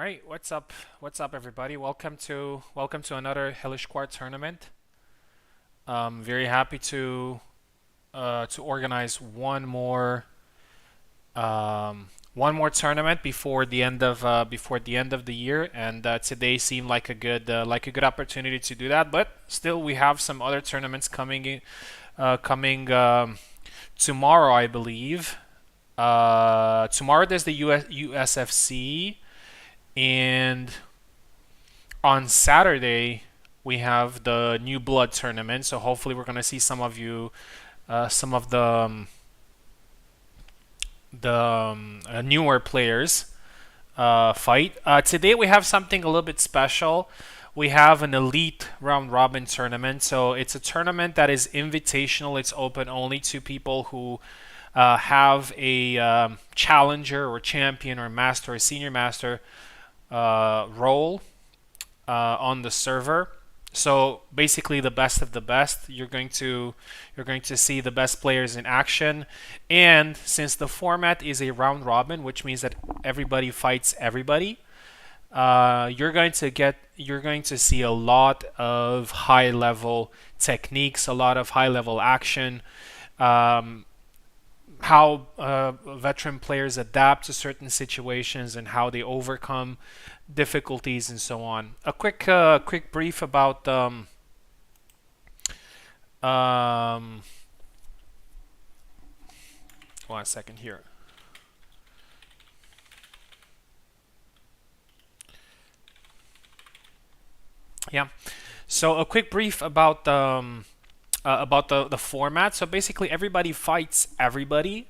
right, what's up? What's up, everybody? Welcome to another Hellish Quart tournament. Very happy to organize one more tournament before the end of the year, and today seemed like a good opportunity to do that. But still, we have some other tournaments coming tomorrow, I believe. Tomorrow there's the USFC. And on Saturday, we have the New Blood tournament. So hopefully, we're gonna see some of you, some of the newer players fight. Today, we have something a little bit special. We have an elite round robin tournament. So it's a tournament that is invitational. It's open only to people who have a challenger or champion or master or senior master role on the server. So basically, the best of the best. You're going to see the best players in action, and since the format is a round robin, which means that everybody fights everybody, you're going to see a lot of high level techniques, a lot of high level action. How veteran players adapt to certain situations and how they overcome difficulties and so on. A quick brief about um, one second here. Yeah. So a quick brief about the format. So basically, everybody fights everybody.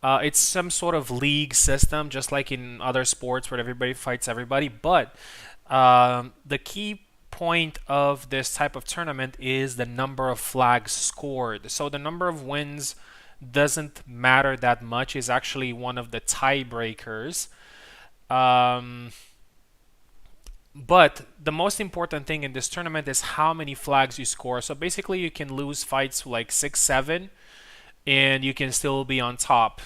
It's some sort of league system, just like in other sports where everybody fights everybody. But the key point of this type of tournament is the number of flags scored. So the number of wins doesn't matter that much. Is actually one of the tiebreakers. Um, but the most important thing in this tournament is how many flags you score. So basically, you can lose fights like 6-7, and you can still be on top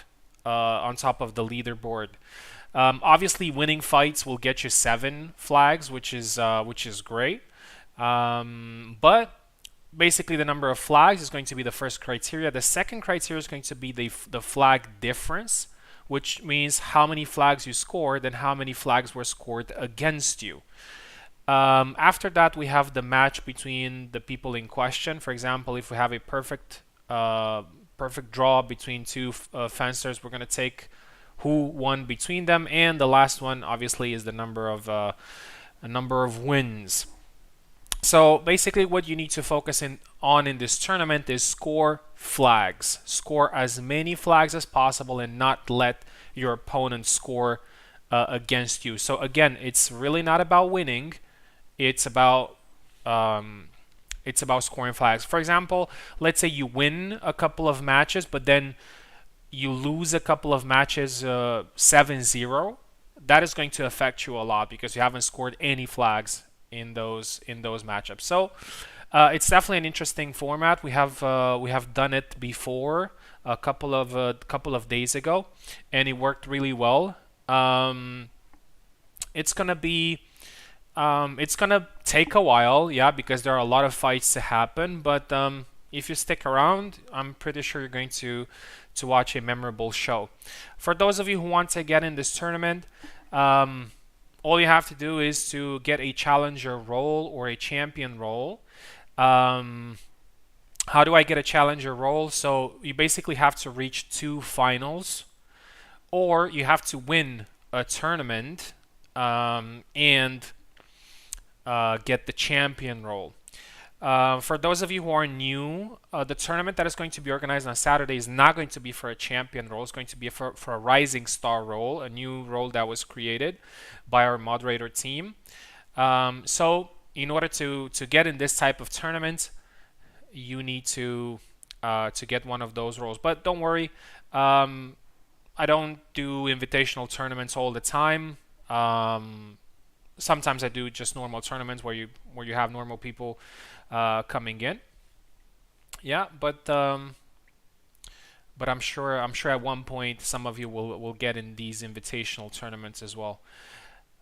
of the leaderboard. Obviously, winning fights will get you 7 flags, which is great. But basically, the number of flags is going to be the first criteria. The second criteria is going to be the flag difference, which means how many flags you scored and how many flags were scored against you. After that, we have the match between the people in question. For example, if we have a perfect draw between two fencers, we're going to take who won between them, and the last one obviously is the number of wins. So basically, what you need to focus on in this tournament is score flags. Score as many flags as possible and not let your opponent score against you. So again, it's really not about winning. It's about scoring flags. For example, let's say you win a couple of matches, but then you lose a couple of matches 7-0. That is going to affect you a lot because you haven't scored any flags in those matchups. So it's definitely an interesting format. We have done it before a couple of days ago, and it worked really well. It's gonna be it's gonna take a while, yeah, because there are a lot of fights to happen. But if you stick around, I'm pretty sure you're going to watch a memorable show. For those of you who want to get in this tournament, all you have to do is to get a challenger role or a champion role. How do I get a challenger role? So you basically have to reach 2 finals, or you have to win a tournament and get the champion role. For those of you who are new, the tournament that is going to be organized on Saturday is not going to be for a champion role. It's going to be for a rising star role, a new role that was created by our moderator team. So in order to get in this type of tournament, you need to get one of those roles. But don't worry, I don't do invitational tournaments all the time. Sometimes I do just normal tournaments where you have normal people coming in. Yeah, but I'm sure at one point some of you will get in these invitational tournaments as well.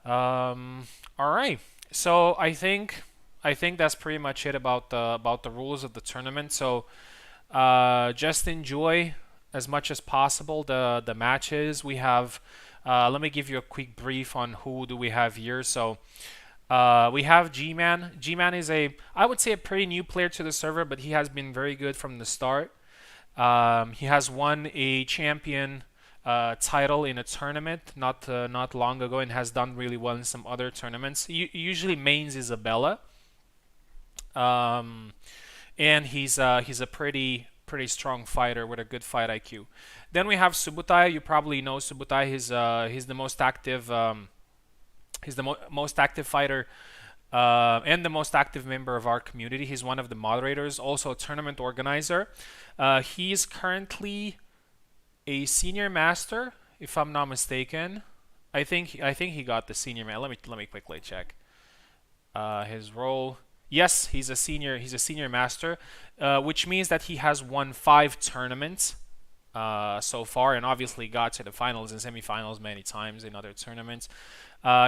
All right. So I think that's pretty much it about the rules of the tournament. So just enjoy as much as possible the matches we have. Let me give you a quick brief on who do we have here. So we have Gman. Gman is I would say a pretty new player to the server, but he has been very good from the start. He has won a champion title in a tournament not long ago, and has done really well in some other tournaments. Usually mains Isabella, um, and he's a pretty strong fighter with a good fight IQ. Then we have Subutai. You probably know Subutai. He's the most active. He's the most active fighter and the most active member of our community. He's one of the moderators, also a tournament organizer. He's currently a senior master, if I'm not mistaken. I think he got the senior man. Let me quickly check his role. Yes, he's a senior. He's a senior master, which means that he has won 5 tournaments so far, and obviously got to the finals and semifinals many times in other tournaments.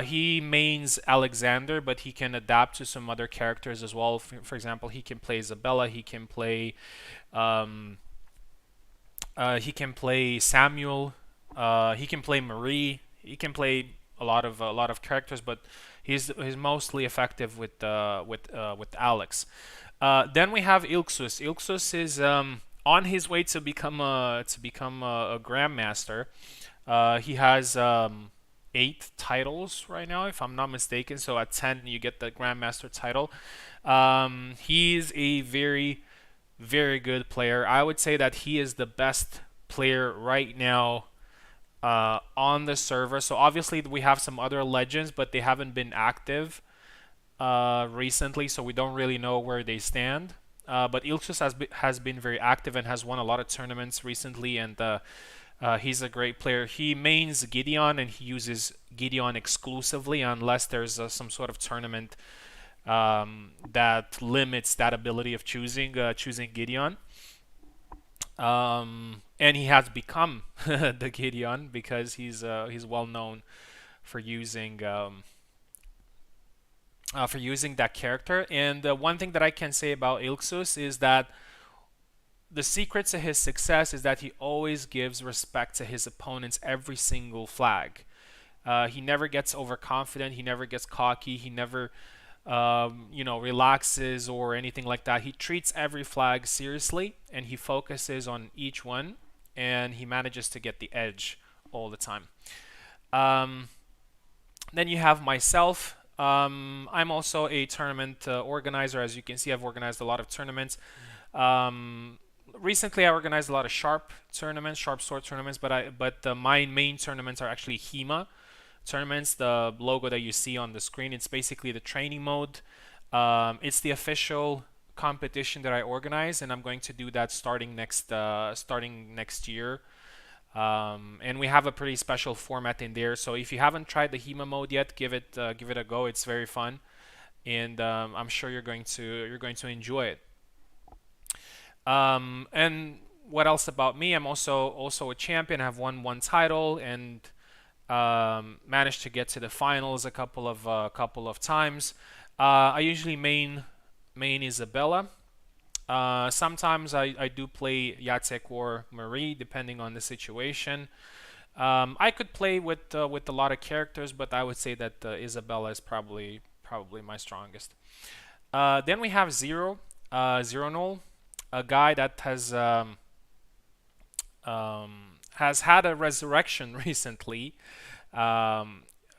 He mains Alexander, but he can adapt to some other characters as well. For example, he can play Isabella. Um, he can play Samuel. He can play Marie. He can play a lot of characters, but he's mostly effective with Alex. Then we have Ilxuss. Ilxuss is on his way to become a grandmaster. He has 8 titles right now, if I'm not mistaken. So at 10, you get the grandmaster title. He's a very good player. I would say that he is the best player right now on the server. So obviously we have some other legends, but they haven't been active recently, so we don't really know where they stand. But Ilxus has been very active and has won a lot of tournaments recently, and he's a great player. He mains Gedeon, and he uses Gedeon exclusively unless there's some sort of tournament that limits that ability of choosing Gedeon. And he has become the Gedeon because he's well known for using that character. And one thing that I can say about Ilxus is that the secret to his success is that he always gives respect to his opponents every single flag. He never gets overconfident. He never gets cocky. He never relaxes or anything like that. He treats every flag seriously, and he focuses on each one, and he manages to get the edge all the time. Um, then you have myself. I'm also a tournament organizer. As you can see, I've organized a lot of tournaments. Um, Recently, I organized a lot of sharp tournaments, sharp sword tournaments, but my main tournaments are actually HEMA tournaments. The logo that you see on the screen, it's basically the training mode. It's the official competition that I organize, and I'm going to do that starting next year. And we have a pretty special format in there. So if you haven't tried the HEMA mode yet, give it a go. It's very fun, and I'm sure you're going to enjoy it. And what else about me? I'm also a champion. I've won 1 title and managed to get to the finals a couple of times. I usually main Isabella. Sometimes I do play Jacek or Marie, depending on the situation. I could play with a lot of characters, but I would say that Isabella is probably my strongest. Then we have Zeronull, a guy that has had a resurrection recently.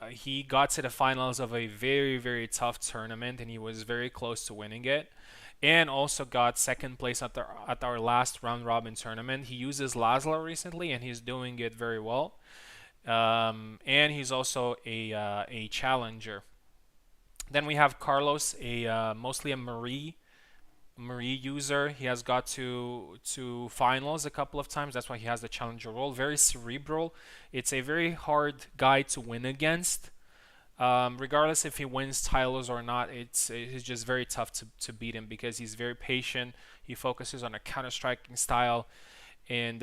He got to the finals of a very tough tournament, and he was very close to winning it. And also got second place at our last round robin tournament. He uses Laszlo recently, and he's doing it very well. And he's also a challenger. Then we have Carlos, a mostly a Marie user. He has got to finals a couple of times. That's why he has the challenger role. Very cerebral. It's a very hard guy to win against. Regardless if he wins titles or not, it's just very tough to beat him because he's very patient. He focuses on a counter-striking style, and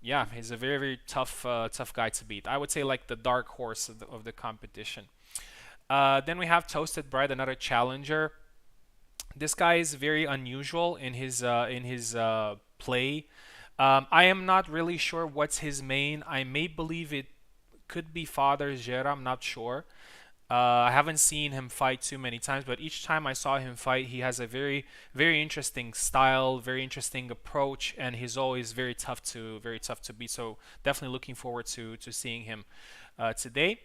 yeah, he's a very tough guy to beat. I would say like the dark horse of the competition. Then we have Toasted Bread, another challenger. This guy is very unusual in his play. I am not really sure what's his main. I may believe it could be Father Żera. I'm not sure. I haven't seen him fight too many times, but each time I saw him fight, he has a very interesting style, very interesting approach, and he's always very tough to beat. So definitely looking forward to seeing him today.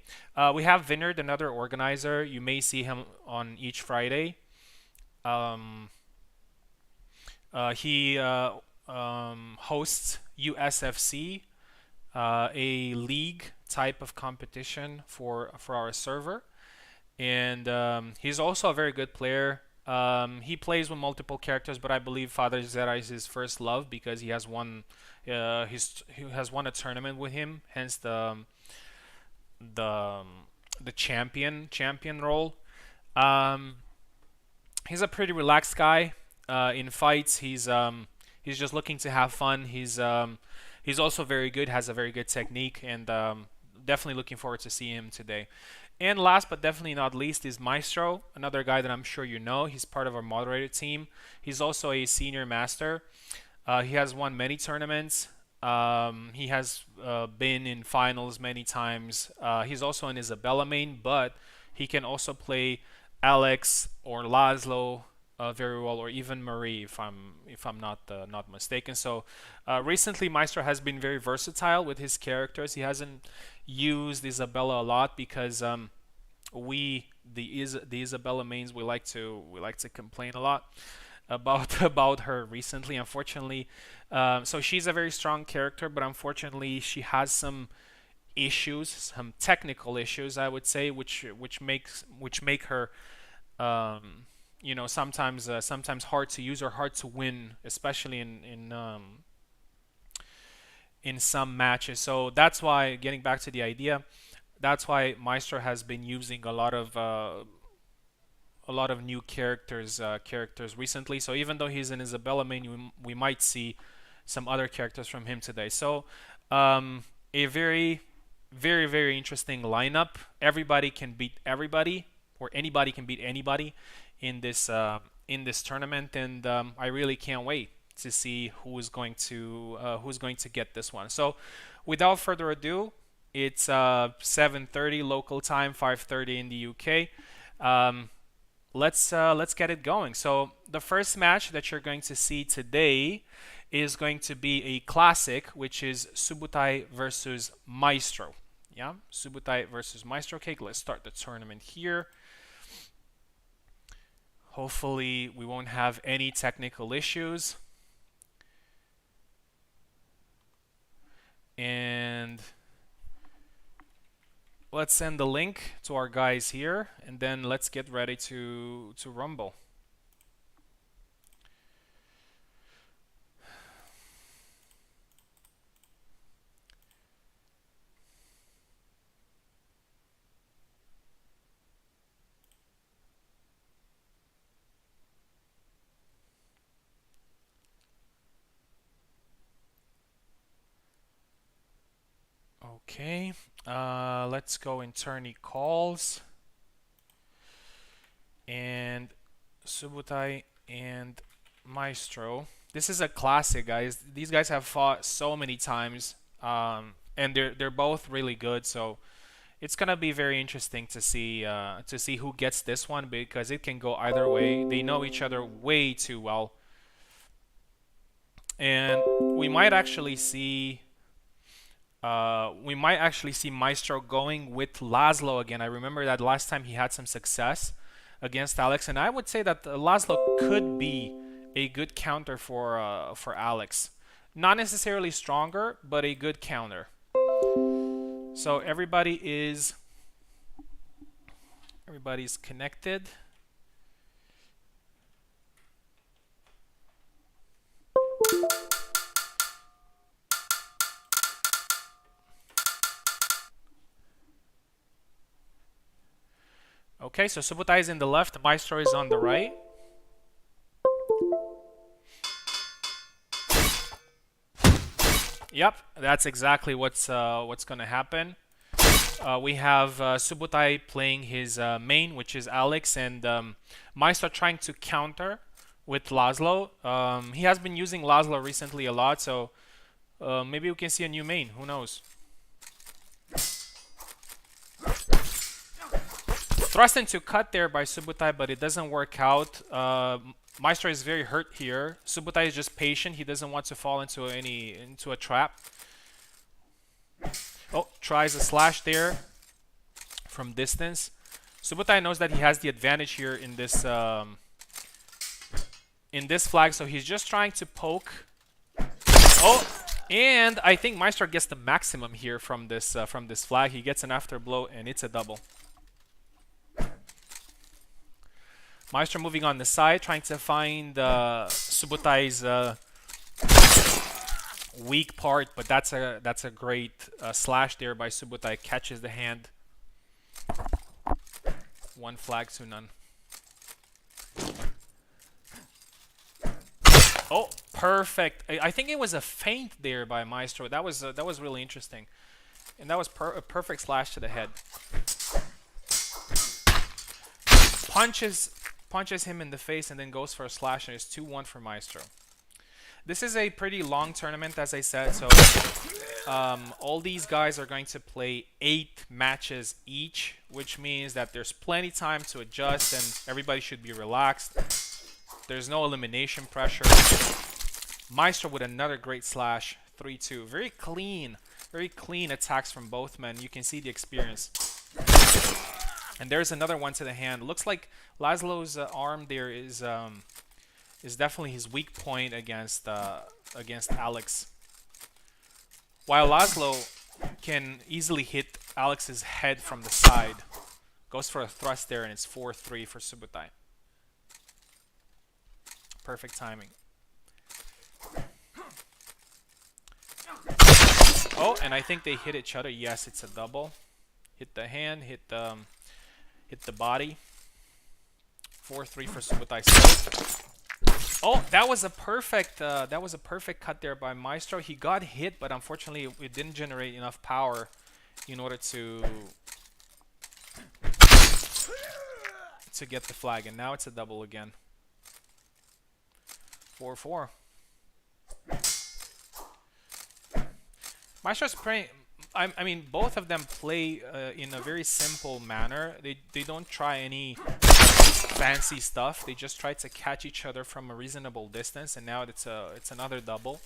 We have Vinerd, another organizer. You may see him on each Friday. Um, he hosts USFC, a league type of competition for our server, and he's also a very good player. He plays with multiple characters, but I believe Father Żera is his first love because he has won a tournament with him, hence the the champion role. Um, he's a pretty relaxed guy. In fights, he's just looking to have fun. He's also very good, has a very good technique, and definitely looking forward to seeing him today. And last but definitely not least is Maestro, another guy that I'm sure you know. He's part of our moderator team. He's also a senior master. He has won many tournaments. He has been in finals many times. He's also an Isabella main, but he can also play Alex or Laszlo very well, or even Marie, if I'm not mistaken. So recently, Maestro has been very versatile with his characters. He hasn't used Isabella a lot because the Isabella mains we like to complain a lot about her recently. Unfortunately, so she's a very strong character, but unfortunately, she has some issues, some technical issues, I would say, which make her sometimes hard to use or hard to win, especially in some matches. So that's why, getting back to the idea, that's why Maestro has been using a lot of new characters recently. So even though he's in Isabella main, we might see some other characters from him today. So a very interesting lineup. Everybody can beat everybody, or anybody can beat anybody in this tournament, and I really can't wait to see who's going to get this one. So without further ado, it's 7:30 local time, 5:30 in the UK. Let's get it going. So the first match that you're going to see today is going to be a classic, which is Subutai versus Maestro. Yeah, Subutai versus Meistrocake. Let's start the tournament here. Hopefully we won't have any technical issues. And let's send the link to our guys here, and then let's get ready to rumble. Okay, let's go in tourney calls. And Subutai and Maestro. This is a classic, guys. These guys have fought so many times, and they're both really good. So it's gonna be very interesting to see who gets this one, because it can go either way. They know each other way too well, and we might actually see Maestro going with Laszlo again. I remember that last time he had some success against Alex, and I would say that Laszlo could be a good counter for Alex. Not necessarily stronger, but a good counter. So everybody's connected. Okay, so Subutai is in the left, Maestro is on the right. Yep, that's exactly what's gonna happen. We have Subutai playing his main, which is Alex, and Maestro trying to counter with Laszlo. He has been using Laszlo recently a lot, so maybe we can see a new main. Who knows? Thrust into cut there by Subutai, but it doesn't work out. Maestro is very hurt here. Subutai is just patient. He doesn't want to fall into a trap. Oh, tries a slash there from distance. Subutai knows that he has the advantage here in this flag, so he's just trying to poke. Oh, and I think Maestro gets the maximum here from this flag. He gets an afterblow, and it's a double. Maestro moving on the side, trying to find Subutai's weak part, but that's a great slash there by Subutai. Catches the hand. One flag to none. Oh, perfect! I think it was a feint there by Maestro. That was really interesting, and that was a perfect slash to the head. Punches him in the face and then goes for a slash, and it's 2-1 for Maestro. This is a pretty long tournament, as I said, so all these guys are going to play 8 matches each, which means that there's plenty time to adjust and everybody should be relaxed. There's no elimination pressure. Maestro with another great slash, 3-2. Very clean attacks from both men. You can see the experience. And there's another one to the hand. Looks like Laszlo's arm there is definitely his weak point against Alex. While Laszlo can easily hit Alex's head from the side. Goes for a thrust there, and it's 4-3 for Subutai. Perfect timing. Oh, and I think they hit each other. Yes, it's a double. Hit the hand, hit the body. 4-3 for Subutai. Oh, that was a perfect cut there by Maestro. He got hit, but unfortunately it didn't generate enough power in order to get the flag, and now it's a double again. 4-4. Maestro's playing. I mean, both of them play in a very simple manner. They don't try any fancy stuff. They just try to catch each other from a reasonable distance, and now it's another double.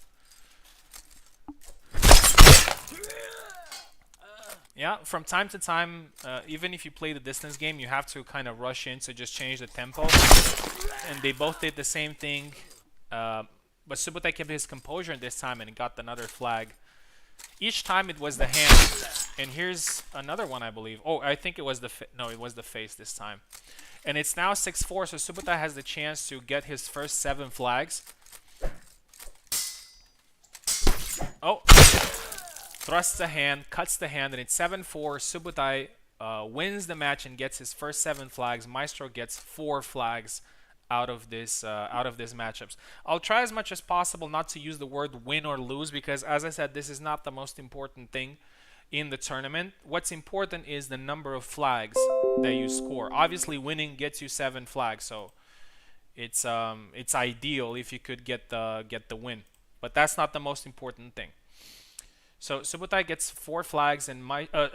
Yeah, from time to time, even if you play the distance game, you have to kind of rush in to just change the tempo. And they both did the same thing, but Subutai kept his composure this time and got another flag. Each time it was the hand, and here's another one, I believe. Oh, I think it was the it was the face this time. And it's now 6-4, so Subutai has the chance to get his first 7 flags. Oh, thrusts the hand, cuts the hand, and it's 7-4. Subutai wins the match and gets his first 7 flags. Maestro gets 4 flags out of this matchups. I'll try as much as possible not to use the word win or lose, because as I said, this is not the most important thing in the tournament. What's important is the number of flags that you score. Obviously, winning gets you 7 flags, so it's ideal if you could get the win. But that's not the most important thing. So Subutai gets 4 flags and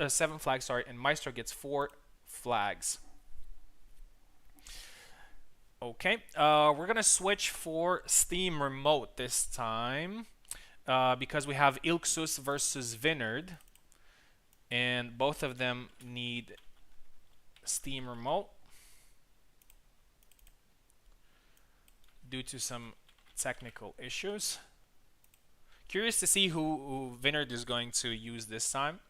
7 flags, sorry, and Maestro gets 4 flags. Okay, we're gonna switch for Steam Remote this time because we have Ilxuss versus Vinerd, and both of them need Steam Remote due to some technical issues. Curious to see who Vinerd is going to use this time.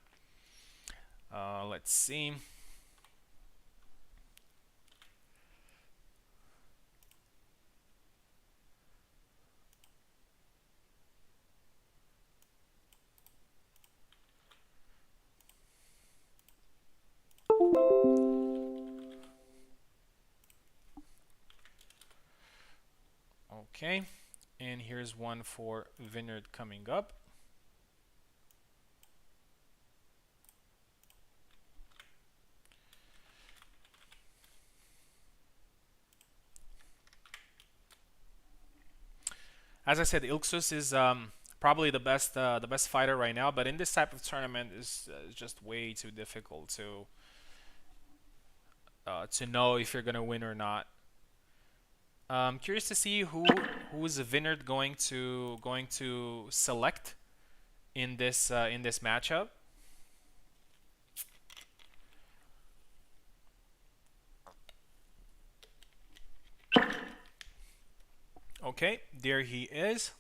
Let's see. Okay, and here's one for Vinerd coming up. As I said, Ilxuss is probably the best fighter right now, but in this type of tournament is just way too difficult to know if you're gonna win or not. Curious to see who's Vinerd going to select in this matchup. Okay, there he is.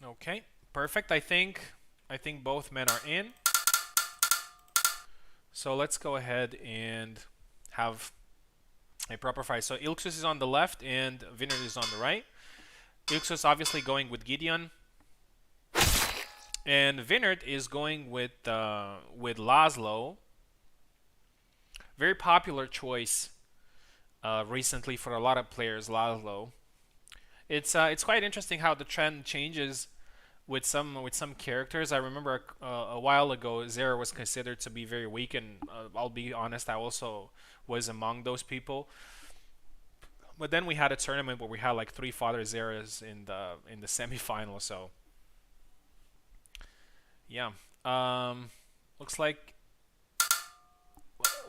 Okay, perfect. I think both men are in. So let's go ahead and have a proper fight. So Ilxuss is on the left and Vinerd is on the right. Ilxuss obviously going with Gedeon, and Vinerd is going with Laszlo. Very popular choice recently for a lot of players, Laszlo. It's quite interesting how the trend changes with some characters. I remember a while ago, Żera was considered to be very weak, and I'll be honest, I also was among those people. But then we had a tournament where we had like 3 Father Żeras in the semifinal. So yeah, looks like.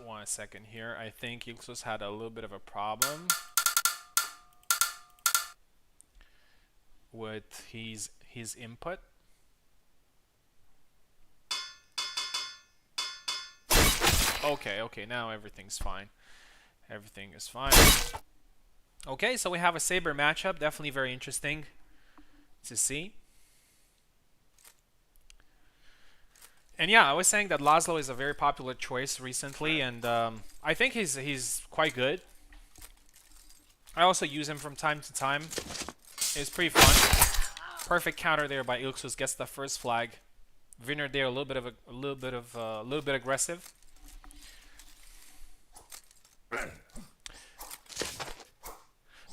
1 second here. I think Ilxuss had a little bit of a problem with his input. Okay, now everything's fine. Everything is fine. Okay, so we have a Saber matchup. Definitely very interesting to see. And yeah, I was saying that Laszlo is a very popular choice recently, and I think he's quite good. I also use him from time to time. It's pretty fun. Perfect counter there by Ilxuss, gets the first flag. Vinerd there a little bit aggressive.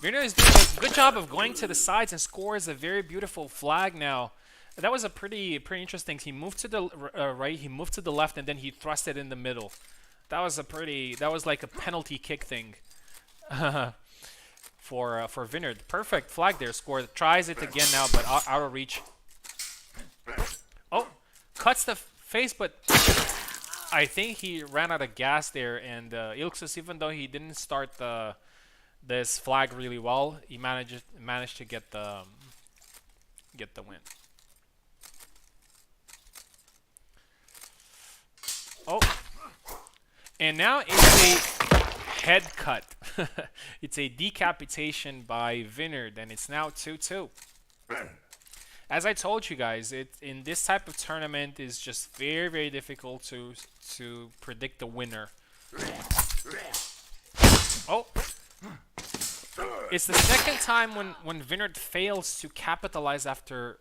Vinerd is doing a good job of going to the sides and scores a very beautiful flag now. That was a pretty interesting. He moved to the right, he moved to the left, and then he thrust it in the middle. That was like a penalty kick thing for Vinerd. Perfect flag there, scored. Tries it again now, but out of reach. Oh, cuts the face, but I think he ran out of gas there, and Ilxuss, even though he didn't start this flag really well, he managed to get the win. Oh, and now it's a head cut. It's a decapitation by Vinerd, and it's now 2-2. As I told you guys, in this type of tournament is just very difficult to predict the winner. Oh, it's the second time when Vinerd fails to capitalize after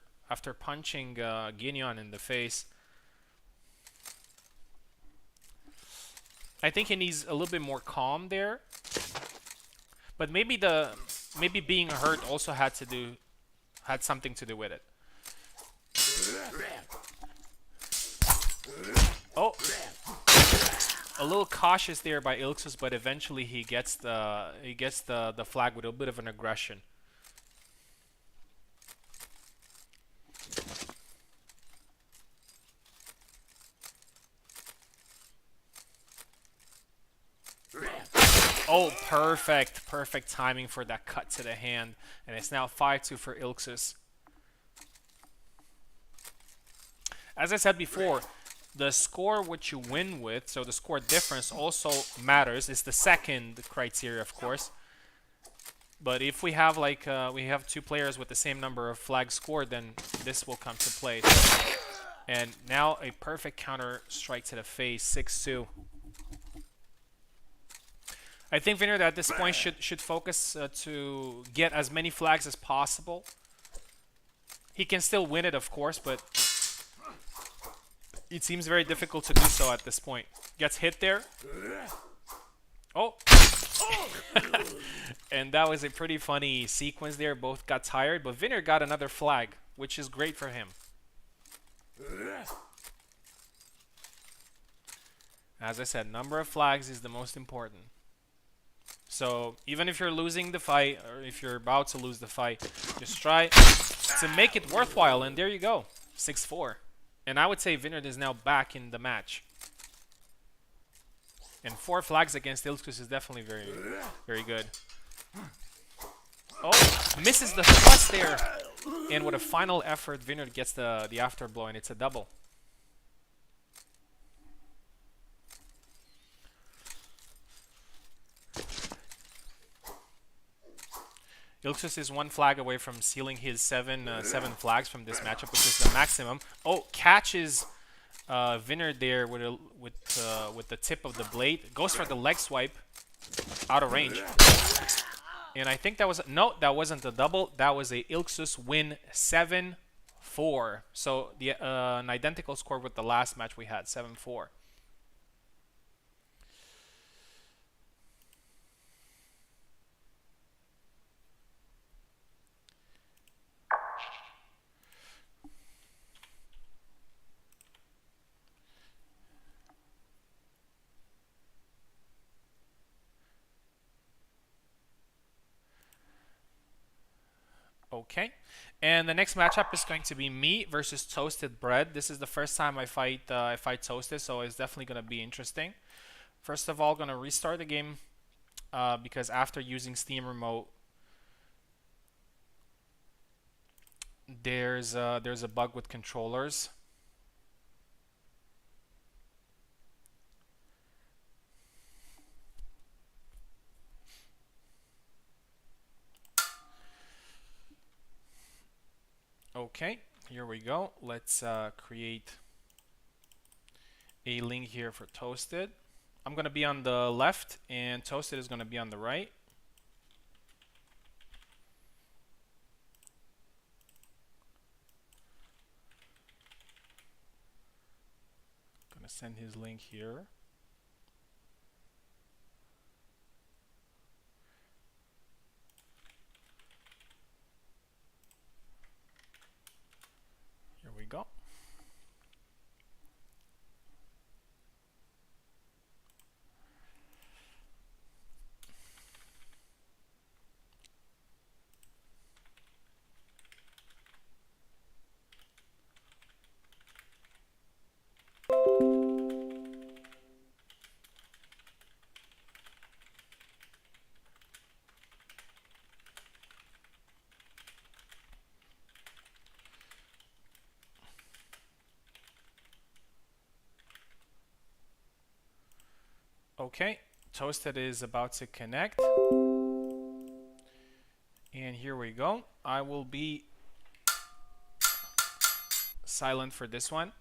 punching Gedeon in the face. I think he needs a little bit more calm there, but maybe being hurt also had something to do with it. Oh, a little cautious there by Ilxuss, but eventually he gets the flag with a bit of an aggression. Oh, perfect timing for that cut to the hand, and it's now 5-2 for Ilxuss. As I said before, the score which you win with, so the score difference also matters. It's the second criteria, of course. But if we have we have 2 players with the same number of flags scored, then this will come to play. And now a perfect counter strike to the face, 6-2. I think Vinerd at this point should focus to get as many flags as possible. He can still win it, of course, but it seems very difficult to do so at this point. Gets hit there. Oh. And that was a pretty funny sequence there. Both got tired, but Vinerd got another flag, which is great for him. As I said, number of flags is the most important. So even if you're losing the fight, or if you're about to lose the fight, just try to make it worthwhile. And there you go, 6-4. And I would say Vinerd is now back in the match. And 4 flags against Ilxuss is definitely very, very good. Oh, misses the thrust there. And with a final effort, Vinerd gets the afterblow, and it's a double. Ilxuss is 1 flag away from sealing his 7 flags from this matchup, which is the maximum. Oh, catches Vinerd there with the tip of the blade. Goes for the leg swipe, out of range. And I think that was no, that wasn't a double. That was a Ilxuss win, 7-4. So the an identical score with the last match we had, 7-4. Okay, and the next matchup is going to be me versus Toasted Bread. This is the first time I fight Toasted, so it's definitely going to be interesting. First of all, going to restart the game because after using Steam Remote, there's a bug with controllers. Okay, here we go. Let's create a link here for Toasted. I'm going to be on the left, and Toasted is going to be on the right. Going to send his link here. Here we go. Okay, Toasted is about to connect. And here we go. I will be silent for this one.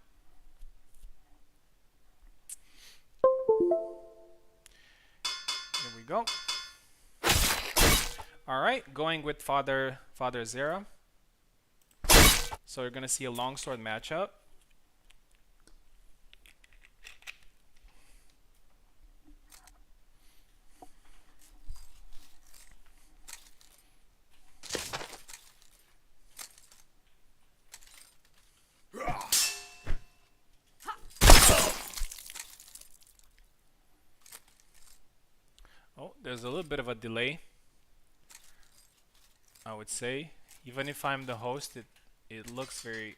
Here we go. All right, going with Father Żera. So you're going to see a longsword matchup. Oh, there's a little bit of a delay, I would say. Even if I'm the host, it looks very...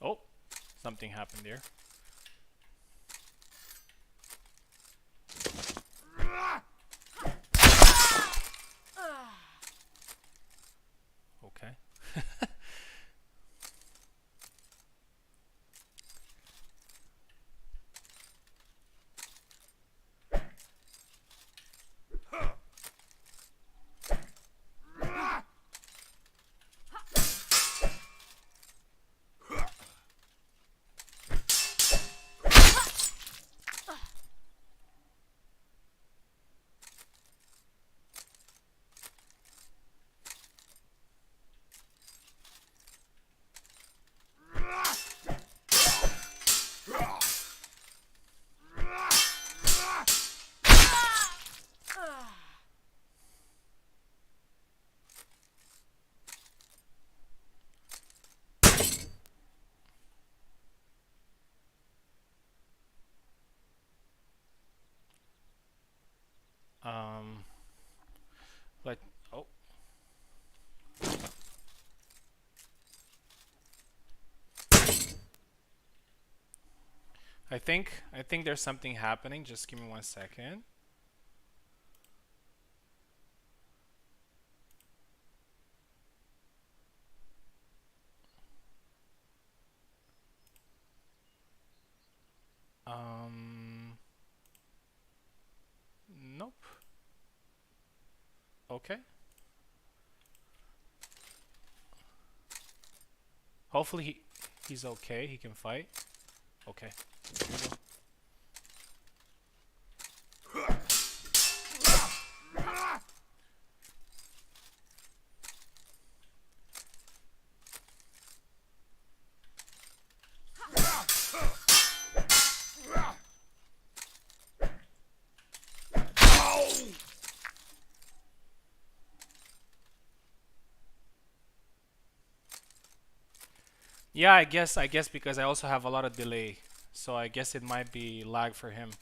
Oh, something happened there. Okay. Um, but oh, I think there's something happening. Just give me 1 second. Nope. Okay. Hopefully he's okay. He can fight. Okay. Here we go. Yeah, I guess because I also have a lot of delay. So I guess it might be lag for him.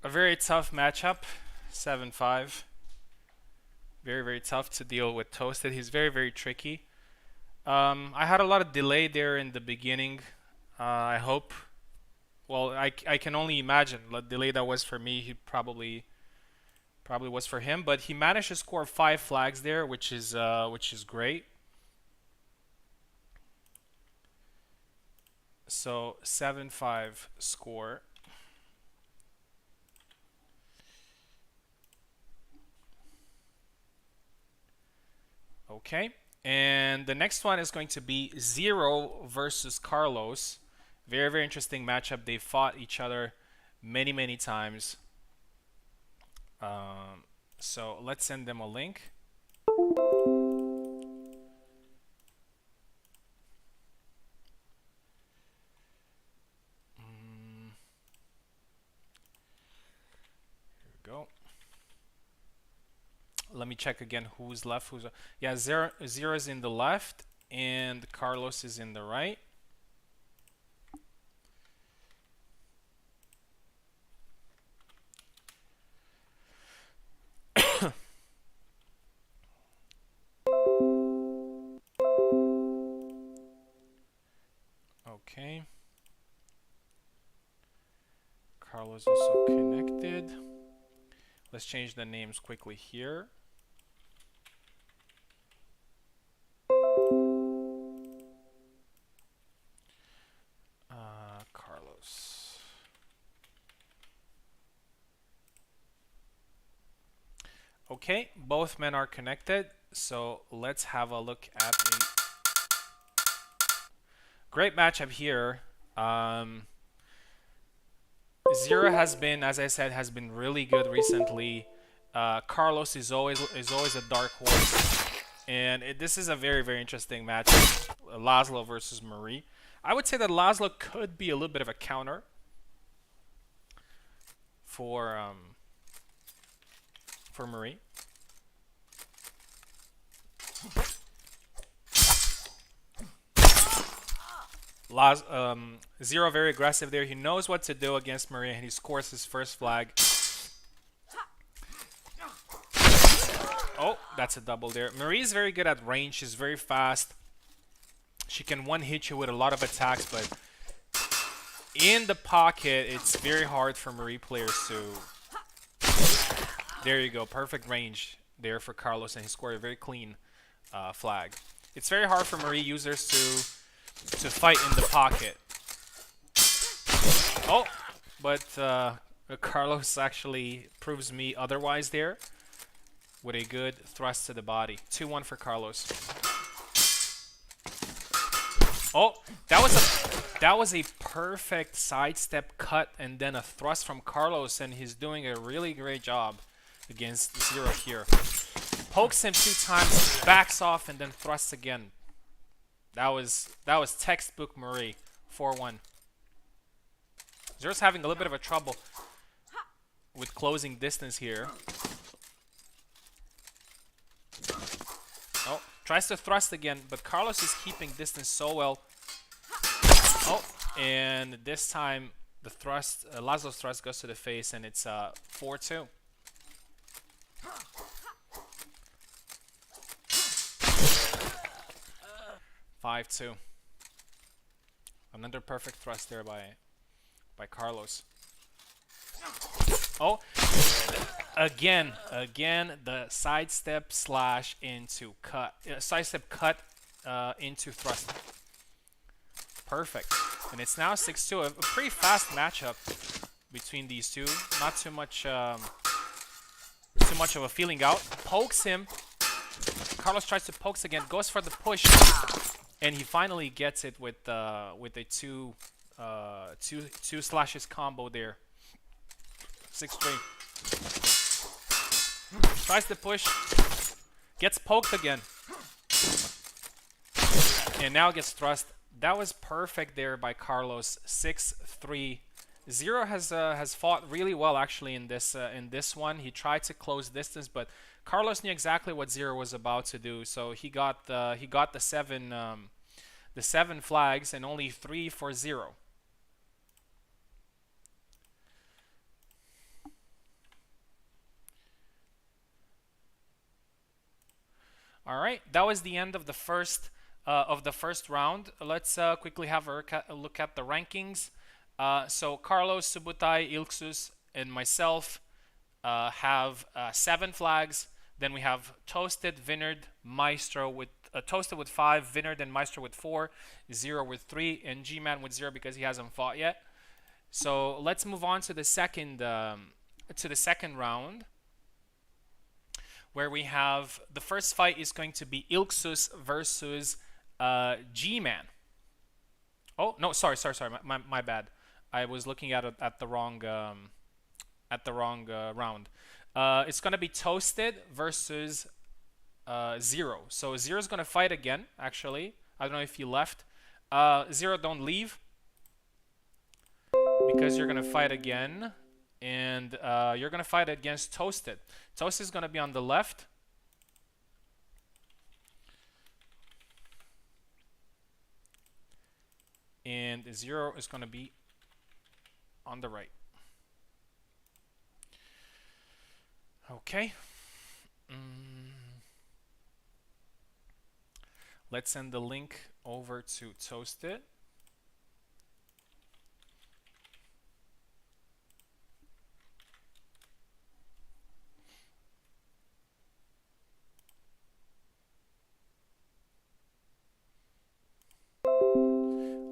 A very tough matchup, 7-5. Very, very tough to deal with Toasted. He's very, very tricky. I had a lot of delay there in the beginning. I hope. Well, I can only imagine the delay that was for me. He probably was for him, but he managed to score 5 flags there, which is great. So 7-5 score. Okay, And the next one is going to be Zero versus Carlos. Very, very interesting matchup. They fought each other many, many times. So let's send them a link. Here we go. Let me check again who's left. Yeah, Zero is in the left and Carlos is in the right. Okay. Carlos also connected. Let's change the names quickly here. Carlos. Okay, both men are connected. So let's have a look at a great matchup here. Żera has been, as I said, has been really good recently. Carlos is always a dark horse, and this is a very, very interesting matchup. Laszlo versus Marie. I would say that Laszlo could be a little bit of a counter for Marie. Zero very aggressive there. He knows what to do against Marie, and he scores his first flag. Oh, that's a double there. Marie is very good at range. She's very fast. She can one-hit you with a lot of attacks, but in the pocket, it's very hard for Marie players to... There you go. Perfect range there for Carlos, and he scored a very clean flag. It's very hard for Marie users to fight in the pocket. Oh, but Carlos actually proves me otherwise there with a good thrust to the body. 2-1 for Carlos. Oh, that was a perfect sidestep cut and then a thrust from Carlos, and he's doing a really great job against Zero here. Pokes him 2 times, backs off, and then thrusts again. That was textbook Marie. 4-1. Zero's having a little bit of a trouble with closing distance here. Oh, tries to thrust again, but Carlos is keeping distance so well. Oh, and this time the thrust, Laszlo's thrust goes to the face, and it's 4-2. Another perfect thrust there by Carlos. Oh, again the sidestep slash into cut, sidestep cut into thrust. Perfect, and it's now 6-2. A pretty fast matchup between these two. Not too much of a feeling out. Pokes him. Carlos tries to pokes again. Goes for the push. And he finally gets it with a two slashes combo there. 6-3. Tries to push. Gets poked again. And now gets thrust. That was perfect there by Carlos. 6-3. Zero has fought really well actually in this one. He tried to close distance, but Carlos knew exactly what Zero was about to do. So he got the 7 flags and only 3 for Zero. All right, that was the end of the first round. Let's quickly have a look at the rankings. So Carlos, Subutai, Ilxuss, and myself have 7 flags. Then we have Toasted, Vinerd, Maestro with Toasted with 5, Vinerd and Maestro with 4, Zero with 3, and Gman with 0 because he hasn't fought yet. So let's move on to the second round. where we have the first fight is going to be Ilxuss versus Gman. Oh no, sorry. My bad. I was looking at the wrong round. It's gonna be Toasted versus Zero. So Zero's gonna fight again. Actually, I don't know if you left. Zero, don't leave because you're gonna fight again, and you're gonna fight against Toasted. Toasted is gonna be on the left. And Zero is going to be on the right. Okay. Let's send the link over to Toasted.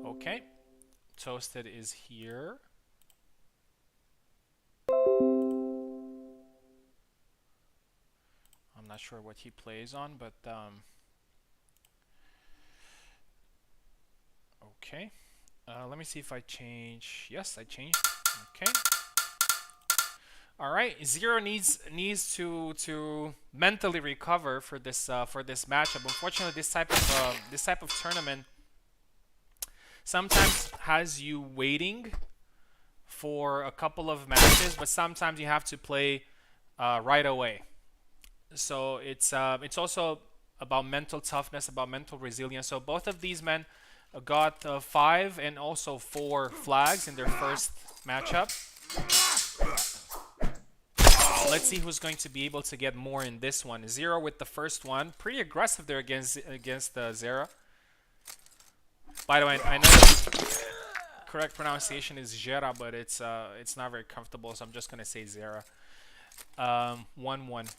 Okay. Toasted is here. I'm not sure what he plays on, but okay. Let me see if I change. Yes, I changed. Okay. All right. Zero needs to mentally recover for this matchup. Unfortunately, this type of tournament sometimes has you waiting for a couple of matches, but sometimes you have to play right away. So it's also about mental toughness, about mental resilience. So both of these men got 5 and also 4 flags in their first matchup. Let's see who's going to be able to get more in this one. Zero with the first one, pretty aggressive there against Żera. By the way, I know the correct pronunciation is Żera, but it's not very comfortable, so I'm just gonna say Żera. 1-1.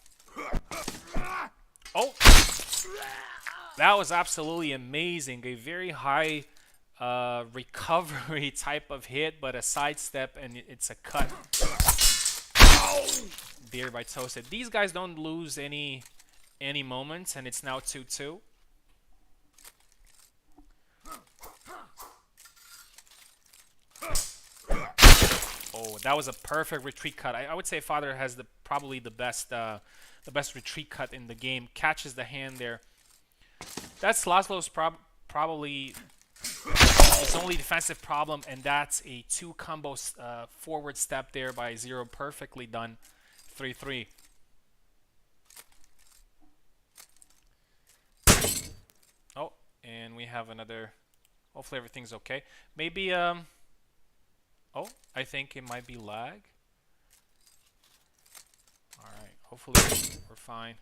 Oh, that was absolutely amazing. A very high recovery type of hit, but a sidestep, and it's a cut. There by Toasted. These guys don't lose any moments, and it's now 2-2. Oh, that was a perfect retreat cut. I would say Father has probably the best retreat cut in the game. Catches the hand there. That's Laszlo's probably his only defensive problem, and that's a 2 combo forward step there by Zero. Perfectly done. 3-3. Oh, and we have another. Hopefully everything's okay. Maybe oh, I think it might be lag. Alright, hopefully we're fine.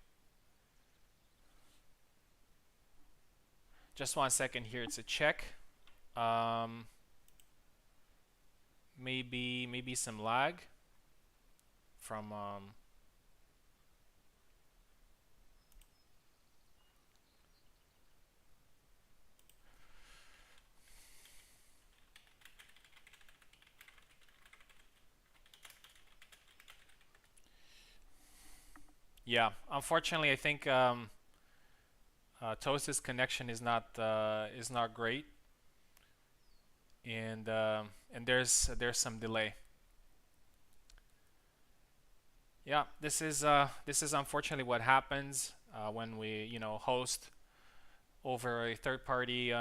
Just 1 second here, it's a check. Maybe some lag from yeah, unfortunately I think Toast's connection is not great, and there's some delay. Yeah, this is unfortunately what happens when we host over a third party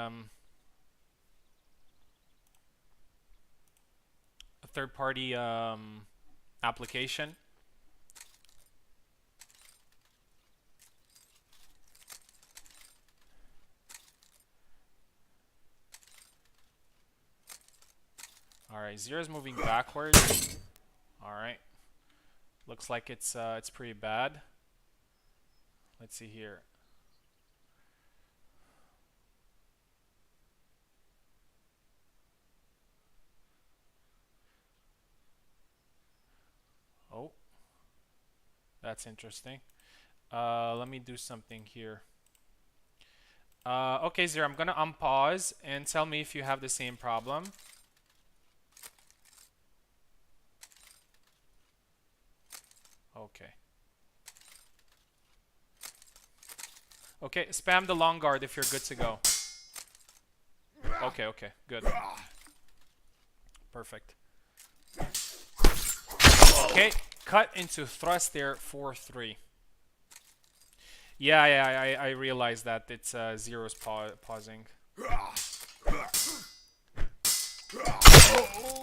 application. Alright, Zero's moving backwards. Alright. Looks like it's pretty bad. Let's see here. Oh. That's interesting. Let me do something here. Okay, Zero, I'm gonna unpause and tell me if you have the same problem. Okay. Okay, spam the long guard if you're good to go. Okay, okay, good. Perfect. Okay, cut into thrust there, 4-3. Yeah, I realized that it's Zero's pausing.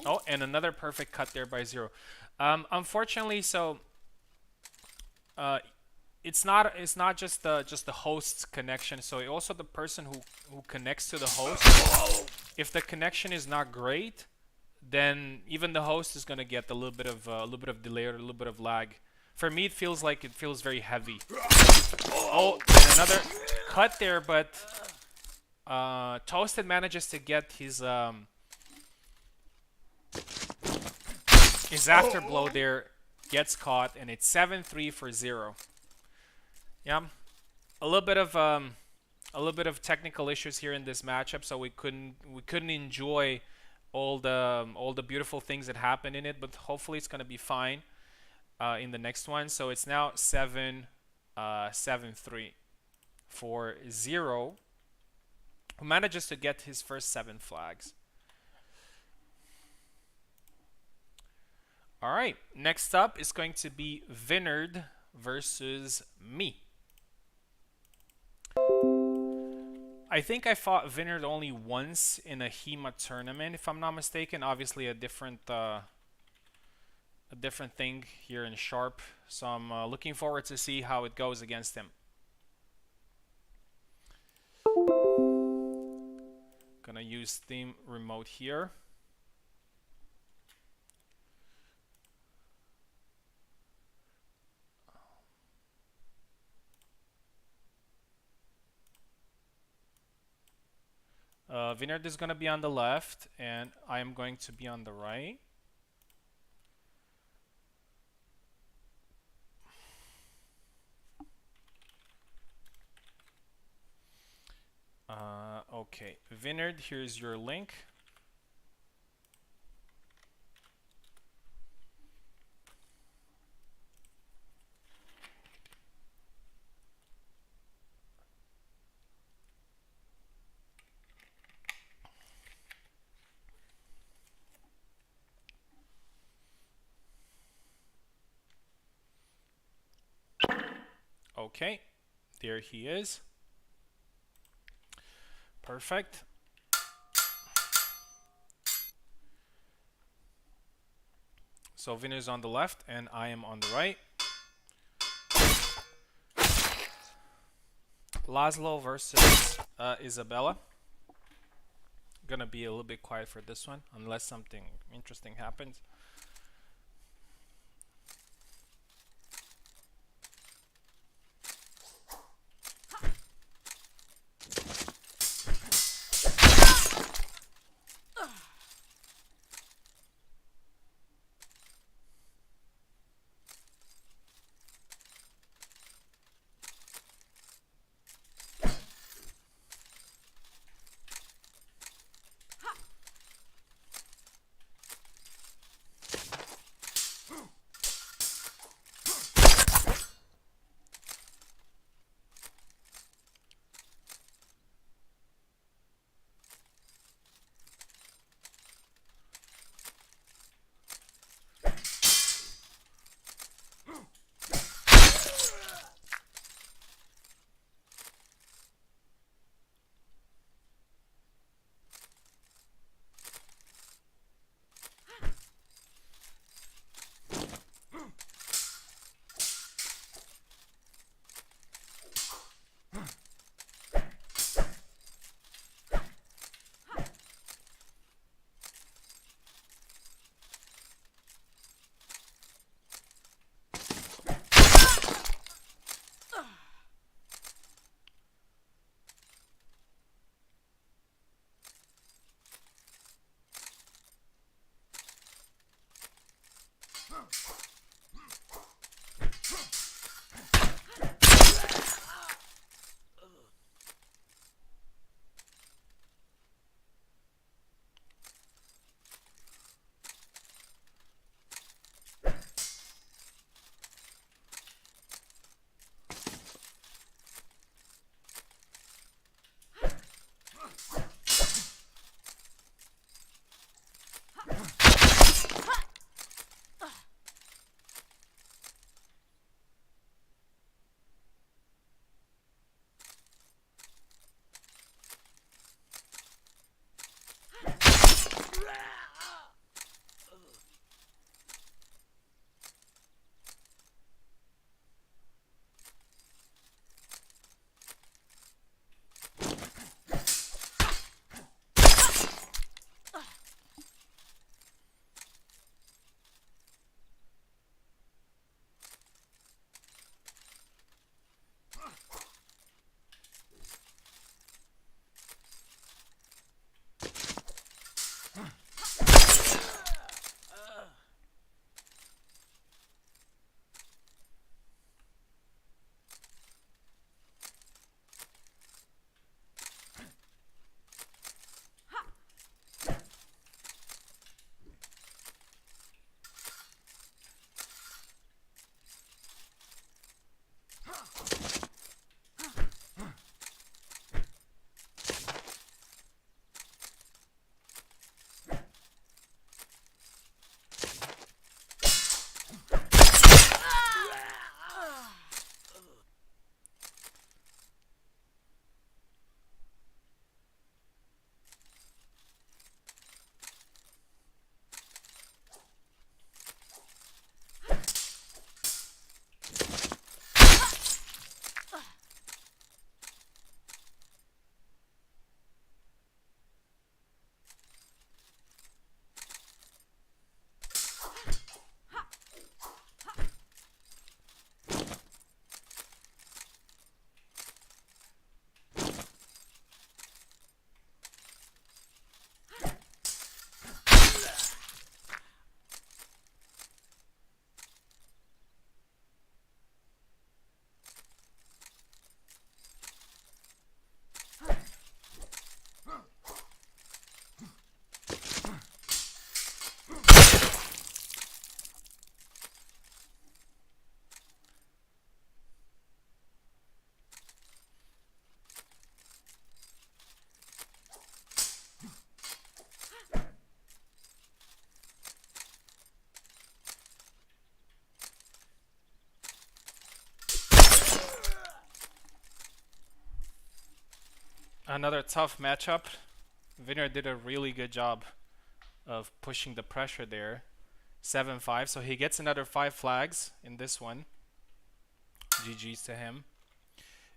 Oh, and another perfect cut there by Zero. Unfortunately, so it's not just the host's connection. So also the person who connects to the host. If the connection is not great, then even the host is gonna get a little bit of delay or a little bit of lag. For me, it feels very heavy. Oh, and another cut there, but Toasted manages to get his afterblow there, gets caught, and it's 7-3 for Zero. Yeah, a little bit of technical issues here in this matchup, so we couldn't enjoy all the beautiful things that happened in it, but hopefully it's gonna be fine in the next one. So it's now 7-3 for Zero, who manages to get his first 7 flags. All right, next up is going to be Vinerd versus me. I think I fought Vinerd only once in a HEMA tournament, if I'm not mistaken. Obviously, a different thing here in Sharp. So I'm looking forward to see how it goes against him. Gonna use Steam Remote here. Vinerd is going to be on the left, and I am going to be on the right. Okay, Vinerd, here's your link. Okay, there he is. Perfect. So Vinerd is on the left and I am on the right. Laszlo versus Isabella. Gonna be a little bit quiet for this one unless something interesting happens. Another tough matchup. Vinerd did a really good job of pushing the pressure there. 7-5, so he gets another 5 flags in this one. GG's to him.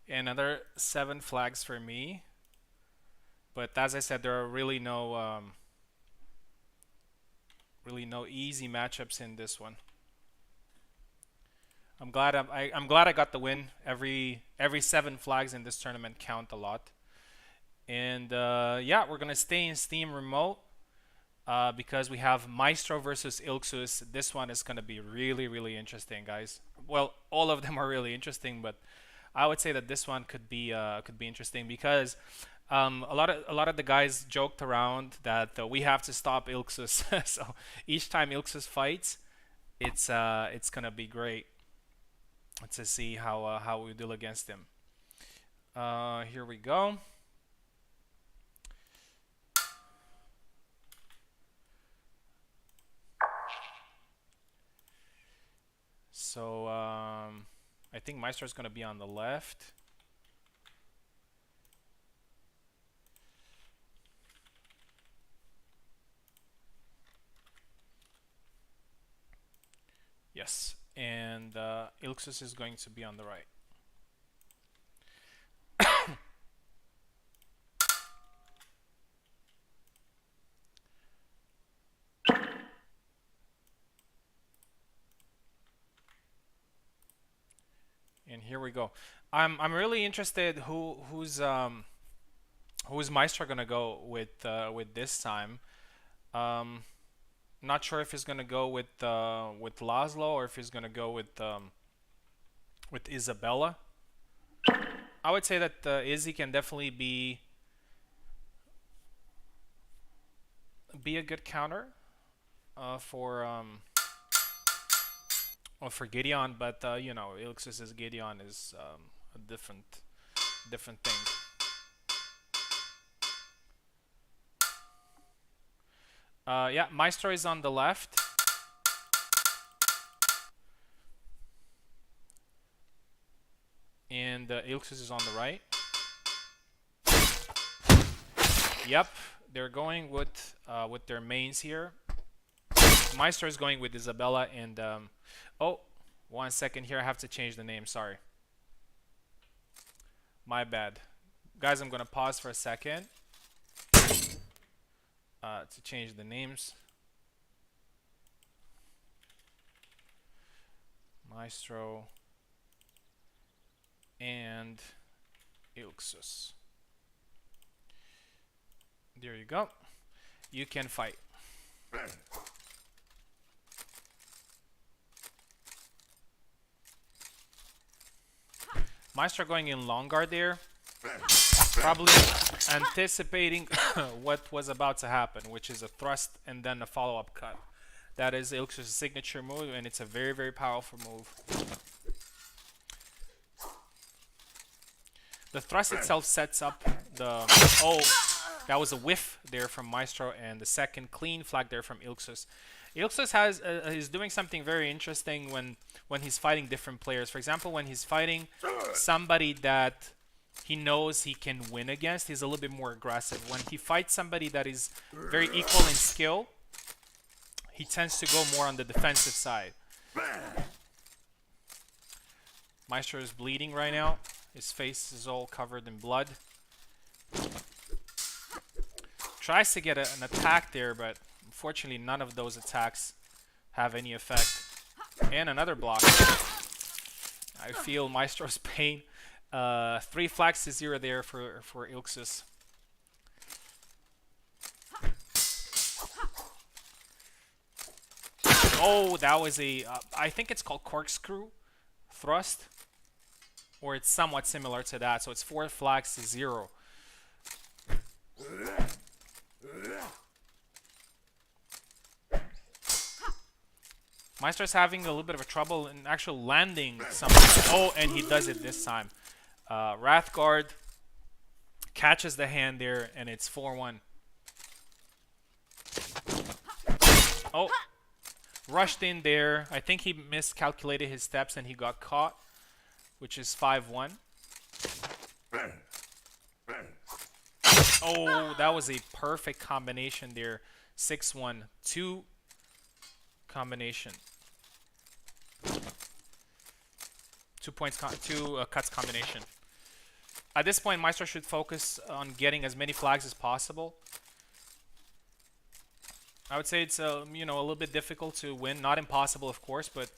And another 7 flags for me. But as I said, there are really no easy matchups in this one. I'm glad I got the win. Every 7 flags in this tournament count a lot. And yeah, we're gonna stay in Steam Remote because we have Maestro versus Ilxuss. This one is gonna be really interesting, guys. Well, all of them are really interesting, but I would say that this one could be interesting because a lot of the guys joked around that we have to stop Ilxuss. So each time Ilxuss fights, it's gonna be great. Let's see how we deal against him. Here we go. So I think Maestro is going to be on the left. Yes, and Ilxuss is going to be on the right. And here we go. I'm really interested who's Maestro gonna go with this time. Not sure if he's gonna go with Laszlo or if he's gonna go with Isabella. I would say that Izzy can definitely be a good counter for Gedeon, but you know, Ilxuss's Gedeon is a different thing. Yeah, Maestro is on the left. And Ilxuss is on the right. Yep, they're going with their mains here. Maestro is going with Isabella and oh, 1 second here. I have to change the name. Sorry. My bad. Guys, I'm going to pause for a second to change the names. Maestro and Ilxuss. There you go. You can fight. Maestro going in long guard there, probably anticipating what was about to happen, which is a thrust and then a follow-up cut. That is Ilxuss' signature move, and it's a very powerful move. The thrust itself sets up the... Oh, that was a whiff there from Maestro, and the second clean flag there from Ilxuss. Ilxuss is doing something very interesting when he's fighting different players. For example, when he's fighting somebody that he knows he can win against, he's a little bit more aggressive. When he fights somebody that is very equal in skill, he tends to go more on the defensive side. Maestro is bleeding right now. His face is all covered in blood. Tries to get an attack there, but unfortunately none of those attacks have any effect. And another block. I feel Maestro's pain. 3 flags to 0 there for Ilxuss. Oh, that was a... I think it's called corkscrew thrust. Or it's somewhat similar to that. So it's 4 flags to 0. Maestro's having a little bit of a trouble in actually landing something. Oh, and he does it this time. Wrathguard catches the hand there, and it's 4-1. Oh, rushed in there. I think he miscalculated his steps, and he got caught, which is 5-1. Oh, that was a perfect combination there. 6-1. 2 combination. 2 points, 2 cuts combination. At this point, Maestro should focus on getting as many flags as possible. I would say it's you know, a little bit difficult to win. Not impossible, of course, but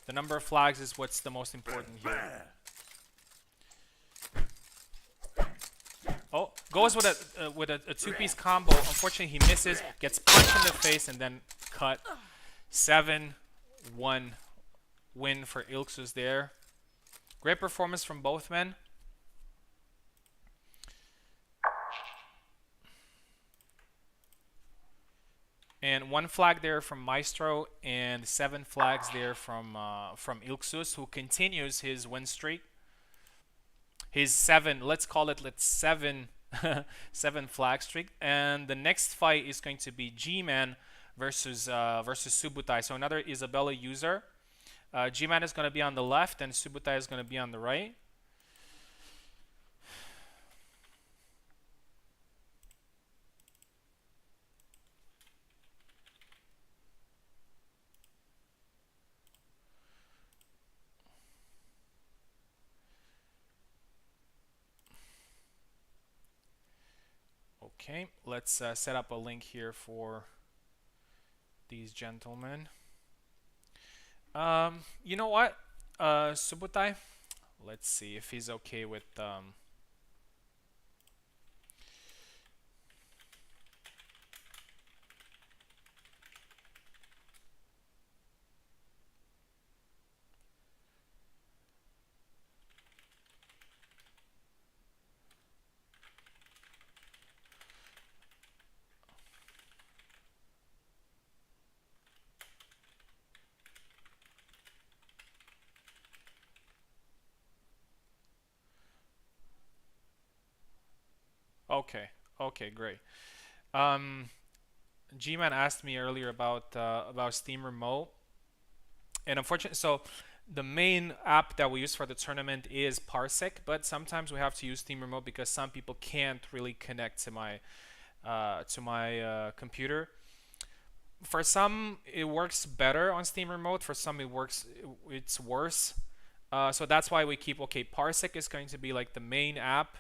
the number of flags is what's the most important here. Oh, goes with a two-piece combo. Unfortunately, he misses, gets punched in the face, and then cut. 7-1 win for Ilxuss there. Great performance from both men. And 1 flag there from Maestro, and 7 flags there from Ilxuss, who continues his win streak. His 7, let's call it 7 flag streak. And the next fight is going to be Gman versus Subutai. So another Isabella user. Gman is going to be on the left, and Subutai is going to be on the right. Okay, let's set up a link here for these gentlemen. You know what, Subutai? Let's see if he's okay with Okay, great. Gman asked me earlier about Steam Remote, and unfortunately, so the main app that we use for the tournament is Parsec, but sometimes we have to use Steam Remote because some people can't really connect to my computer. For some, it works better on Steam Remote. For some, it's worse. So that's why we keep, okay, Parsec is going to be like the main app.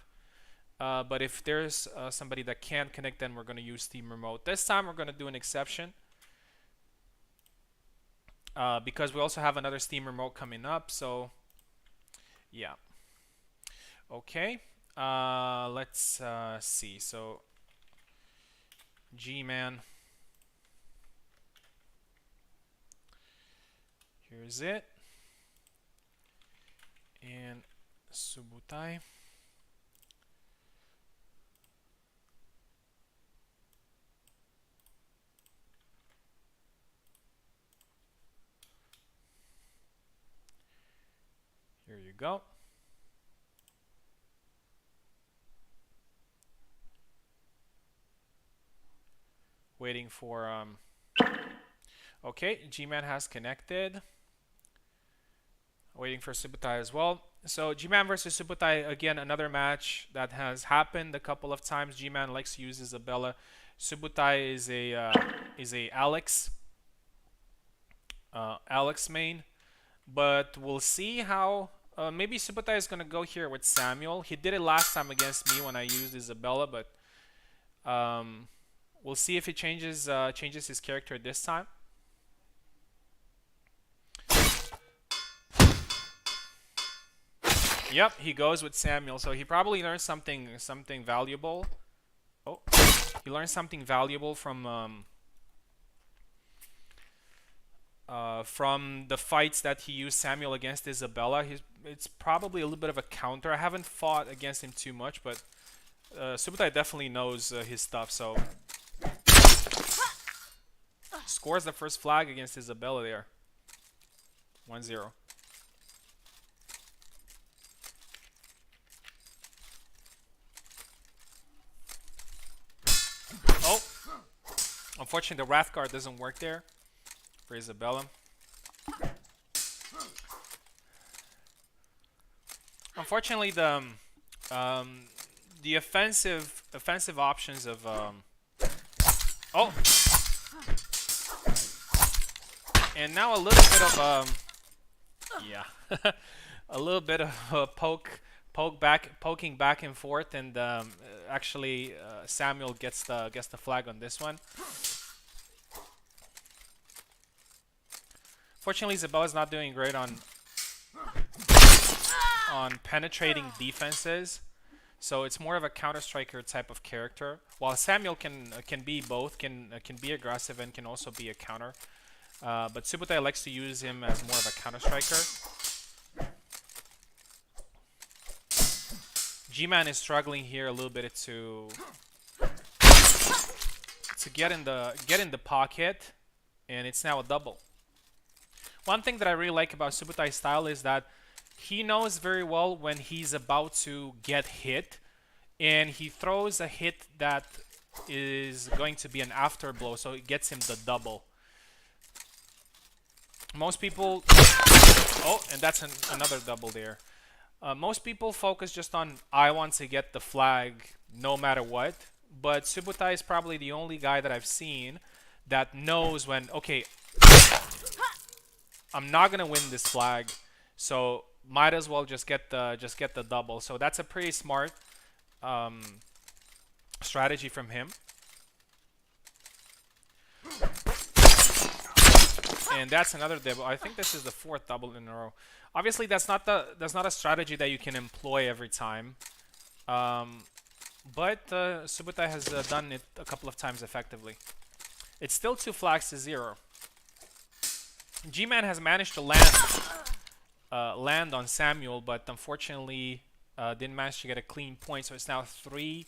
But if there's somebody that can't connect, then we're going to use Steam Remote. This time we're going to do an exception because we also have another Steam Remote coming up. So yeah. Okay. Let's see. So Gman. Here's it. And Subutai. Here you go. Waiting for okay, Gman has connected. Waiting for Subutai as well. So Gman versus Subutai, again, another match that has happened a couple of times. Gman likes to use Isabella. Subutai is a Alex main, but we'll see how. Maybe Subutai is gonna go here with Samuel. He did it last time against me when I used Isabella, but we'll see if he changes his character this time. Yep, he goes with Samuel, so he probably learned something valuable. Oh, he learned something valuable from the fights that he used Samuel against Isabella. It's probably a little bit of a counter. I haven't fought against him too much, but Subutai definitely knows his stuff. So scores the first flag against Isabella there. 1-0. Oh, unfortunately, the Wrath card doesn't work there for Isabella. Unfortunately, the offensive offensive options of oh, and now a little bit of yeah, a little bit of poking back and forth, and actually Samuel gets the flag on this one. Fortunately, Isabella's not doing great on penetrating defenses, so it's more of a counter striker type of character. While Samuel can be both, can be aggressive and can also be a counter. But Subutai likes to use him as more of a counter striker. Gman is struggling here a little bit to get in the pocket, and it's now a double. One thing that I really like about Subutai's style is that he knows very well when he's about to get hit, and he throws a hit that is going to be an after blow, so it gets him the double. Most people... Oh, and that's another double there. Most people focus just on, I want to get the flag no matter what, but Subutai is probably the only guy that I've seen that knows when, okay, I'm not gonna win this flag, so might as well just get the double. So that's a pretty smart strategy from him. And that's another double. I think this is the 4th double in a row. Obviously, that's not a strategy that you can employ every time. But Subutai has done it a couple of times effectively. It's still 2 flags to 0. Gman has managed to land on Samuel, but unfortunately didn't manage to get a clean point. So it's now 3-0.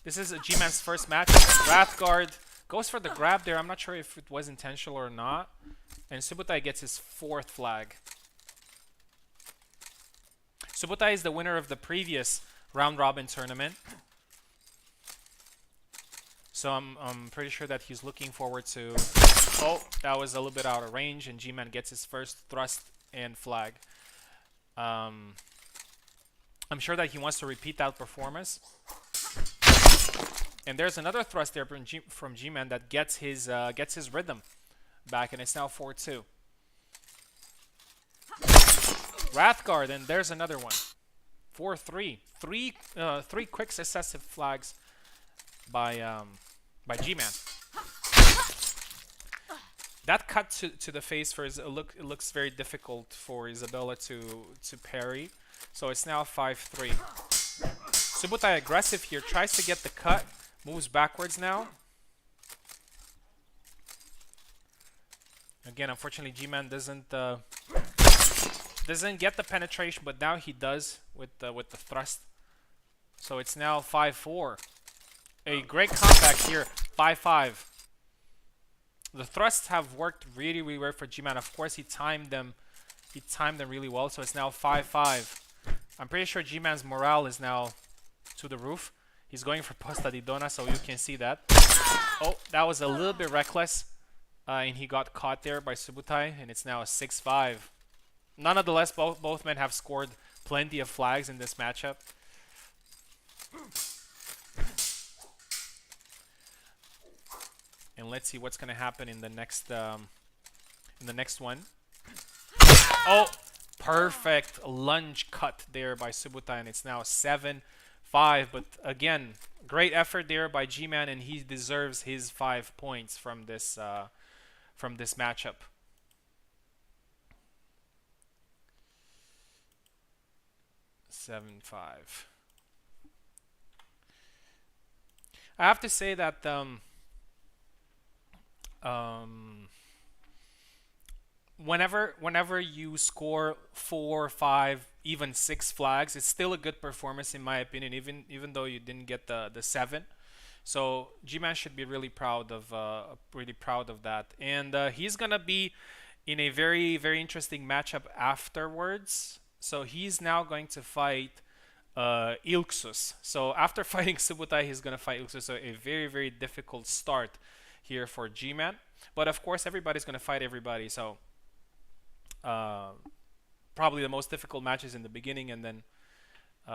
This is Gman's first match. Wrathguard goes for the grab there. I'm not sure if it was intentional or not. And Subutai gets his 4th flag. Subutai is the winner of the previous round-robin tournament. So I'm pretty sure that he's looking forward to... Oh, that was a little bit out of range, and Gman gets his first thrust and flag. I'm sure that he wants to repeat that performance. And there's another thrust there from Gman that gets his rhythm back, and it's now 4-2. Wrathguard, and there's another one. 4-3. Three quick successive flags by Gman. That cut to the face for it looks very difficult for Isabella to parry. So it's now 5-3. Subutai aggressive here, tries to get the cut, moves backwards now. Again, unfortunately, Gman doesn't get the penetration, but now he does with the thrust. So it's now 5-4. A great comeback here, 5-5. The thrusts have worked really well for Gman. Of course, he timed them really well. So it's now 5-5. I'm pretty sure Gman's morale is now to the roof. He's going for Posta di Donna, so you can see that. Oh, that was a little bit reckless. And he got caught there by Subutai, and it's now a 6-5. Nonetheless, both men have scored plenty of flags in this matchup. And let's see what's going to happen in the next one. Oh, perfect lunge cut there by Subutai, and it's now 7-5. But again, great effort there by Gman, and he deserves his 5 points from this matchup. 7-5. I have to say that whenever you score 4, 5, even 6 flags, it's still a good performance in my opinion, even though you didn't get the 7. So Gman should be really proud of that, and he's gonna be in a very, very interesting matchup afterwards. So he's now going to fight Ilxuss. So after fighting Subutai, he's gonna fight Ilxuss. So a very, very difficult start here for Gman. But of course, everybody's gonna fight everybody. So probably the most difficult matches in the beginning, and then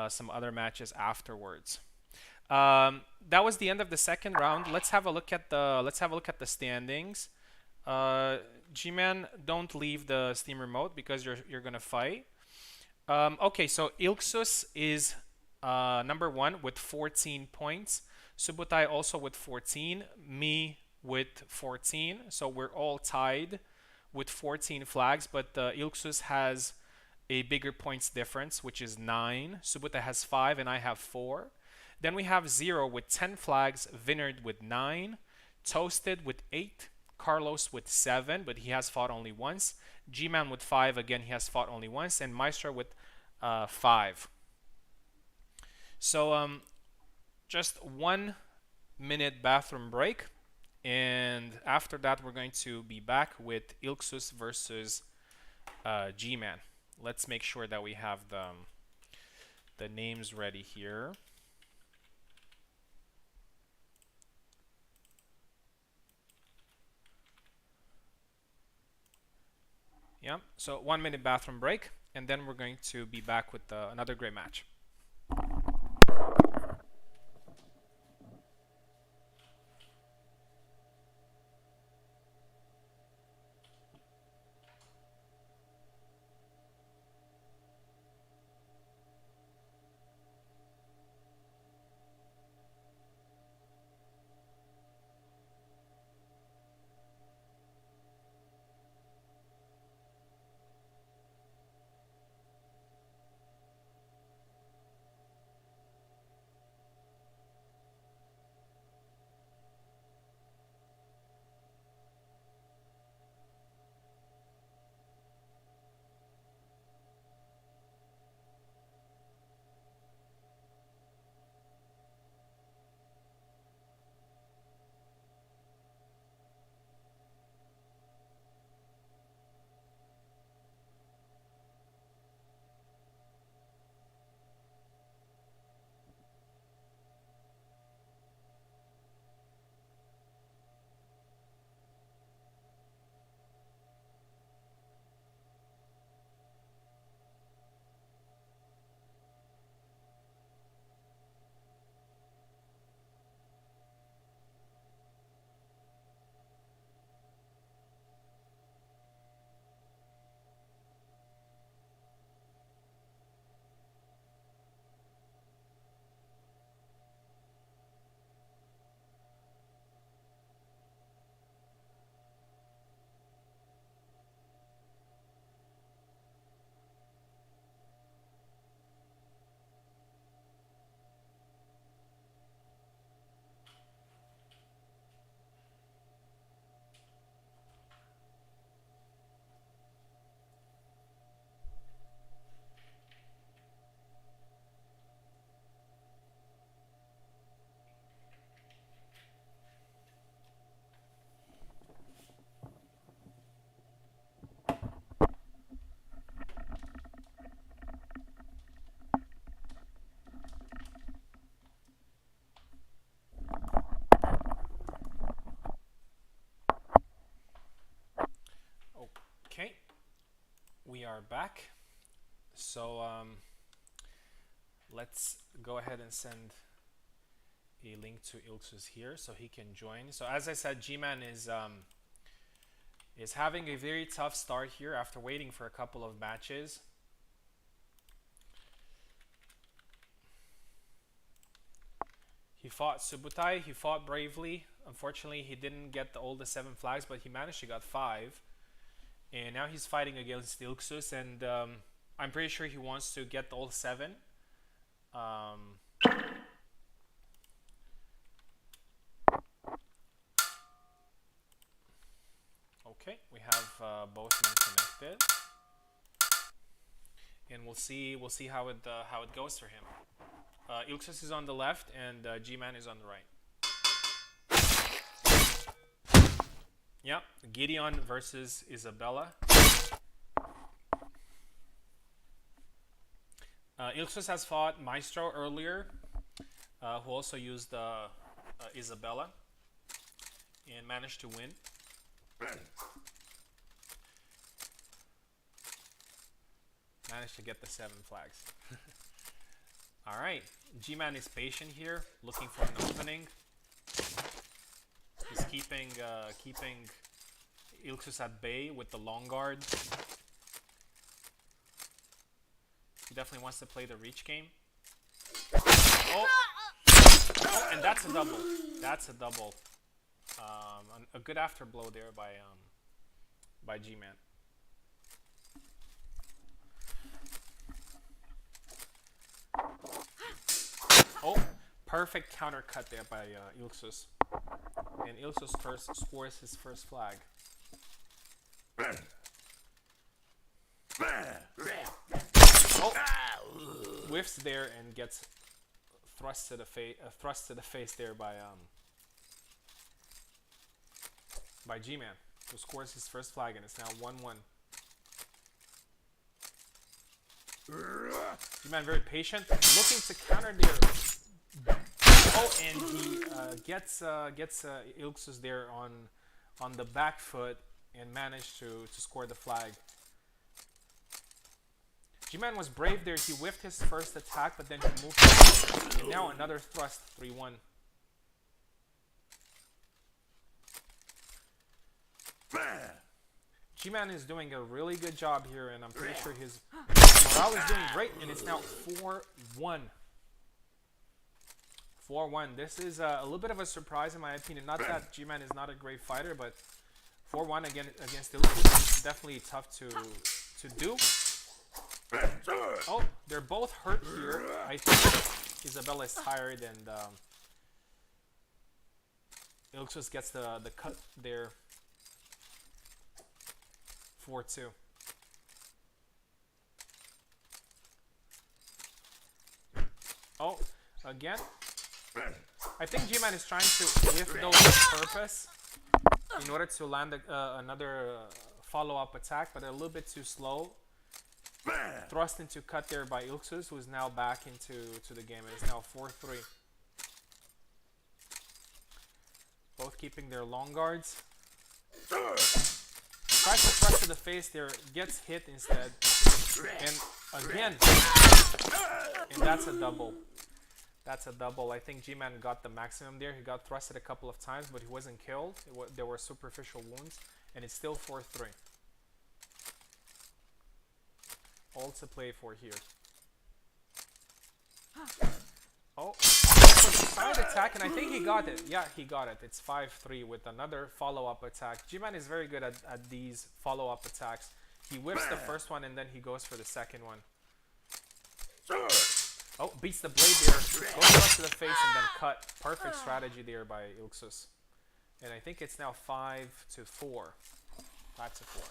some other matches afterwards. That was the end of the second round. Let's have a look at the standings. Gman, don't leave the Steam remote because you're gonna fight. Okay, so Ilxuss is number 1 with 14 points. Subutai also with 14. Me with 14. So we're all tied with 14 flags, but Ilxuss has a bigger points difference, which is 9. Subutai has 5, and I have 4. Then we have Zero with 10 flags, Vinerd with 9, Toasted with 8, Carlos with 7, but he has fought only once, Gman with 5, again he has fought only once, and Maestro with 5. So just 1 minute bathroom break, and after that we're going to be back with Ilxuss versus Gman. Let's make sure that we have the names ready here. Yeah, so 1 minute bathroom break, and then we're going to be back with another great match. Okay, we are back. So let's go ahead and send a link to Ilxuss here so he can join. So as I said, Gman is having a very tough start here after waiting for a couple of matches. He fought Subutai, he fought bravely. Unfortunately, he didn't get all the 7 flags, but he managed to get 5. And now he's fighting against Ilxuss, and I'm pretty sure he wants to get all 7. Okay, we have both men connected, and we'll see how it goes for him. Ilxuss is on the left, and Gman is on the right. Yeah, Gedeon versus Isabella. Ilxuss has fought Maestro earlier, who also used Isabella, and managed to win. Managed to get the 7 flags. All right, G-Man is patient here, looking for an opening. He's keeping Ilxuss at bay with the long guard. He definitely wants to play the reach game. Oh, and that's a double. That's a double. A good afterblow there by G-Man. Oh, perfect counter cut there by Ilxuss. And Ilxuss first scores his first flag. Oh, whiffs there and gets thrust to the face there by G-Man, who scores his first flag, and it's now 1-1. G-Man very patient, looking to counter there. Oh, and he gets Ilxuss there on the back foot and managed to score the flag. G-Man was brave there. He whiffed his first attack, but then he moved. And now another thrust, 3-1. G-Man is doing a really good job here, and I'm pretty sure his morale is doing great, and it's now 4-1. 4-1. This is a little bit of a surprise in my opinion. Not that G-Man is not a great fighter, but 4-1 again against Ilxuss is definitely tough to do. Oh, they're both hurt here. I think Isabella is tired, and Ilxuss gets the cut there. 4-2. Oh, again. I think G-Man is trying to whiff those on purpose in order to land another follow-up attack, but a little bit too slow. Thrust into cut there by Ilxuss, who is now back into the game. It is now 4-3. Both keeping their long guards. Tries to thrust to the face there, gets hit instead. And again. And that's a double. That's a double. I think G-Man got the maximum there. He got thrusted a couple of times, but he wasn't killed. There were superficial wounds. And it's still 4-3. All to play for here. Oh, side attack, and I think he got it. Yeah, he got it. It's 5-3 with another follow-up attack. G-Man is very good at these follow-up attacks. He whips the first one, and then he goes for the second one. Oh, beats the blade there. Goes up to the face and then cut. Perfect strategy there by Ilxuss. And I think it's now 5-4. 5-4.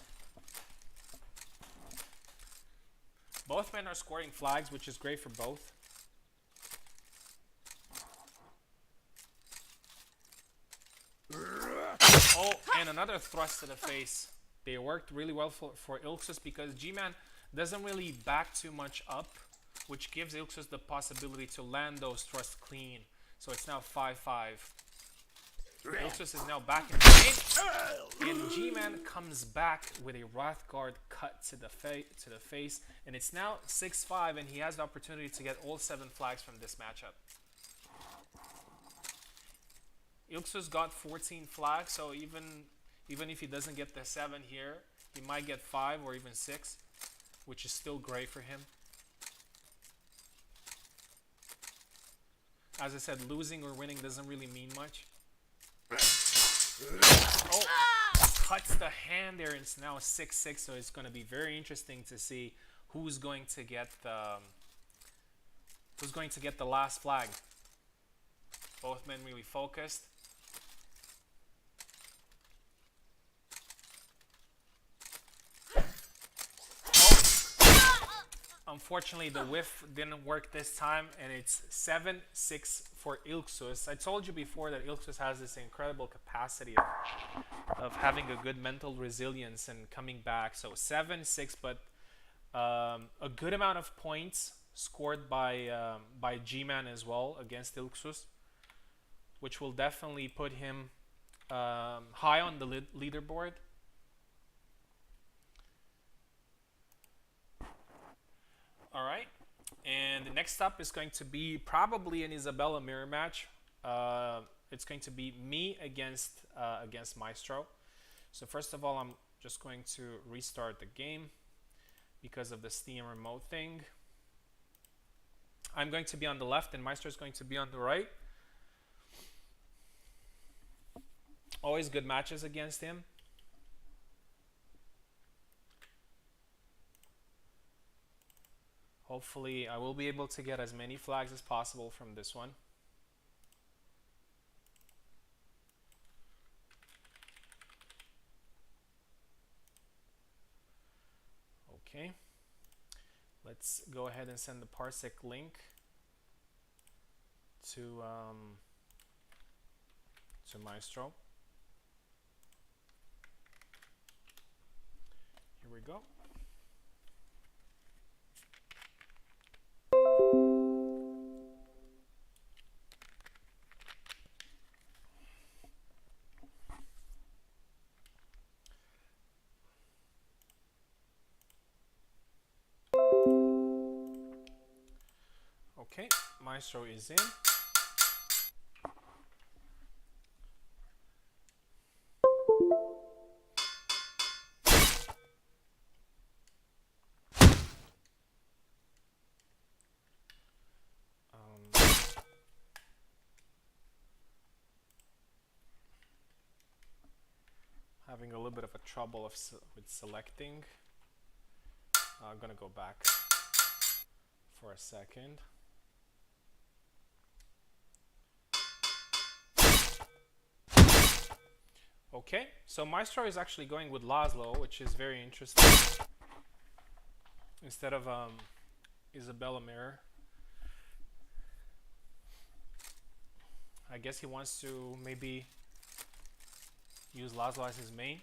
Both men are scoring flags, which is great for both. Oh, and another thrust to the face. They worked really well for Ilxuss because G-Man doesn't really back too much up, which gives Ilxuss the possibility to land those thrusts clean. So it's now 5-5. Ilxuss is now back in the game, and G-Man comes back with a Wrathguard cut to the face, and it's now 6-5, and he has the opportunity to get all 7 flags from this matchup. Ilxuss got 14 flags, so even if he doesn't get the 7 here, he might get 5 or even 6, which is still great for him. As I said, losing or winning doesn't really mean much. Oh, cuts the hand there, and it's now 6-6, so it's going to be very interesting to see who's going to get the last flag. Both men really focused. Unfortunately, the whiff didn't work this time, and it's 7-6 for Ilxuss. I told you before that Ilxuss has this incredible capacity of having a good mental resilience and coming back. So 7-6, but a good amount of points scored by G-Man as well against Ilxuss, which will definitely put him high on the leaderboard. All right, And next up is going to be probably an Isabella mirror match. It's going to be me against Maestro. So first of all, I'm just going to restart the game because of the Steam remote thing. I'm going to be on the left and Maestro is going to be on the right. Always good matches against him. Hopefully I will be able to get as many flags as possible from this one. Okay. Let's go ahead and send the parsec link to Maestro. Here we go. Okay, Maestro is in. Having a little bit of a trouble with selecting. I'm gonna go back for a second. Okay, so Maestro is actually going with Laszlo, which is very interesting, instead of Isabella mirror. I guess he wants to maybe use Laszlo as his main.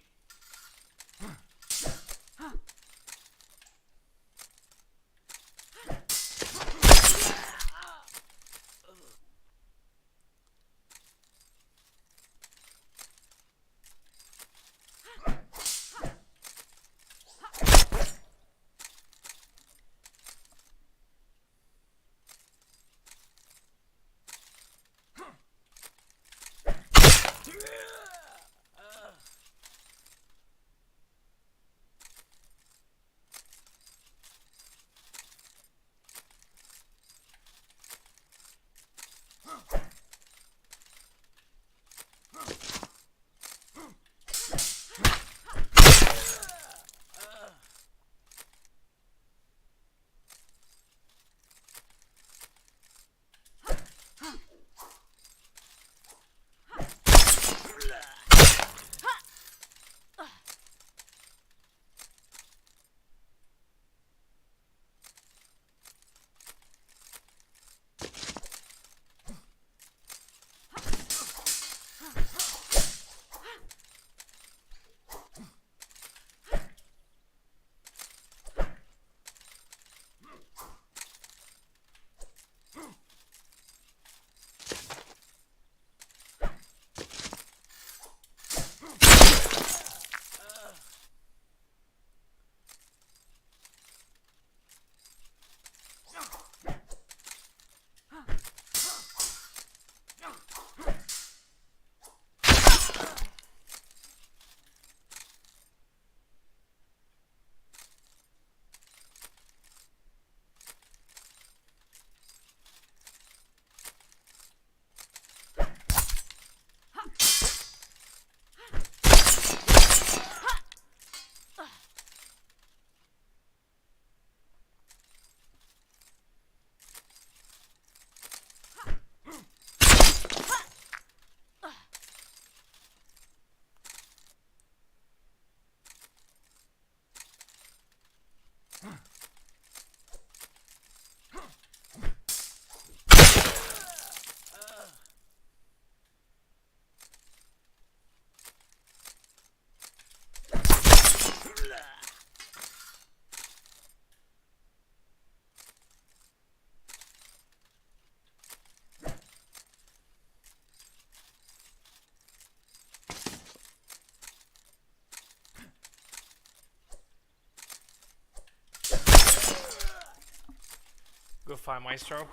Subutai Maestro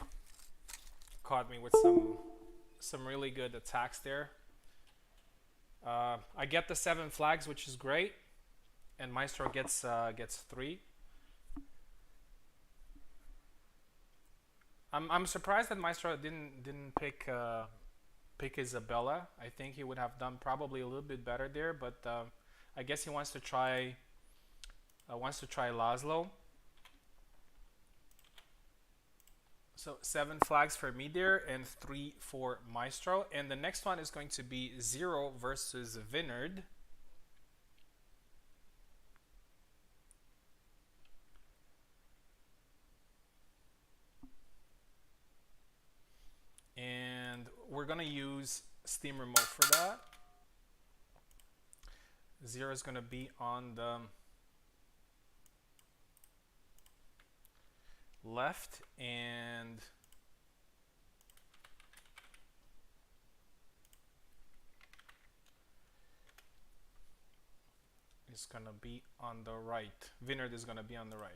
caught me with some really good attacks there. I get the 7 flags, which is great, and Maestro gets 3. I'm surprised that Maestro didn't pick Isabella. I think he would have done probably a little bit better there, but I guess he wants to try Laszlo. So 7 flags for me there and 3 for Maestro. And the next one is going to be Zero versus Vinerd. And we're going to use Steam Remote for that. Zero is going to be on the left, and it's going to be on the right. Vinerd is going to be on the right.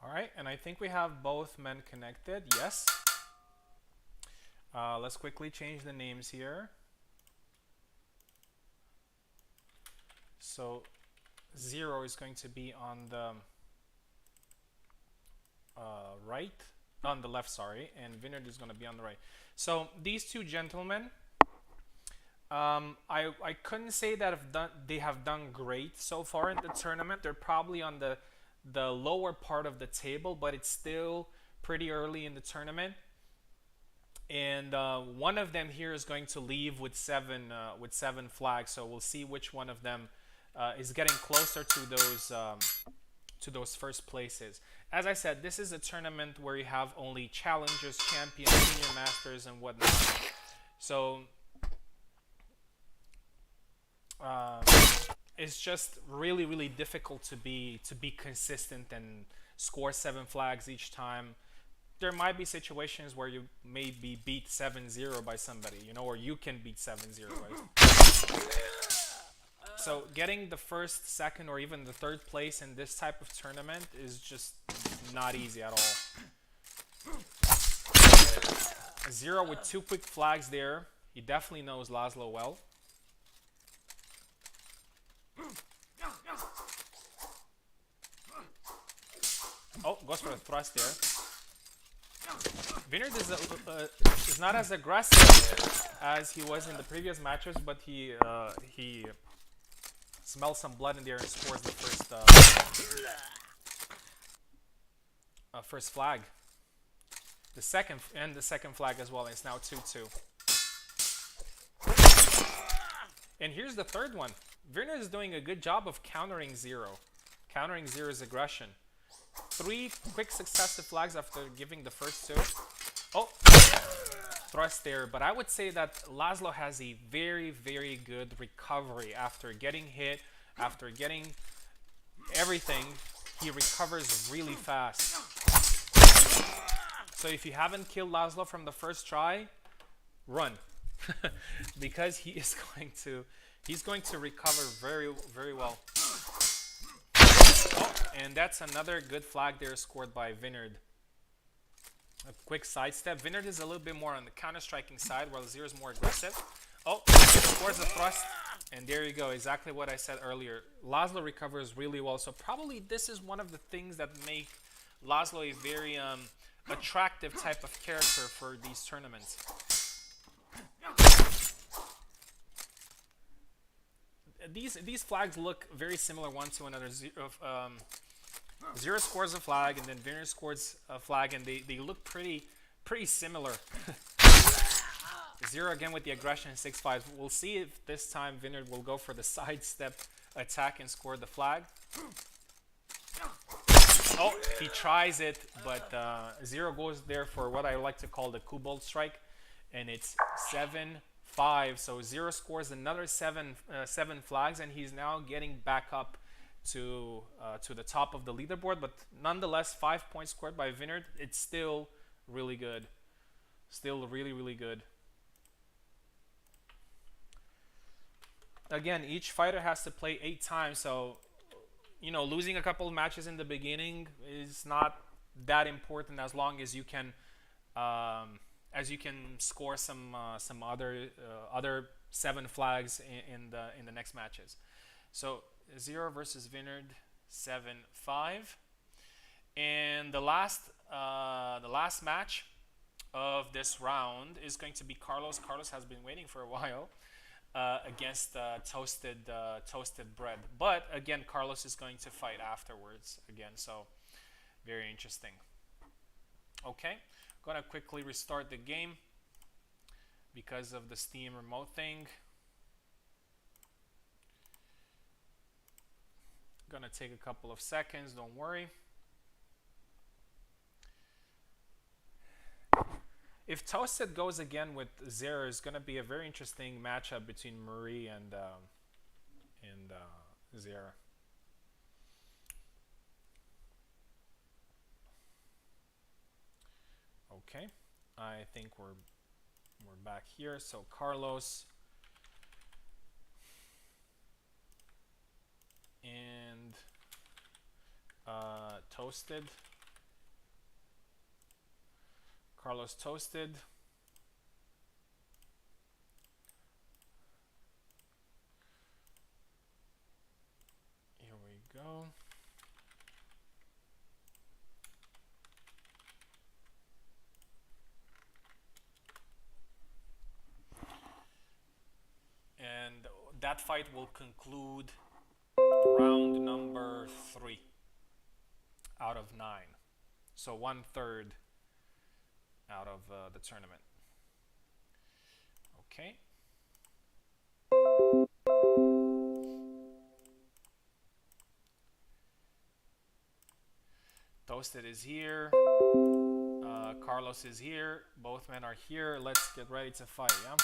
Alright, and I think we have both men connected. Yes. Let's quickly change the names here. So Zero is going to be on the right, on the left, sorry, and Vinerd is going to be on the right. So these two gentlemen, I couldn't say that they have done great so far in the tournament. They're probably on the lower part of the table, but it's still pretty early in the tournament. And one of them here is going to leave with seven flags. So we'll see which one of them is getting closer to those first places. As I said, this is a tournament where you have only challengers, champions, senior masters, and whatnot. So it's just really, really difficult to be consistent and score 7 flags each time. There might be situations where you may be beat 7-0 by somebody, you know, or you can beat 7-0 by. So getting the first, second, or even the third place in this type of tournament is just not easy at all. Zero with 2 quick flags there. He definitely knows Laszlo well. Oh, goes for a thrust there. Vinerd is not as aggressive as he was in the previous matches, but he smells some blood in there and scores the first flag. The second flag as well. It's now 2-2. And here's the third one. Vinerd is doing a good job of countering Zero's aggression. 3 quick successive flags after giving the first 2. Oh, thrust there. But I would say that Laszlo has a very, very good recovery after getting hit, after getting everything. He recovers really fast. So if you haven't killed Laszlo from the first try, run. Because he's going to recover very, very well. Oh, and that's another good flag there scored by Vinerd. A quick sidestep. Vinerd is a little bit more on the counter-striking side, while Zero is more aggressive. Oh, scores a thrust. And there you go, exactly what I said earlier. Laszlo recovers really well. So probably this is one of the things that make Laszlo a very attractive type of character for these tournaments. These flags look very similar one to another. Zero scores a flag, and then Vinerd scores a flag, and they look pretty Pretty similar. Zero again with the aggression, 6-5. We'll see if this time Vinerd will go for the sidestep attack and score the flag. Oh, he tries it, but Zero goes there for what I like to call the Kobold strike, and it's 7-5. So Zero scores another seven flags, and he's now getting back up to the top of the leaderboard. But nonetheless, 5 points scored by Vinerd. It's still really good. Still really, really good. Again, each fighter has to play 8 times, so you know, losing a couple of matches in the beginning is not that important as long as you can score some other 7 flags in the next matches. So Zero versus Vinerd, 7-5, and the last match of this round is going to be Carlos. Carlos has been waiting for a while. Against toasted bread, but again Carlos is going to fight afterwards again, so very interesting. Okay, I'm gonna quickly restart the game because of the Steam remote thing. Gonna take a couple of seconds, don't worry. If Toasted goes again with Żera, it's going to be a very interesting matchup between Marie and Żera. Okay, I think we're back here. So Carlos and Toasted. Carlos Toasted. Here we go. And that fight will conclude round number 3 out of 9. So 1/3 out of the tournament. Okay. Toasted is here. Carlos is here. Both men are here. Let's get ready to fight, yeah?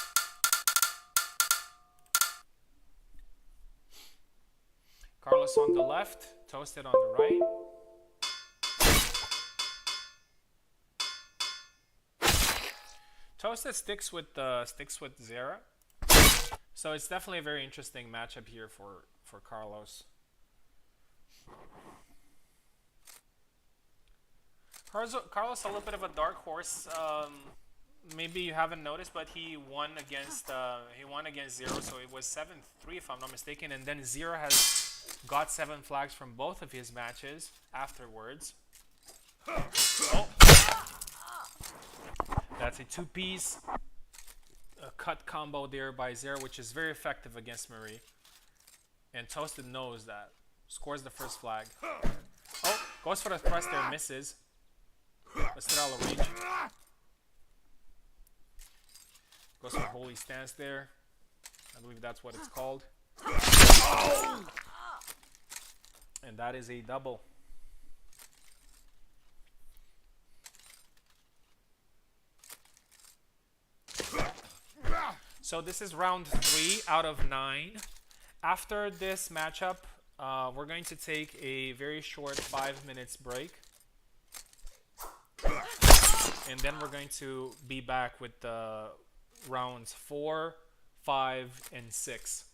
Carlos on the left, Toasted on the right. Toasted sticks with Żera, so it's definitely a very interesting matchup here for Carlos. Carlos a little bit of a dark horse. Maybe you haven't noticed, but he won against Żera, so it was 7-3 if I'm not mistaken, and then Żera has got 7 flags from both of his matches afterwards. Oh. That's a 2-piece cut combo there by Żera, which is very effective against Marie. And Toasted knows that. Scores the first flag. Oh, goes for the thrust there, misses. Let's get out of range. Goes for holy stance there. I believe that's what it's called. And that is a double. So this is round 3 out of 9. After this matchup, we're going to take a very short 5 minutes break. And then we're going to be back with the rounds 4, 5, and 6.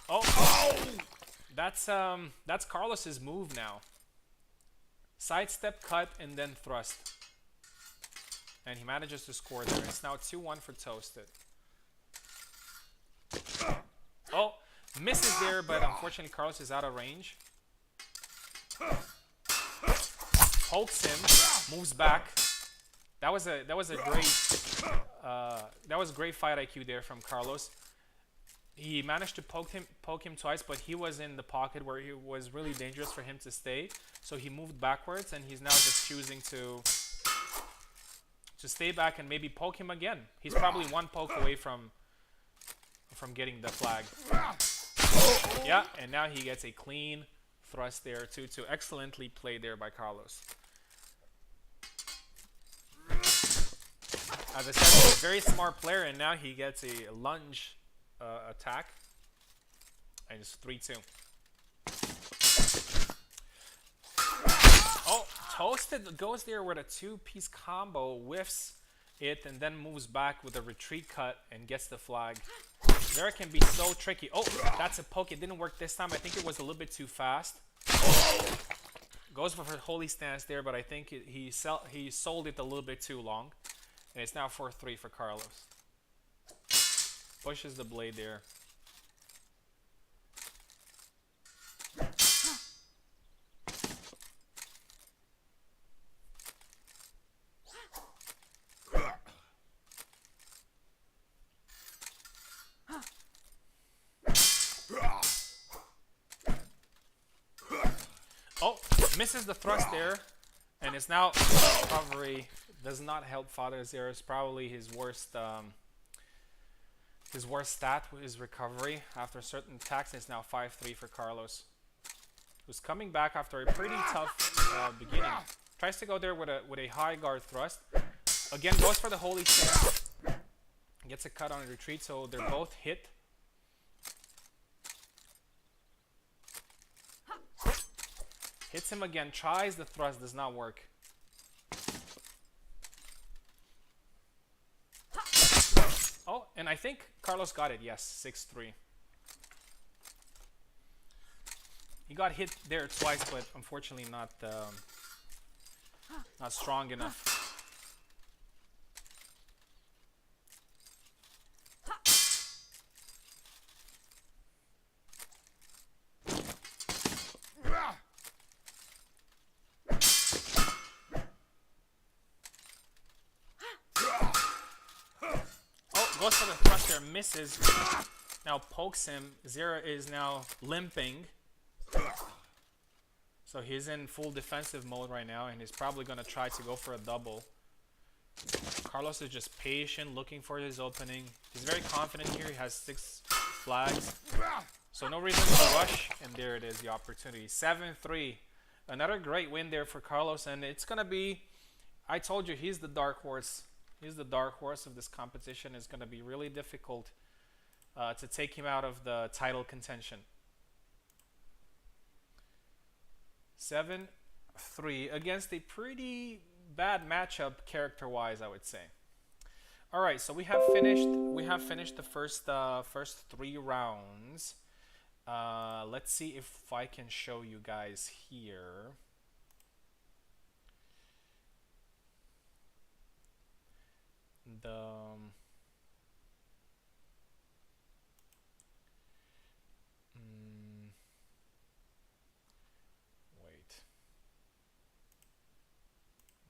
Oh! That's Carlos's move now. Sidestep, cut, and then thrust. And he manages to score there. It's now 2-1 for Toasted. Oh, misses there, but unfortunately Carlos is out of range. Pokes him, moves back. That was a great fight IQ there from Carlos. He managed to poke him twice, but he was in the pocket where it was really dangerous for him to stay. So he moved backwards, and he's now just choosing to to stay back and maybe poke him again. He's probably one poke away from getting the flag. Yeah, and now he gets a clean thrust there, 2-2. Excellently played there by Carlos. As I said, he's a very smart player, and now he gets a lunge attack. And it's 3-2. Oh, Toasted goes there with a two-piece combo, whiffs it, and then moves back with a retreat cut and gets the flag. Żera can be so tricky. Oh, that's a poke. It didn't work this time. I think it was a little bit too fast. Goes for a holy stance there, but I think he sold it a little bit too long. And it's now 4-3 for Carlos. Pushes the blade there. Oh, misses the thrust there, and it's now recovery. Does not help Father Zero. It's probably his worst stat is recovery. After certain attacks, it's now 5-3 for Carlos, who's coming back after a pretty tough beginning. Tries to go there with a high guard thrust. Again, goes for the holy stance. Gets a cut on a retreat, so they're both hit. Hits him again, tries the thrust, does not work. Oh, and I think Carlos got it, yes, 6-3. He got hit there twice, but unfortunately not strong enough. Goes for the thrust there, misses. Now pokes him. Żera is now limping. So he's in full defensive mode right now, and he's probably going to try to go for a double. Carlos is just patient, looking for his opening. He's very confident here. He has 6 flags. So no reason to rush, and there it is, the opportunity. 7-3. Another great win there for Carlos, and it's going to be, I told you, he's the dark horse. He's the dark horse of this competition. It's going to be really difficult to take him out of the title contention. 7-3 against a pretty bad matchup character-wise, I would say. All right, so we have finished the first 3 rounds. Let's see if I can show you guys here. Wait.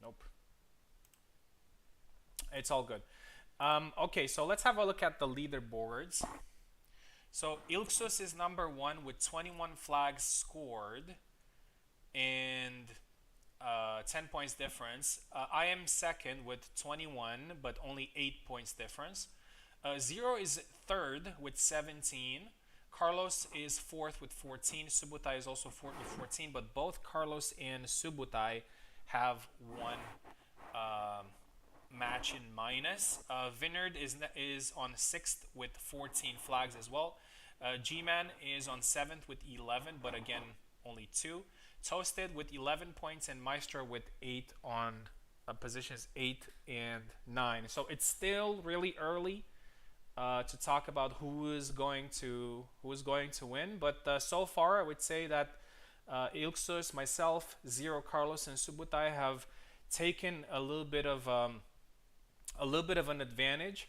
Nope. It's all good. Okay, so let's have a look at the leaderboards. So Ilxuss is number 1 with 21 flags scored and 10 points difference. I am second with 21, but only 8 points difference. Zero is third with 17. Carlos is fourth with 14. Subutai is also fourth with 14, but both Carlos and Subutai have one match in minus. Vinerd is on 6th with 14 flags as well. Gman is on 7th with 11, but again, only 2. Toasted with 11 points and Maestro with 8 on positions 8 and 9. So it's still really early to talk about who is going to win. But so far, I would say that Ilxuss, myself, Zero, Carlos, and Subutai have taken a little bit of an advantage,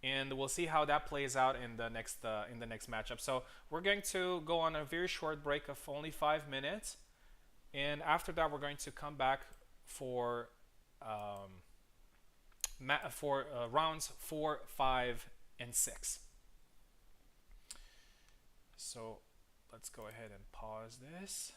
and we'll see how that plays out in the next matchup. So we're going to go on a very short break of only 5 minutes. And after that, we're going to come back for rounds 4, 5, and 6. So let's go ahead and pause this.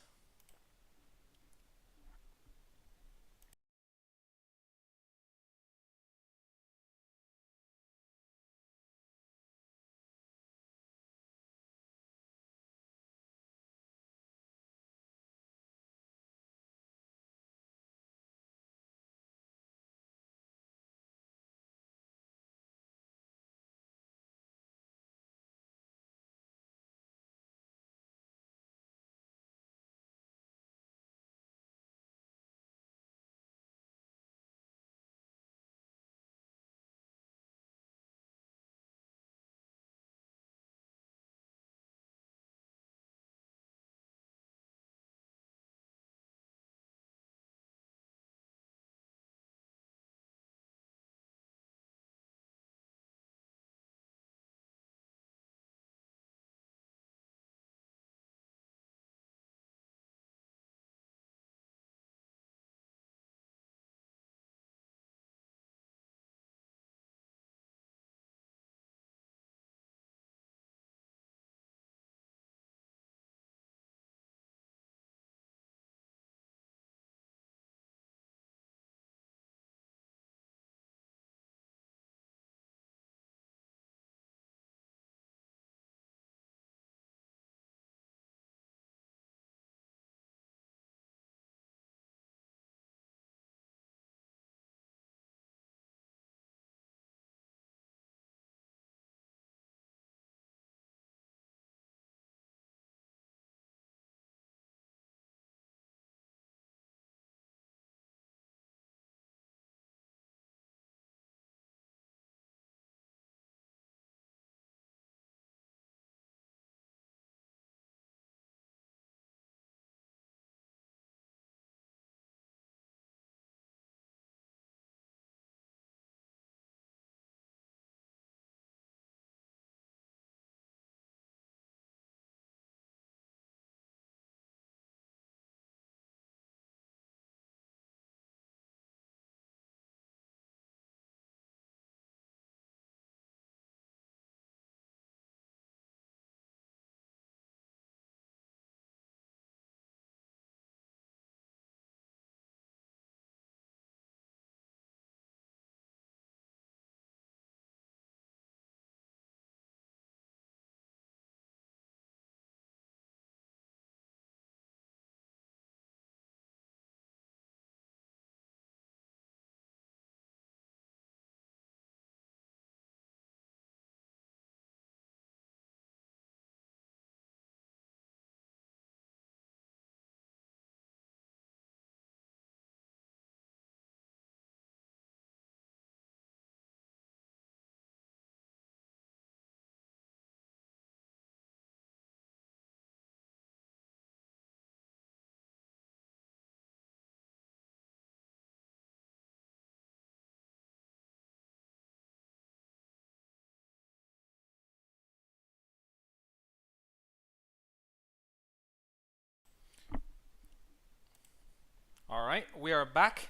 Alright, we are back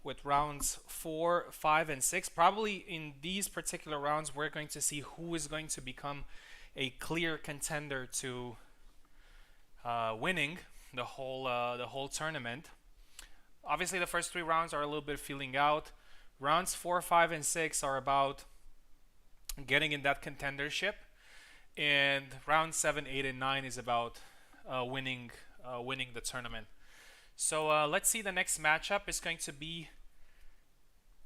with rounds 4, 5, and 6. Probably in these particular rounds, we're going to see who is going to become a clear contender to winning the whole tournament. Obviously, the first 3 rounds are a little bit feeling out. Rounds 4, 5, and 6 are about getting in that contendership, and round 7, 8, and 9 is about winning the tournament. So let's see, the next matchup is going to be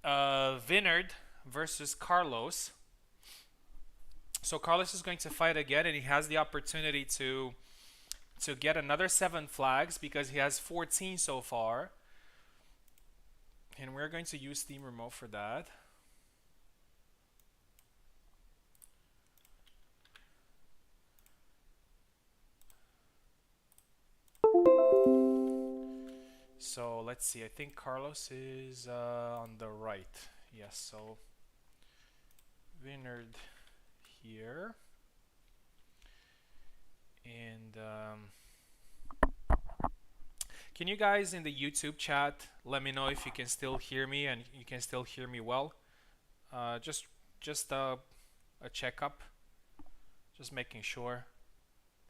Vinerd versus Carlos. So Carlos is going to fight again, and he has the opportunity to get another 7 flags because he has 14 so far. And we're going to use Steam Remote for that. So let's see, I think Carlos is on the right. Yes, so Vinerd here. And can you guys in the YouTube chat let me know if you can still hear me and you can still hear me well? Just a checkup. Just making sure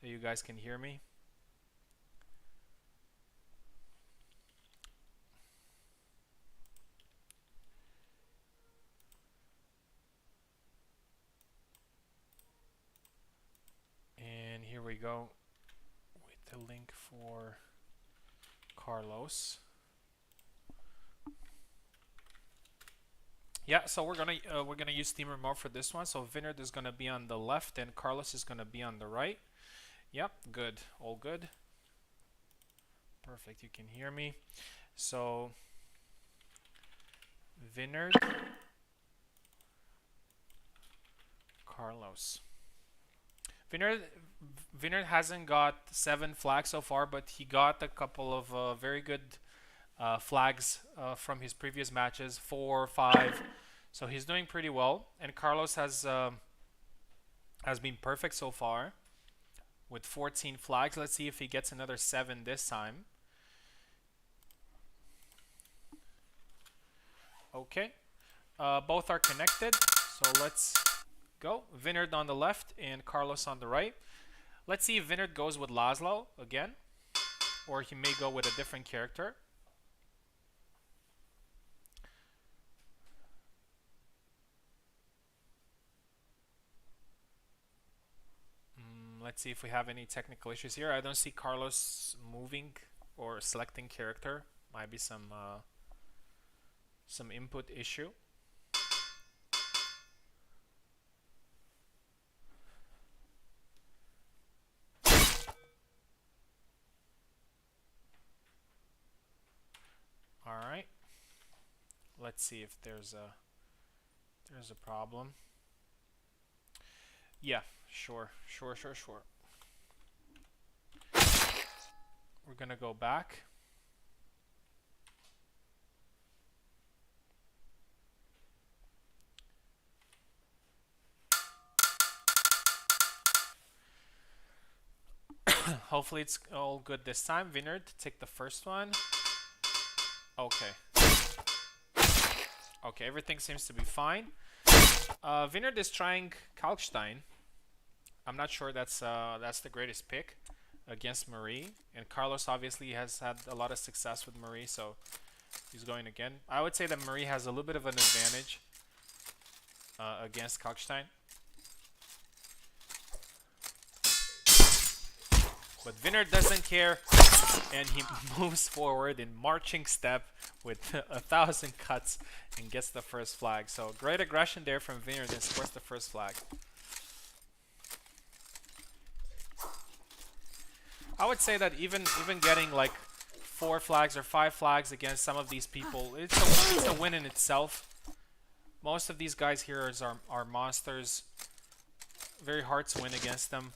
that you guys can hear me. And here we go with the link for Carlos. Yeah, so we're gonna use Steam Remote for this one. So Vinerd is gonna be on the left and Carlos is gonna be on the right. Yep, good, all good. Perfect, you can hear me. So Vinerd, Carlos. Vinerd hasn't got 7 flags so far, but he got a couple of very good flags from his previous matches, 4, 5. So he's doing pretty well. And Carlos has been perfect so far with 14 flags. Let's see if he gets another 7 this time. Okay, both are connected. So let's go. Vinerd on the left and Carlos on the right. Let's see if Vinerd goes with Laszlo again, or he may go with a different character. Let's see if we have any technical issues here. I don't see Carlos moving or selecting character. Might be some input issue. All right. Let's see if there's a problem. Yeah, sure. We're gonna go back. Hopefully it's all good this time. Vinerd, take the first one. Okay. Okay, everything seems to be fine. Vinerd is trying Kalkstein. I'm not sure that's the greatest pick against Marie. And Carlos obviously has had a lot of success with Marie, so he's going again. I would say that Marie has a little bit of an advantage against Kalkstein. But Vinerd doesn't care, and he moves forward in marching step with 1,000 cuts and gets the first flag. So great aggression there from Vinerd and scores the first flag. I would say that even getting like 4 flags or 5 flags against some of these people, it's a win in itself. Most of these guys here are monsters. Very hard to win against them.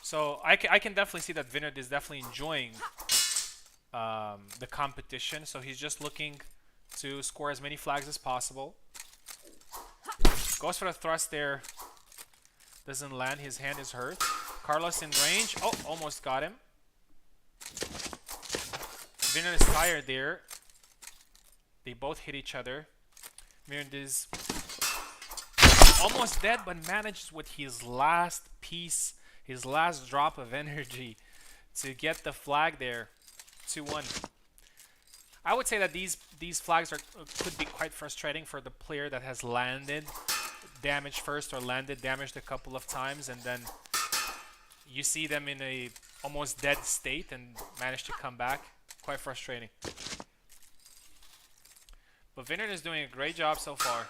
So I can definitely see that Vinerd is definitely enjoying the competition. So he's just looking to score as many flags as possible. Goes for the thrust there. Doesn't land. His hand is hurt. Carlos in range. Oh, almost got him. Vinerd is tired there. They both hit each other. Vinerd is almost dead, but manages with his last piece, his last drop of energy to get the flag there. 2-1. I would say that these flags could be quite frustrating for the player that has landed damage first or landed damaged a couple of times, and then you see them in a almost dead state and manage to come back. Quite frustrating. But Vinerd is doing a great job so far.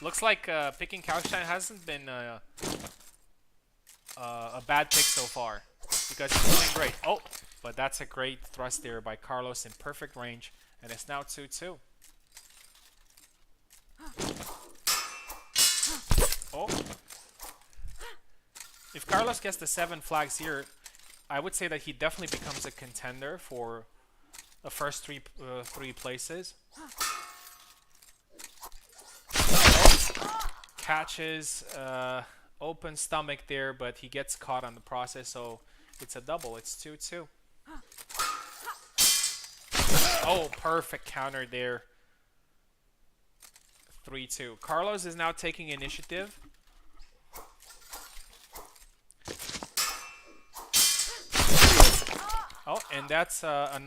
Looks like picking Kalkstein hasn't been a bad pick so far, because he's doing great. Oh, but that's a great thrust there by Carlos in perfect range, and it's now 2-2. Oh. If Carlos gets the 7 flags here, I would say that he definitely becomes a contender for the first three places. Oh. Catches open stomach there, but he gets caught on the process, so it's a double. It's 2-2. Oh, perfect counter there. 3-2. Carlos is now taking initiative. Oh, and that's a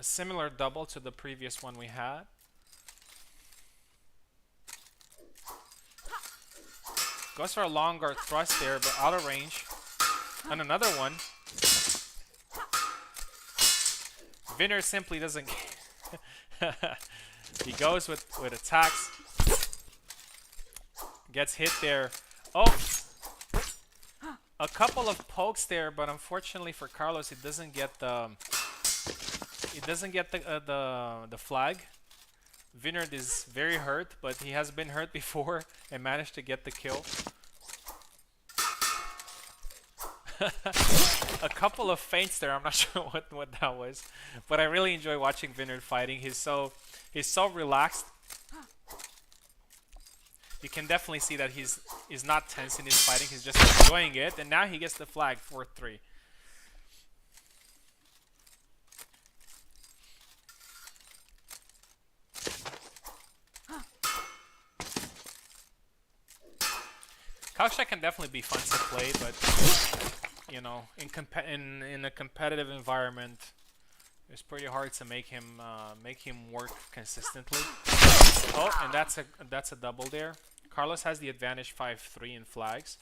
similar double to the previous one we had. Goes for a longer thrust there, but out of range. And another one. Vinerd simply doesn't. He goes with attacks. Gets hit there. Oh, a couple of pokes there, but unfortunately for Carlos, it doesn't get the flag. Vinerd is very hurt, but he has been hurt before and managed to get the kill. A couple of feints there. I'm not sure what that was, but I really enjoy watching Vinerd fighting. He's so relaxed. You can definitely see that he's not tense in his fighting. He's just enjoying it, and now he gets the flag 4-3. Kalkstein can definitely be fun to play, but you know, in a competitive environment, it's pretty hard to make him work consistently. Oh, and that's a double there. Carlos has the advantage 5-3 in flags.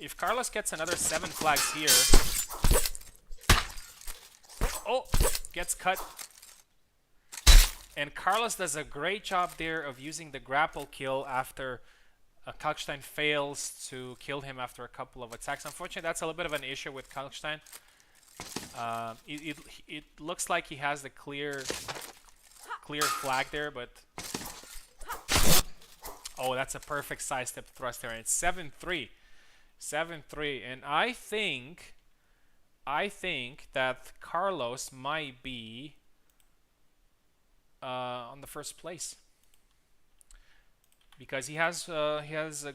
If Carlos gets another 7 flags here, oh, gets cut. And Carlos does a great job there of using the grapple kill after Kalkstein fails to kill him after a couple of attacks. Unfortunately, that's a little bit of an issue with Kalkstein. It looks like he has the clear flag there, but oh, that's a perfect sidestep thrust there, and it's 7-3, 7-3, and I think that Carlos might be on the first place, because he has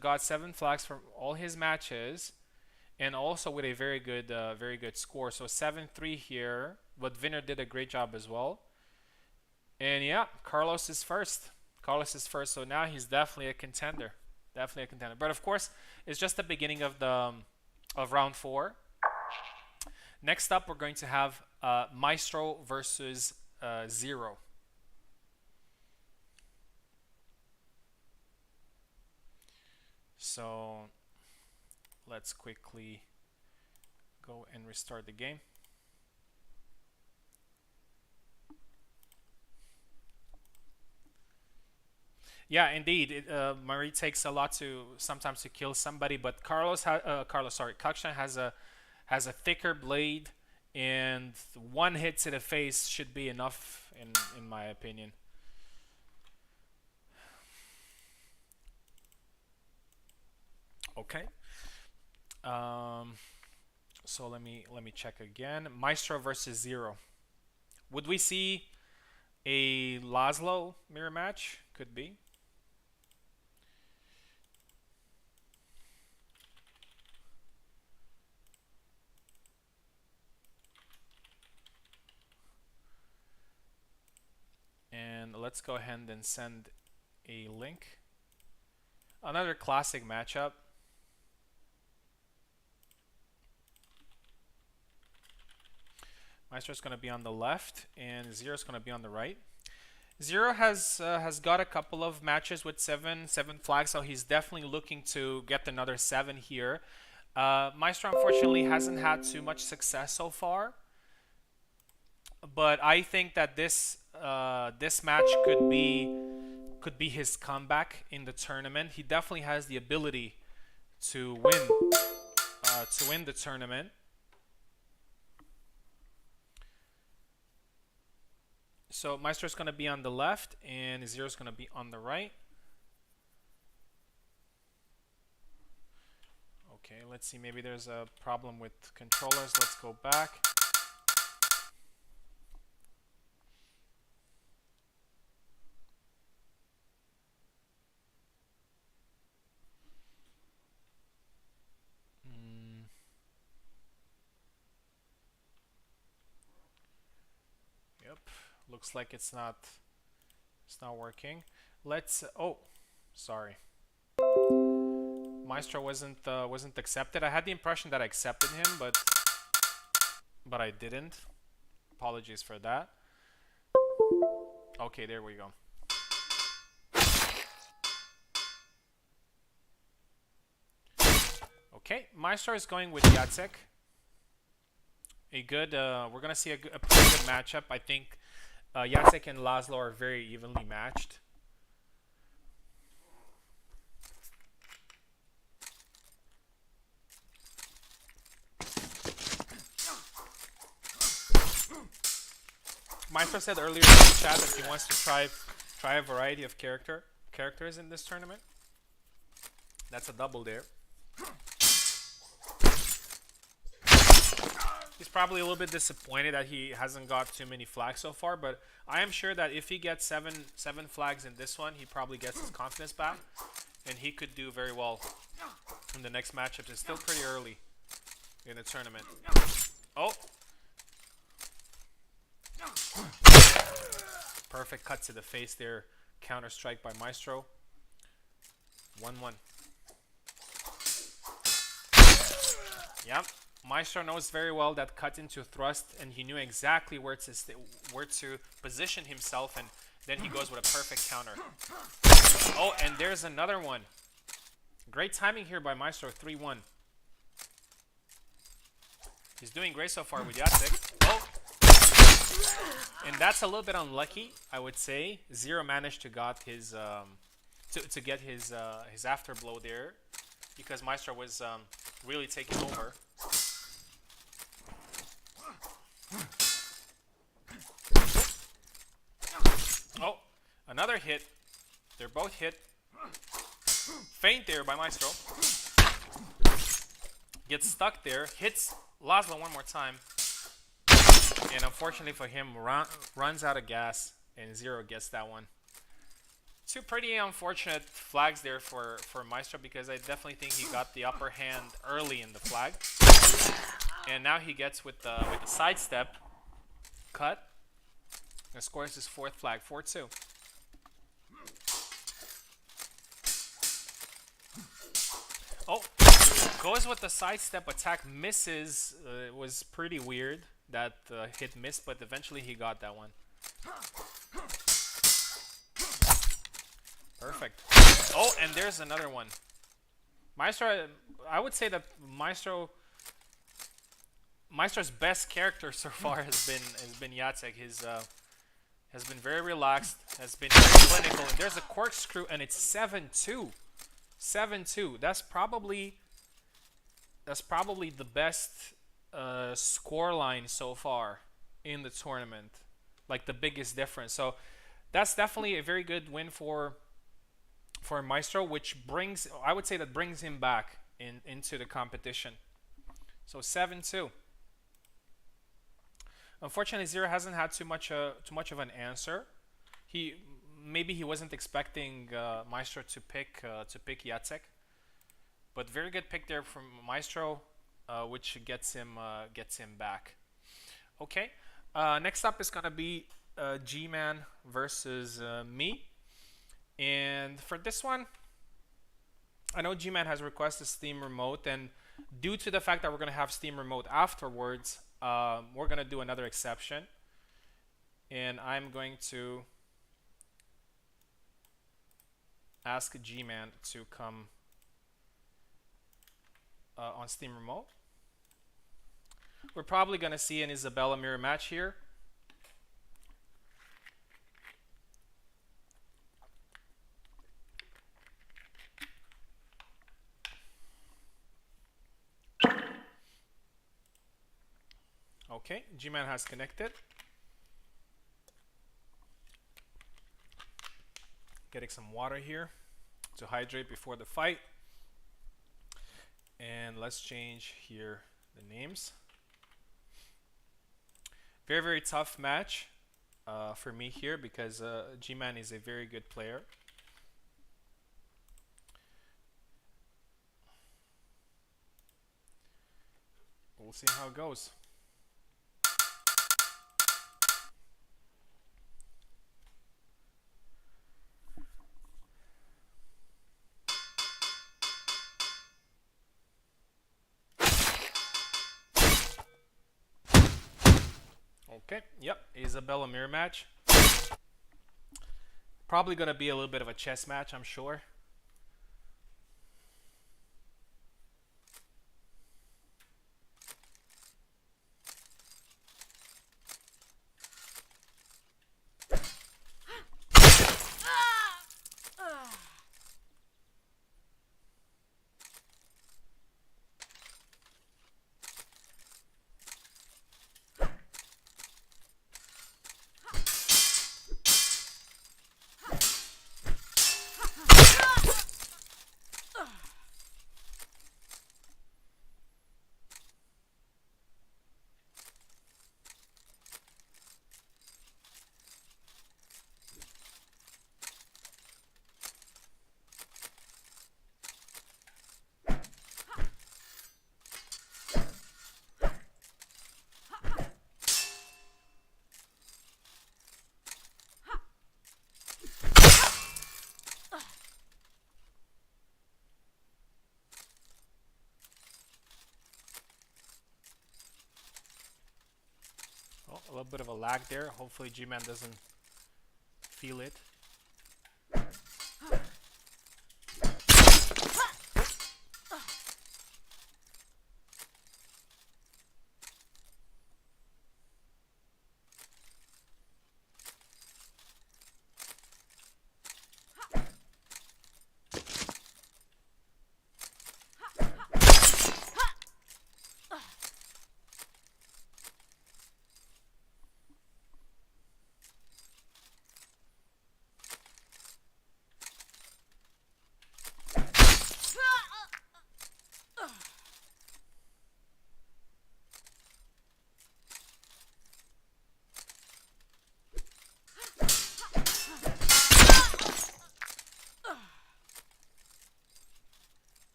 got 7 flags from all his matches, and also with a very good score. So 7-3 here, but Vinerd did a great job as well. And yeah, Carlos is first. So now he's definitely a contender. But of course, it's just the beginning of round 4. Next up, we're going to have Maestro versus Zero. So let's quickly go and restart the game. Yeah, indeed. Marie takes a lot sometimes to kill somebody, but Kalkstein has a thicker blade, and one hit to the face should be enough, in my opinion. Okay. So let me check again. Maestro versus Zero. Would we see a Laszlo mirror match? Could be. let's go ahead and send a link. Another classic matchup. Maestro's going to be on the left, and Zero's going to be on the right. Zero has got a couple of matches with seven flags, so he's definitely looking to get another 7 here. Maestro unfortunately hasn't had too much success so far, but I think that this match could be his comeback in the tournament. He definitely has the ability to win the tournament. So Maestro's going to be on the left, and Zero's going to be on the right. Okay, let's see. Maybe there's a problem with controllers. Let's go back. Yep. Looks like it's not working. Let's oh, sorry. Maestro wasn't accepted. I had the impression that I accepted him, but I didn't. Apologies for that. Okay, there we go. Okay, Maestro is going with Jacek. A good we're gonna see a pretty good matchup. I think Jacek and Laszlo are very evenly matched. Maestro said earlier in the chat that he wants to try a variety of characters in this tournament. That's a double there. He's probably a little bit disappointed that he hasn't got too many flags so far, but I am sure that if he gets seven flags in this one, he probably gets his confidence back, and he could do very well in the next matchup. It's still pretty early in the tournament. Oh! Perfect cut to the face there. Counter strike by Maestro. 1-1. Yep. Maestro knows very well that cut into thrust, and he knew exactly where to position himself, and then he goes with a perfect counter. Oh, and there's another one. Great timing here by Maestro. 3-1. He's doing great so far with Jacek. Oh! And that's a little bit unlucky, I would say. Zero managed to got his to get his afterblow there, because Maestro was really taking over. Oh, another hit. They're both hit. Feint there by Maestro. Gets stuck there. Hits Laszlo one more time. And unfortunately for him, runs out of gas, and Zero gets that one. Two pretty unfortunate flags there for Maestro, because I definitely think he got the upper hand early in the flag. And now he gets with the sidestep cut and scores his 4th flag, 4-2. Oh, goes with the sidestep attack, misses. It was pretty weird that hit missed, but eventually he got that one. Perfect. Oh, and there's another one. Maestro, I would say that Maestro's best character so far has been Jacek. His has been very relaxed, has been very clinical, and there's a corkscrew, and it's 7-2. 7-2. That's probably the best score line so far in the tournament, like the biggest difference. So that's definitely a very good win for Maestro, which brings, I would say, that brings him back into the competition. So 7-2. Unfortunately, Zero hasn't had too much of an answer. Maybe he wasn't expecting Maestro to pick Jacek, but very good pick there from Maestro, which gets him back. Okay, next up is gonna be Gman versus me. And for this one, I know Gman has requested Steam Remote, and due to the fact that we're going to have Steam Remote afterwards, we're going to do another exception. And I'm going to ask Gman to come on Steam Remote. We're probably going to see an Isabella mirror match here. Okay, Gman has connected. Getting some water here to hydrate before the fight. And let's change here the names. Very, very tough match for me here because Gman is a very good player. We'll see how it goes. Okay, yep, Isabella mirror match. Probably going to be a little bit of a chess match, I'm sure. A little bit of a lag there. Hopefully Gman doesn't feel it.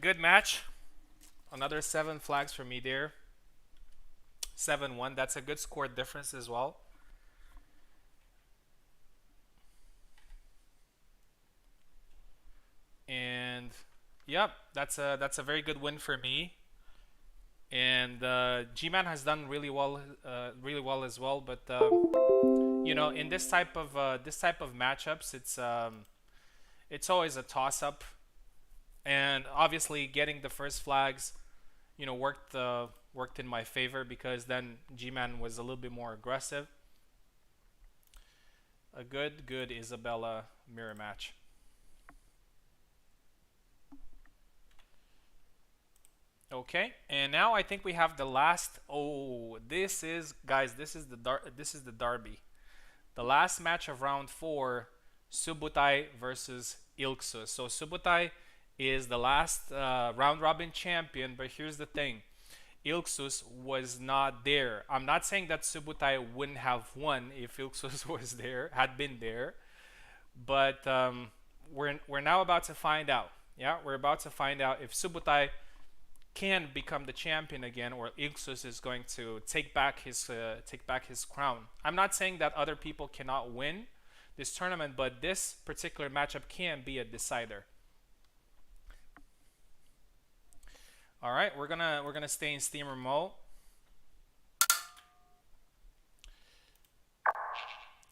Good match. Another 7 flags for me there. 7-1. That's a good score difference as well. And yep, that's a very good win for me. And Gman has done really well as well. But you know, in this type of matchups, it's always a toss-up. And obviously, getting the first flags, you know, worked in my favor because then Gman was a little bit more aggressive. A good Isabella mirror match. Okay, and now I think we have the last. Oh, this is the derby, the last match of round 4, Subutai versus Ilxuss. So Subutai is the last round robin champion, but here's the thing. Ilxuss was not there. I'm not saying that Subutai wouldn't have won if Ilxuss was there, had been there, but we're now about to find out. Yeah, we're about to find out if Subutai can become the champion again, or Ilxuss is going to take back his crown. I'm not saying that other people cannot win this tournament, but this particular matchup can be a decider. All right, we're gonna stay in steamer mode.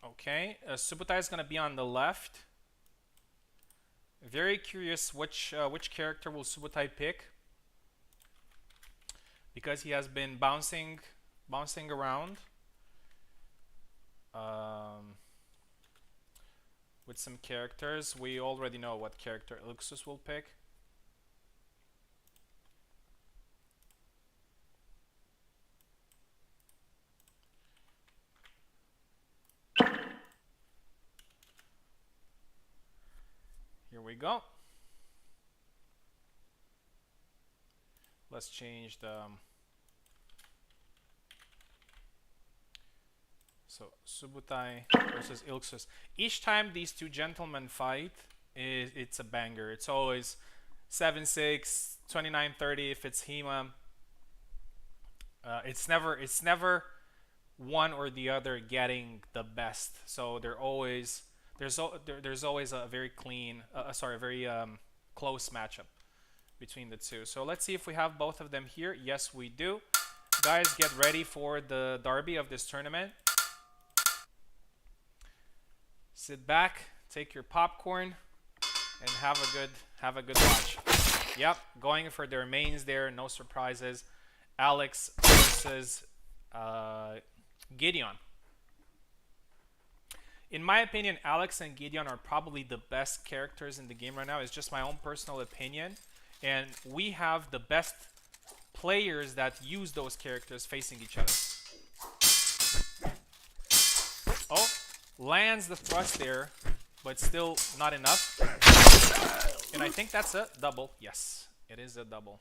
Okay, Subutai is gonna be on the left. Very curious which character will Subutai pick, because he has been bouncing around with some characters. We already know what character Ilxuss will pick. Here we go. Let's change the... So, Subutai versus Ilxuss. Each time these two gentlemen fight, it's a banger. It's always 7-6, 29-30 if it's Hema. It's never one or the other getting the best. So there's always a very clean, very close matchup between the two. So let's see if we have both of them here. Yes, we do. Guys, get ready for the derby of this tournament. Sit back, take your popcorn, and have a good watch. Yep, going for their mains there, no surprises. Alex versus Gedeon. In my opinion, Alex and Gedeon are probably the best characters in the game right now. It's just my own personal opinion. And we have the best players that use those characters facing each other. Oh, lands the thrust there, but still not enough. And I think that's a double. Yes, it is a double.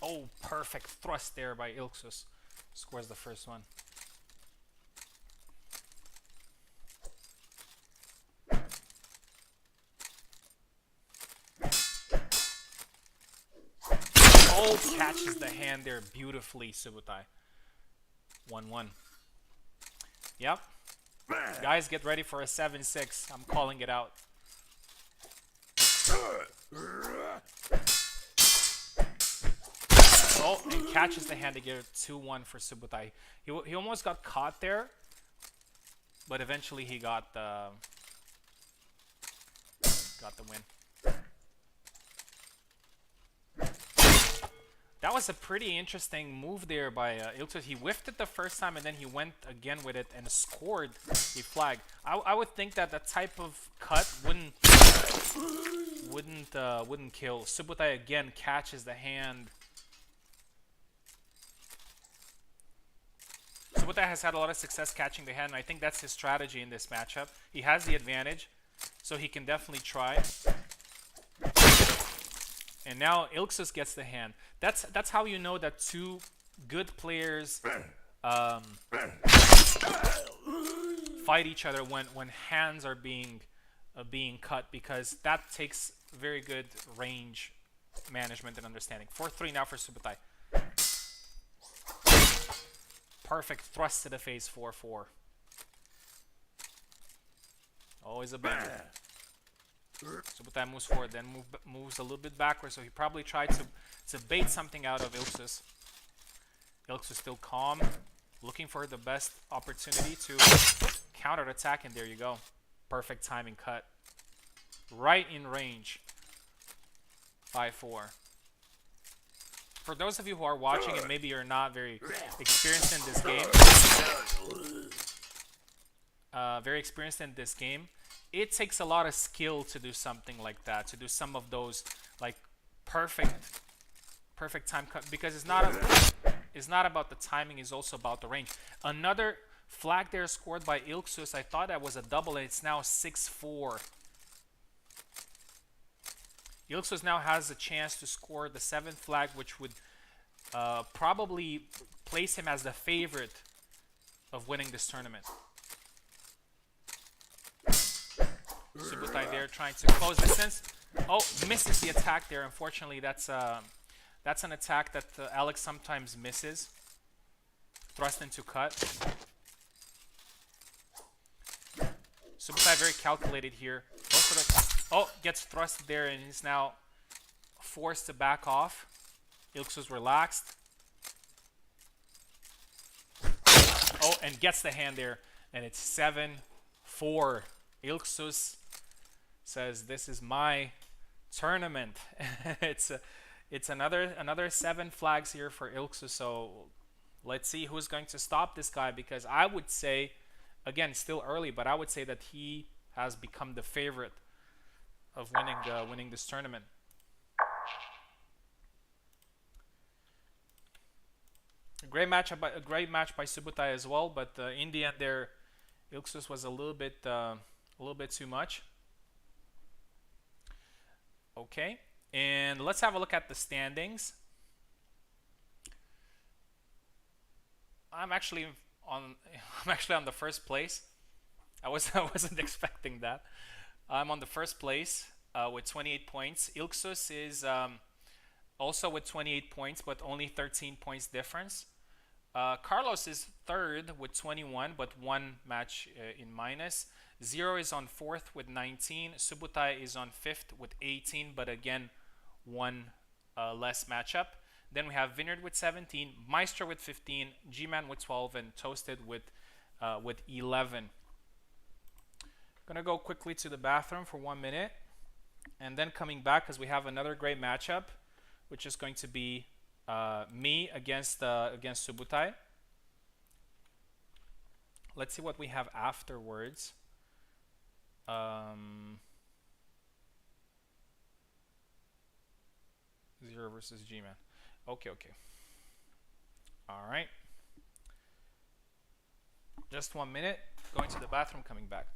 Oh, perfect thrust there by Ilxuss. Scores the first one. Oh, catches the hand there beautifully, Subutai. 1-1. Yep. Guys, get ready for a 7-6. I'm calling it out. Oh, and catches the hand to get a 2-1 for Subutai. He almost got caught there, but eventually he got the win. That was a pretty interesting move there by Ilxuss. He whiffed it the first time, and then he went again with it and scored a flag. I would think that that type of cut wouldn't kill. Subutai again catches the hand. Subutai has had a lot of success catching the hand, and I think that's his strategy in this matchup. He has the advantage, so he can definitely try. And now Ilxuss gets the hand. That's how you know that two good players fight each other when hands are being cut, because that takes very good range management and understanding. 4-3 now for Subutai. Perfect thrust to the face, 4-4. Always a banger. Subutai moves forward, then moves a little bit backwards, so he probably tried to bait something out of Ilxuss. Ilxuss still calm, looking for the best opportunity to counter-attack, and there you go. Perfect timing cut. Right in range. 5-4. For those of you who are watching and maybe you're not very experienced in this game, it takes a lot of skill to do something like that, to do some of those like perfect time cut, because it's not about the timing, it's also about the range. Another flag there scored by Ilxuss. I thought that was a double, and it's now 6-4. Ilxuss now has a chance to score the 7th flag, which would probably place him as the favorite of winning this tournament. Subutai there trying to close distance. Oh, misses the attack there. Unfortunately, that's an attack that Alex sometimes misses. Thrust into cut. Subutai very calculated here. Oh, gets thrust there and is now forced to back off. Ilxuss relaxed. Oh, and gets the hand there, and it's 7-4. Ilxuss says, "This is my tournament." It's another 7 flags here for Ilxuss. So let's see who's going to stop this guy, because I would say, again, still early, but I would say that he has become the favorite of winning this tournament. A great match by Subutai as well, but in the end there, Ilxuss was a little bit too much. Okay, and let's have a look at the standings. I'm actually on the first place. I wasn't expecting that. I'm on the first place with 28 points. Ilxuss is also with 28 points, but only 13 points difference. Carlos is third with 21, but 1 match in minus. Zero is on fourth with 19. Subutai is on fifth with 18, but again, 1 less matchup. Then we have Vinerd with 17, Maestro with 15, Gman with 12, and Toasted with 11. Gonna go quickly to the bathroom for 1 minute, and then coming back because we have another great matchup, which is going to be me against Subutai. Let's see what we have afterwards. Zero versus G-Man. Okay. All right. Just 1 minute. Going to the bathroom, coming back.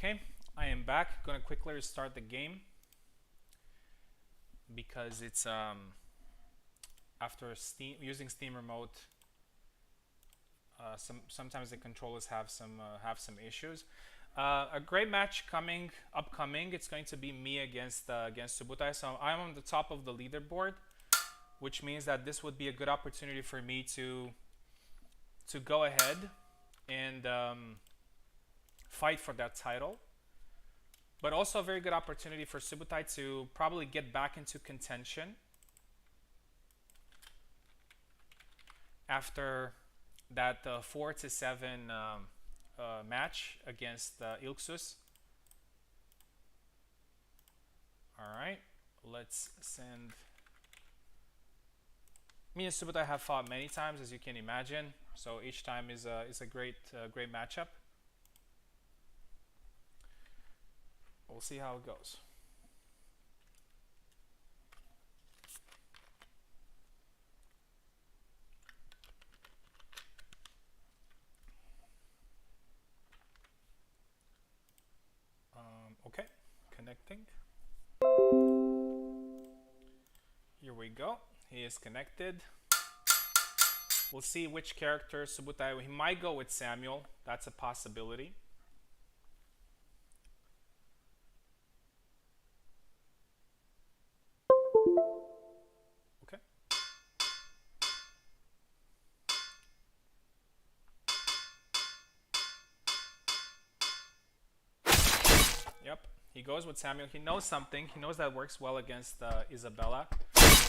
Okay, I am back. Gonna quickly restart the game because it's after using Steam Remote. Sometimes the controllers have some issues. A great match upcoming. It's going to be me against Subutai. So I'm on the top of the leaderboard, which means that this would be a good opportunity for me to go ahead and fight for that title, but also a very good opportunity for Subutai to probably get back into contention. after that 4-7 match against Ilxuss. Alright, let's send... Me and Subutai have fought many times, as you can imagine, so each time is a great matchup. We'll see how it goes. Okay, connecting. Here we go. He is connected. We'll see which character Subutai. He might go with Samuel. That's a possibility. Okay. Yep. He goes with Samuel. He knows something. He knows that works well against Isabella.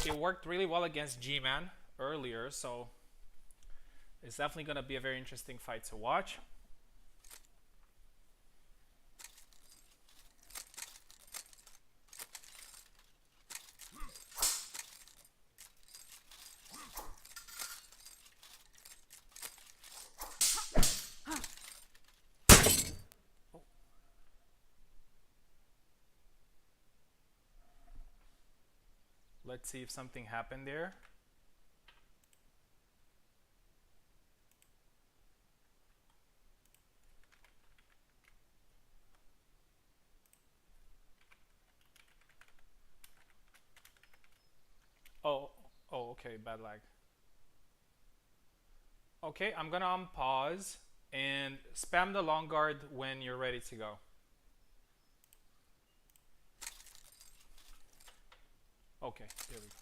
It worked really well against Gman earlier, so it's definitely going to be a very interesting fight to watch. Let's see if something happened there. Oh, okay, bad lag. Okay, I'm gonna unpause and spam the long guard when you're ready to go. Okay, here we go.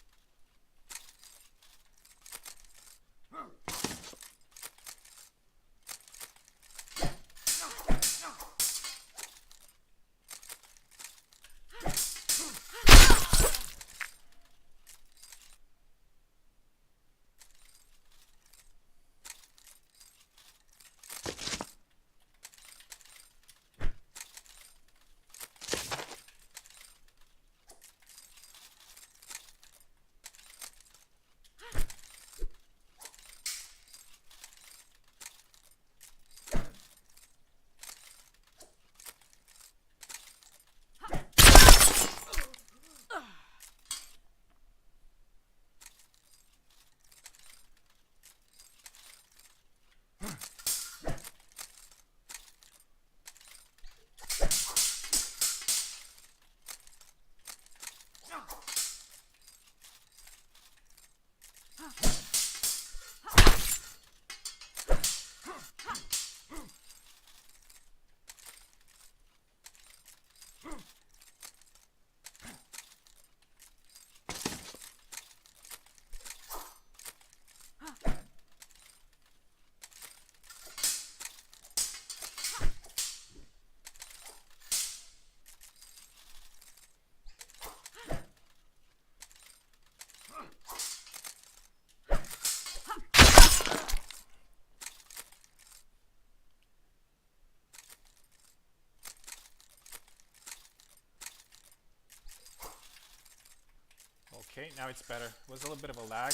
Okay, now it's better. It was a little bit of a lag.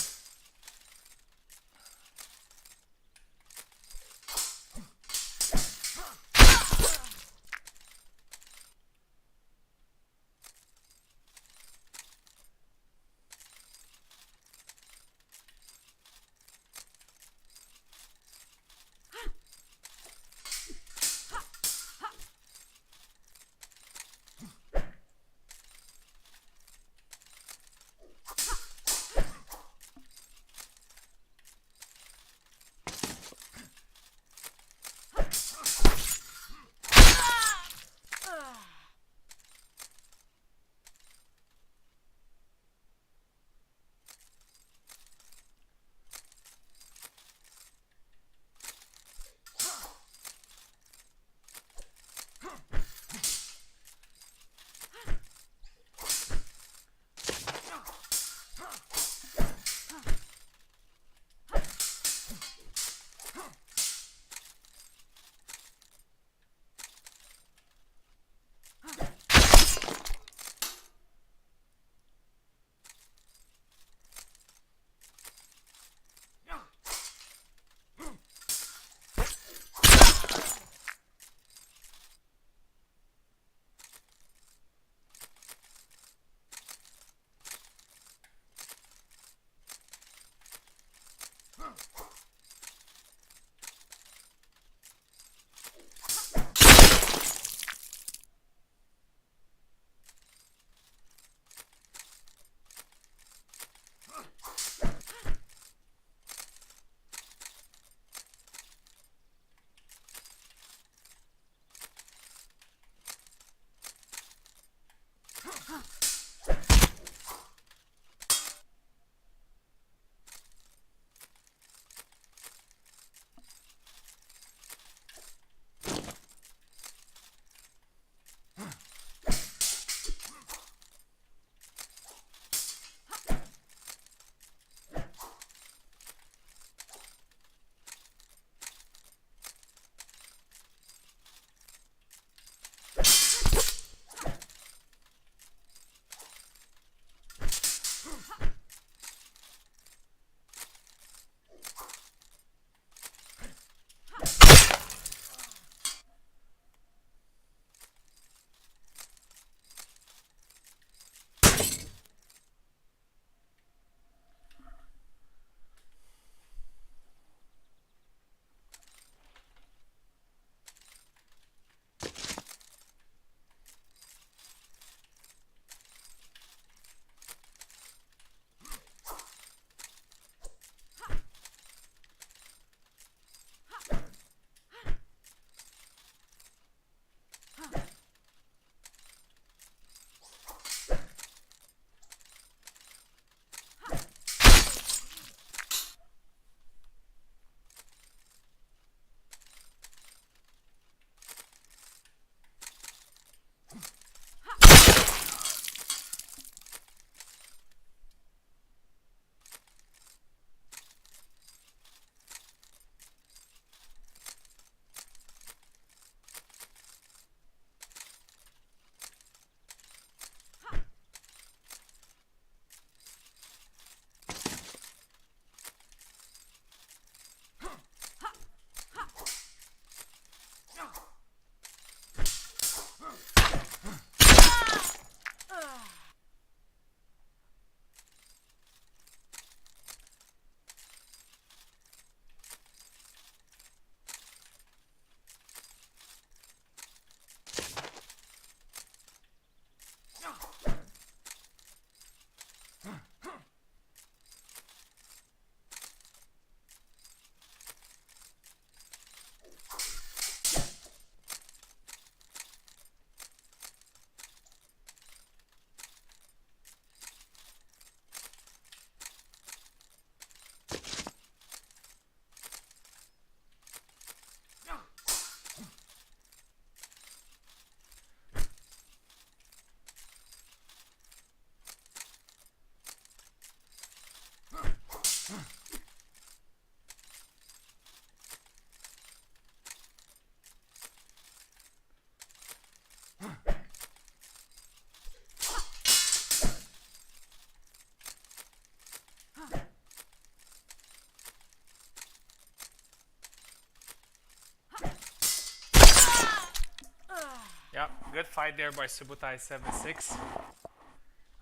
Yeah, good fight there by Subutai 7-6.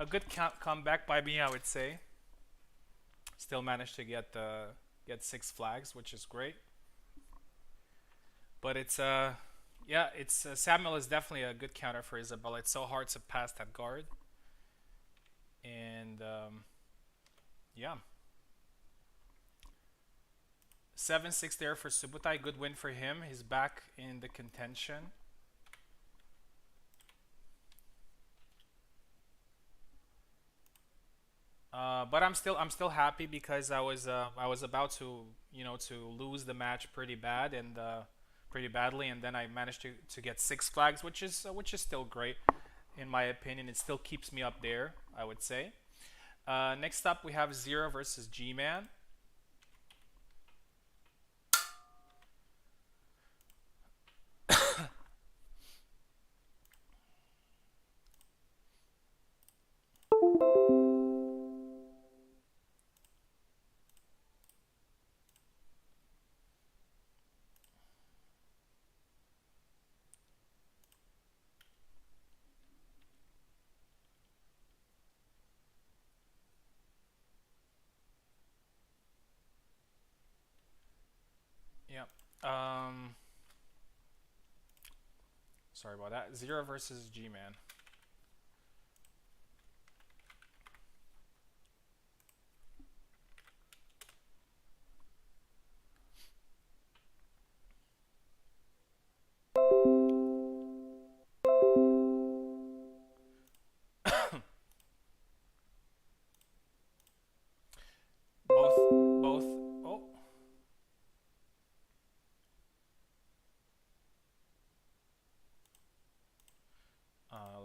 A good comeback by me, I would say. Still managed to get 6 flags, which is great. But it's yeah, it's Samuel is definitely a good counter for Isabella. It's so hard to pass that guard, and yeah, 7-6 there for Subutai. Good win for him. He's back in the contention. But I'm still happy because I was about to to lose the match pretty bad and pretty badly, and then I managed to get 6 flags, which is still great in my opinion. It still keeps me up there, I would say. Next up we have Żera versus Gman. Yeah. Sorry about that. Żera versus Gman.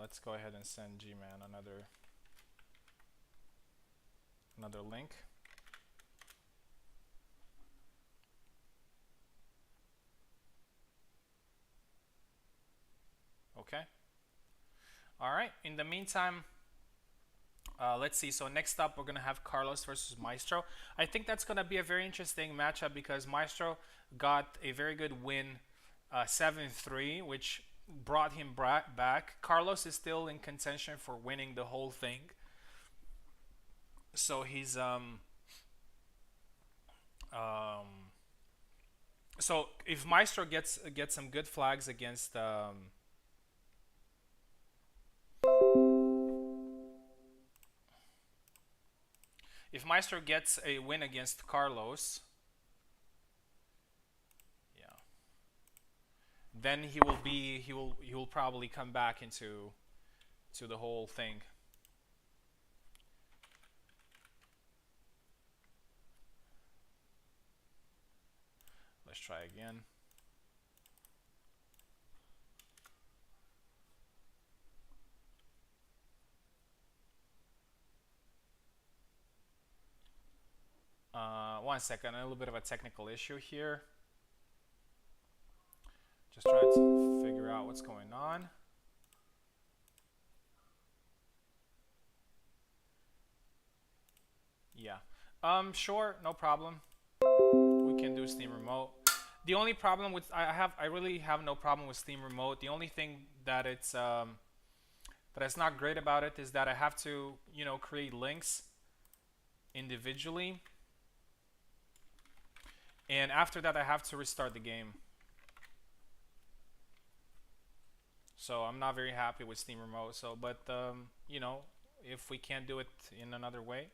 let's go ahead and send Gman another link. Okay. All right. In the meantime, let's see. So next up, we're gonna have Carlos versus Maestro. I think that's gonna be a very interesting matchup because Maestro got a very good win, 7-3, which brought him back. Carlos is still in contention for winning the whole thing. So he's so if Maestro gets some good flags against if Maestro gets a win against Carlos, yeah, then he will probably come back into the whole thing. Let's try again. One second, a little bit of a technical issue here. Just trying to figure out what's going on. Yeah. Sure, no problem. We can do Steam Remote. The only problem with I really have no problem with Steam Remote. The only thing that it's not great about it is that I have to, you know, create links individually. And after that I have to restart the game. So I'm not very happy with Steam Remote. So but you know, if we can't do it in another way,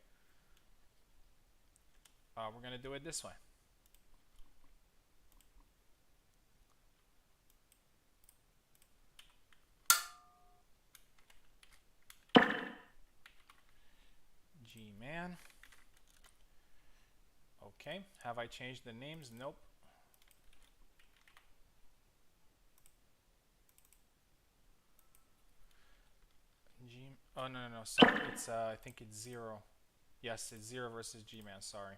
we're gonna do it this way. Gman. Okay, have I changed the names? Nope. Oh no, sorry. It's I think it's 0. Yes, it's 0 versus Gman. Sorry.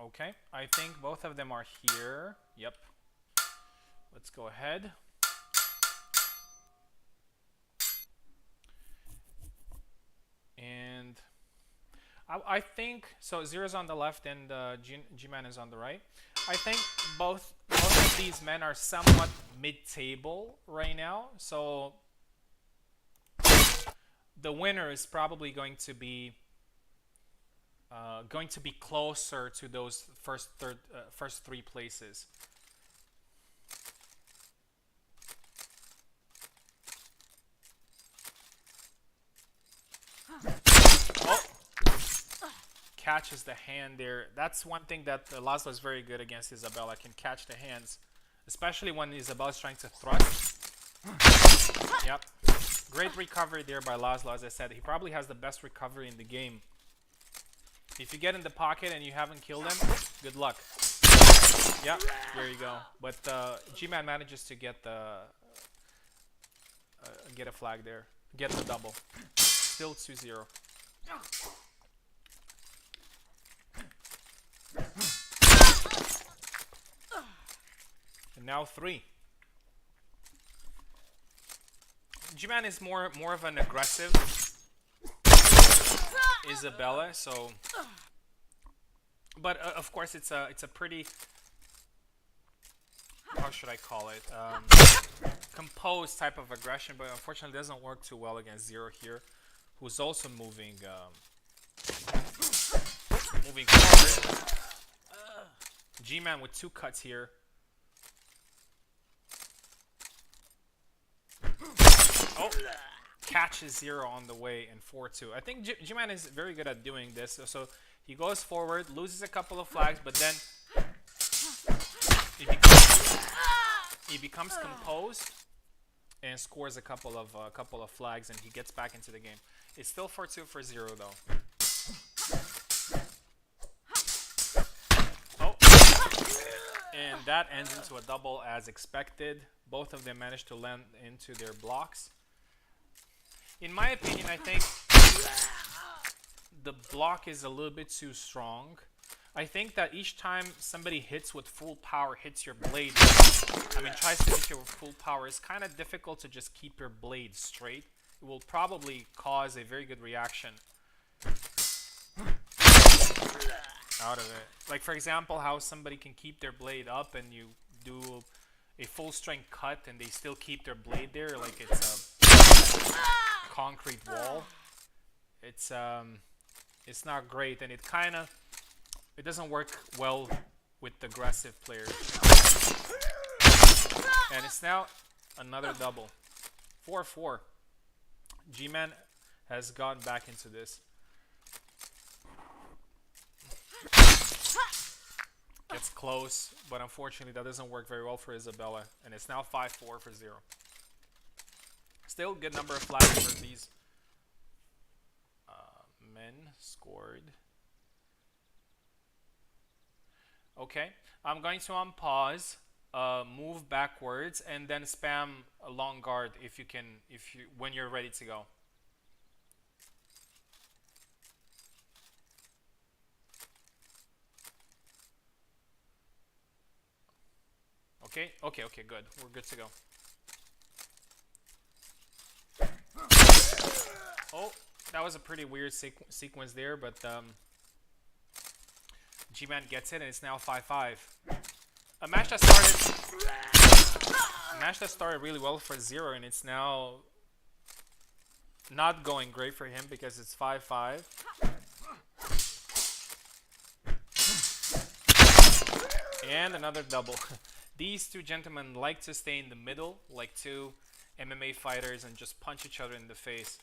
Okay, I think both of them are here. Yep. Let's go ahead. And I think so. 0's on the left and Gman is on the right. I think both of these men are somewhat mid-table right now. So the winner is probably going to be closer to those first 3 places. Oh, catches the hand there. That's one thing that Laszlo is very good against Isabella. Can catch the hands, especially when Isabella is trying to thrust. Yep, great recovery there by Laszlo. As I said, he probably has the best recovery in the game. If you get in the pocket and you haven't killed him, good luck. Yep, there you go. But Gman manages to get a flag there, get the double. Still 2-0. And now 3. Gman is more of an aggressive Isabella, so but of course it's a pretty, how should I call it, composed type of aggression, but unfortunately it doesn't work too well against 0 here, who's also moving forward. Gman with 2 cuts here. Oh, catches 0 on the way in 4-2. I think Gman is very good at doing this. So he goes forward, loses a couple of flags, but then he becomes composed, and scores a couple of flags, and he gets back into the game. It's still 4-2 for Zero though. Oh, and that ends into a double as expected. Both of them managed to land into their blocks. In my opinion, I think the block is a little bit too strong. I think that each time somebody hits with full power, hits your blade, tries to hit you with full power, it's kind of difficult to just keep your blade straight. It will probably cause a very good reaction out of it. Like, for example, how somebody can keep their blade up and you do a full strength cut and they still keep their blade there like it's a concrete wall. It's not great, and it doesn't work well with aggressive players. And it's now another double. 4-4. Gman has gotten back into this. Gets close, but unfortunately that doesn't work very well for Isabella. And it's now 5-4 for Zero. Still good number of flags for these men scored. Okay, I'm going to unpause, move backwards, and then spam a long guard when you're ready to go. Okay, good. We're good to go. Oh, that was a pretty weird sequence there, but Gman gets it, and it's now 5-5. A match that started really well for Zero, and it's now not going great for him because it's 5-5. And another double. These two gentlemen like to stay in the middle, like two MMA fighters, and just punch each other in the face.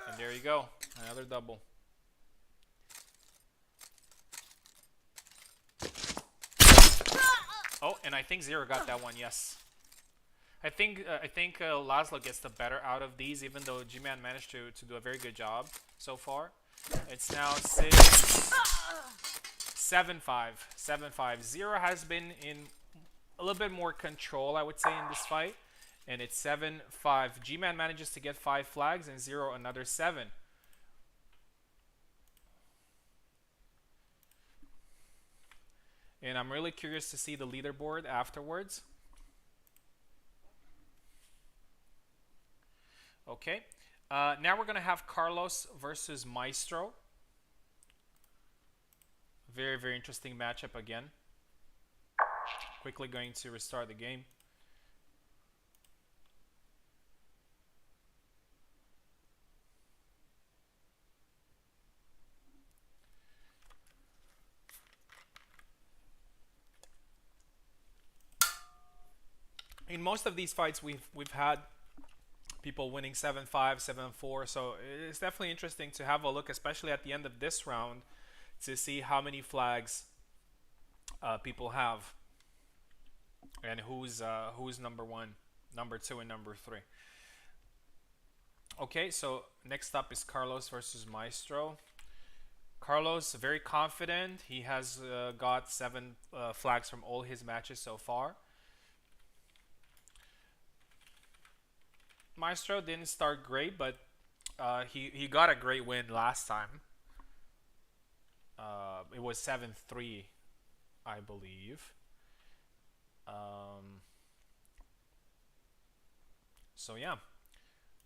And there you go, another double. Oh, and I think Zero got that one, yes. I think Laszlo gets the better out of these, even though Gman managed to do a very good job so far. It's now 7-5. Zero has been in a little bit more control, I would say, in this fight. And it's 7-5. Gman manages to get 5 flags, and Zero another 7. And I'm really curious to see the leaderboard afterwards. Okay. Now we're going to have Carlos versus Maestro. Very, very interesting matchup again. Quickly going to restart the game. In most of these fights, we've had people winning 7-5, 7-4, so it's definitely interesting to have a look, especially at the end of this round, to see how many flags people have and who's number 1, number 2, and number 3. Okay, so next up is Carlos versus Maestro. Carlos, very confident. He has got 7 flags from all his matches so far. Maestro didn't start great, but he got a great win last time. It was 7-3, I believe. So yeah,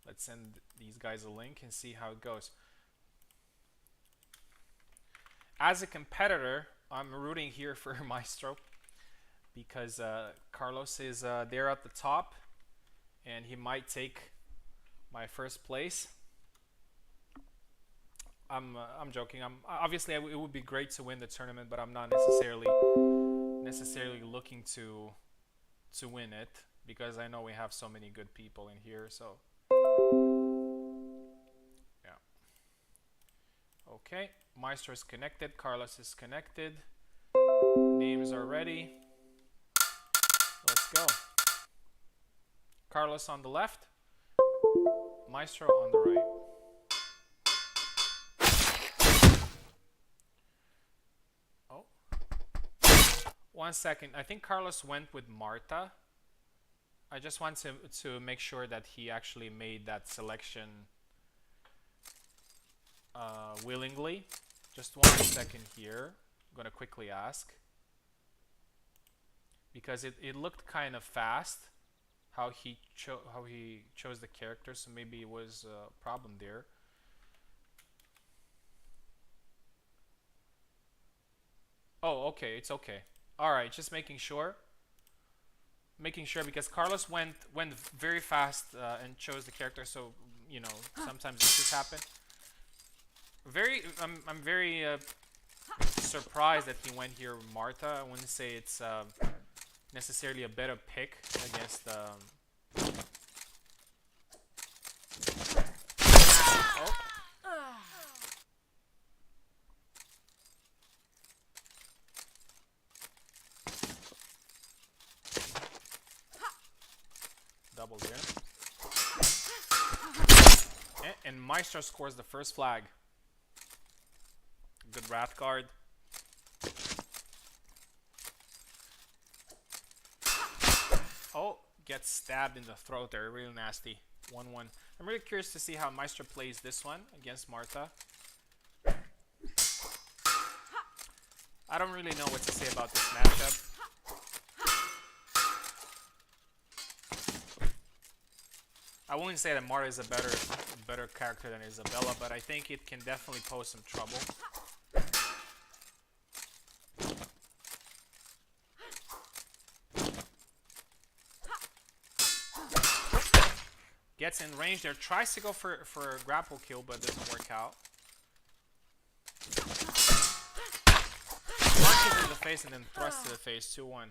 let's send these guys a link and see how it goes. As a competitor, I'm rooting here for Maestro because Carlos is there at the top, and he might take my first place. I'm joking. Obviously it would be great to win the tournament, but I'm not necessarily looking to win it because I know we have so many good people in here. So yeah. Okay, Maestro is connected. Carlos is connected. Names are ready. Let's go. Carlos on the left, Maestro on the right. Oh. 1 second. I think Carlos went with Marta. I just want to make sure that he actually made that selection willingly. Just 1 second here. I'm gonna quickly ask. Because it looked kind of fast how he chose the character, so maybe it was a problem there. Oh, okay, it's okay. All right, just making sure. Making sure because Carlos went very fast and chose the character, so you know sometimes issues happen. I'm very surprised that he went here with Marta. I wouldn't say it's necessarily a better pick against. Oh. Double there. And Maestro scores the first flag. Good Wrath Guard. Oh, gets stabbed in the throat there. Really nasty. 1-1. I'm really curious to see how Maestro plays this one against Marta. I don't really know what to say about this matchup. I wouldn't say that Marta is a better character than Isabella, but I think it can definitely pose some trouble. Gets in range there, tries to go for a grapple kill, but doesn't work out. Punches in the face and then thrusts to the face, 2-1.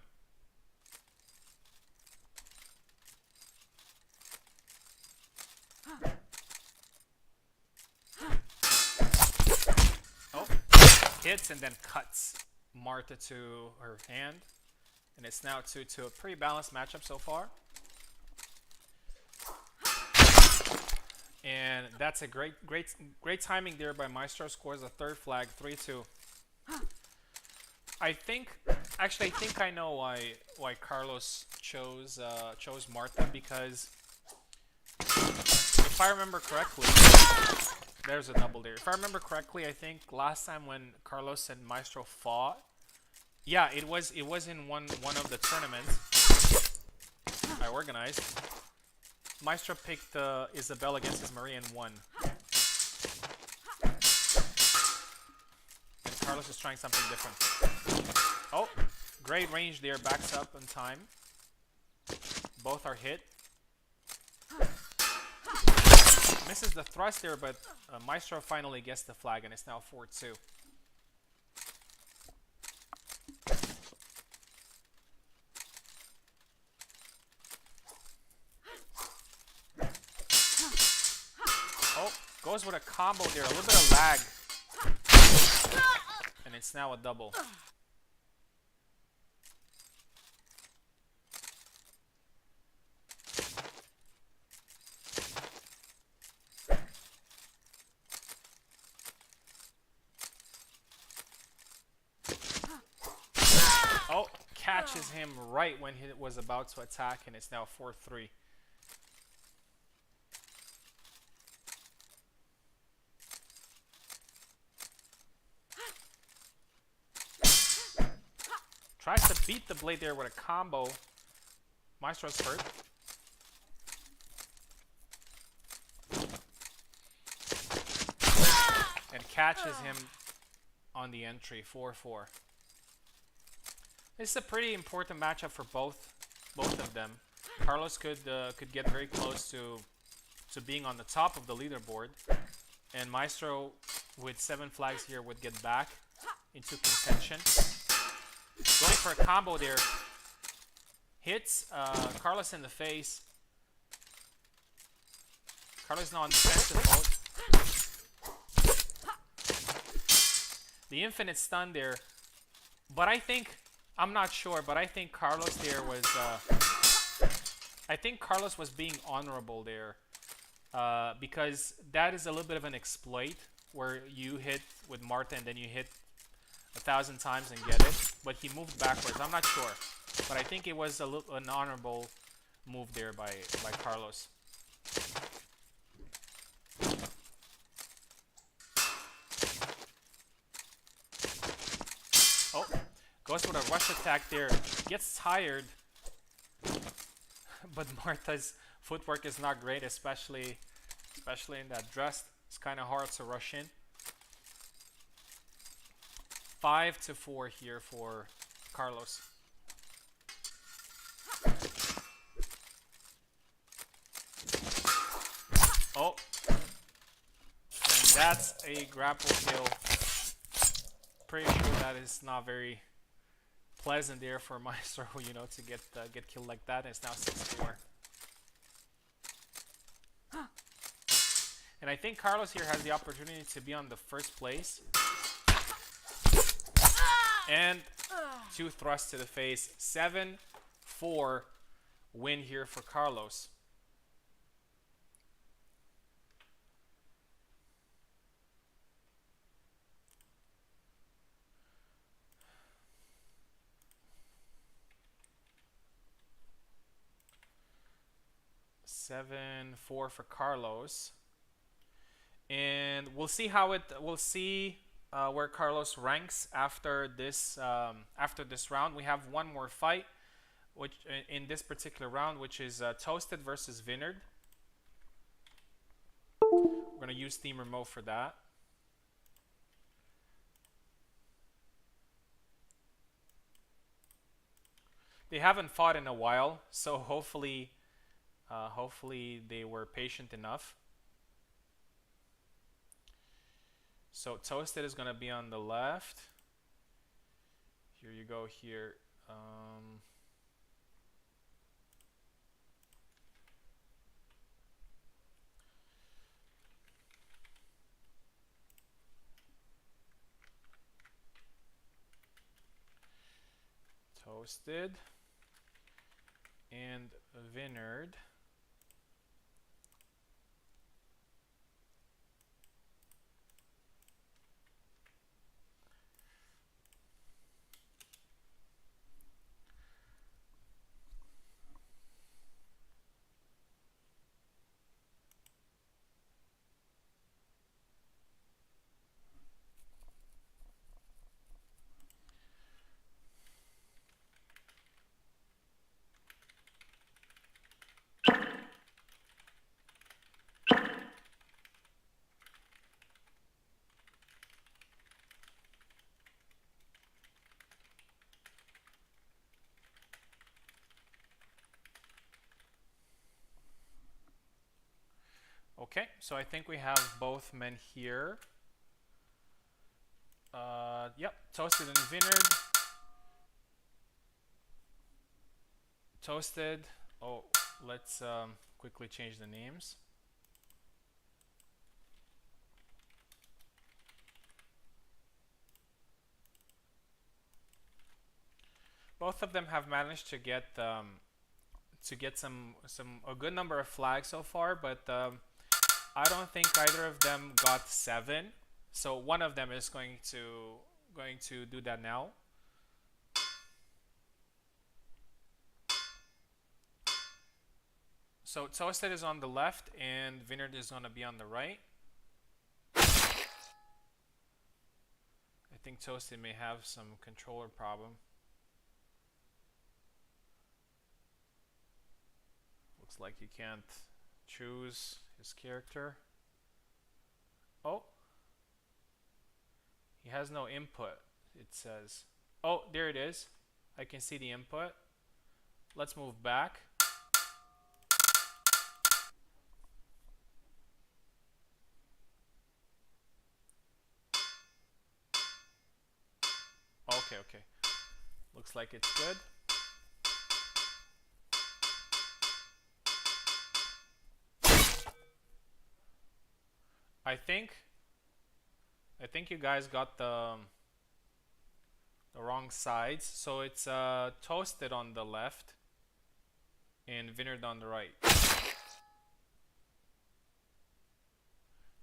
Oh, hits and then cuts Marta to her hand. And it's now 2-2. A pretty balanced matchup so far. And that's a great timing there by Maestro. Scores a third flag, 3-2. I think I know why Carlos chose Marta, because if I remember correctly, there's a double there. If I remember correctly, I think last time when Carlos and Maestro fought, yeah, it was in one of the tournaments I organized. Maestro picked Isabella against his Marie and won. And Carlos is trying something different. Oh, great range there, backs up in time. Both are hit. Misses the thrust there, but Maestro finally gets the flag, and it's now 4-2. Goes with a combo there, a little bit of lag. And it's now a double. Oh, catches him right when he was about to attack, and it's now 4-3. Tries to beat the blade there with a combo. Maestro's hurt. And catches him on the entry, 4-4. This is a pretty important matchup for both of them. Carlos could get very close to being on the top of the leaderboard, and Maestro with 7 flags here would get back into contention. Going for a combo there. Hits Carlos in the face. Carlos now on defensive mode. The infinite stun there. But I think, I'm not sure, but I think Carlos there was I think Carlos was being honorable there, because that is a little bit of an exploit where you hit with Marta and then you hit 1,000 times and get it. But he moved backwards. I'm not sure, but I think it was an honorable move there by Carlos. Oh, goes with a rush attack there. Gets tired, but Marta's footwork is not great, especially in that dress. It's kind of hard to rush in. 5-4 here for Carlos. Oh, and that's a grapple kill. Pretty sure that is not very pleasant there for Maestro, you know, to get killed like that. And it's now 6-4. And I think Carlos here has the opportunity to be on the first place. And 2 thrusts to the face. 7-4 win here for Carlos. For Carlos, and we'll see where Carlos ranks after this round. We have one more fight, which in this particular round, which is Toasted versus Vinerd. We're gonna use Steam Remote for that. They haven't fought in a while, so hopefully they were patient enough. So Toasted is going to be on the left. Here you go here. Toasted and Vinerd. Okay, so I think we have both men here. Yep, Toasted and Vinerd. Toasted. Oh, let's quickly change the names. Both of them have managed to get a good number of flags so far, but I don't think either of them got 7. So one of them is going to do that now. So Toasted is on the left and Vinerd is going to be on the right. I think Toasted may have some controller problem. Looks like he can't choose his character. Oh, he has no input, it says. Oh, there it is. I can see the input. Let's move back. Okay. Looks like it's good. I think you guys got the wrong sides. So it's Toasted on the left and Vinerd on the right.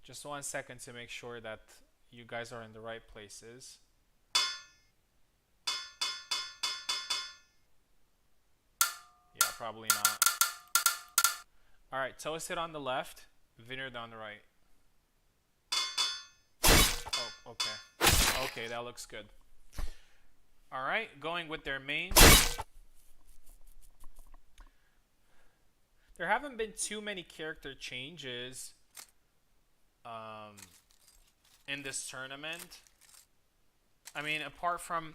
Just 1 second to make sure that you guys are in the right places. Yeah, probably not. Alright, Toasted on the left, Vinerd on the right. Oh, okay. Okay, that looks good. Alright, going with their main. There haven't been too many character changes in this tournament. I mean, apart from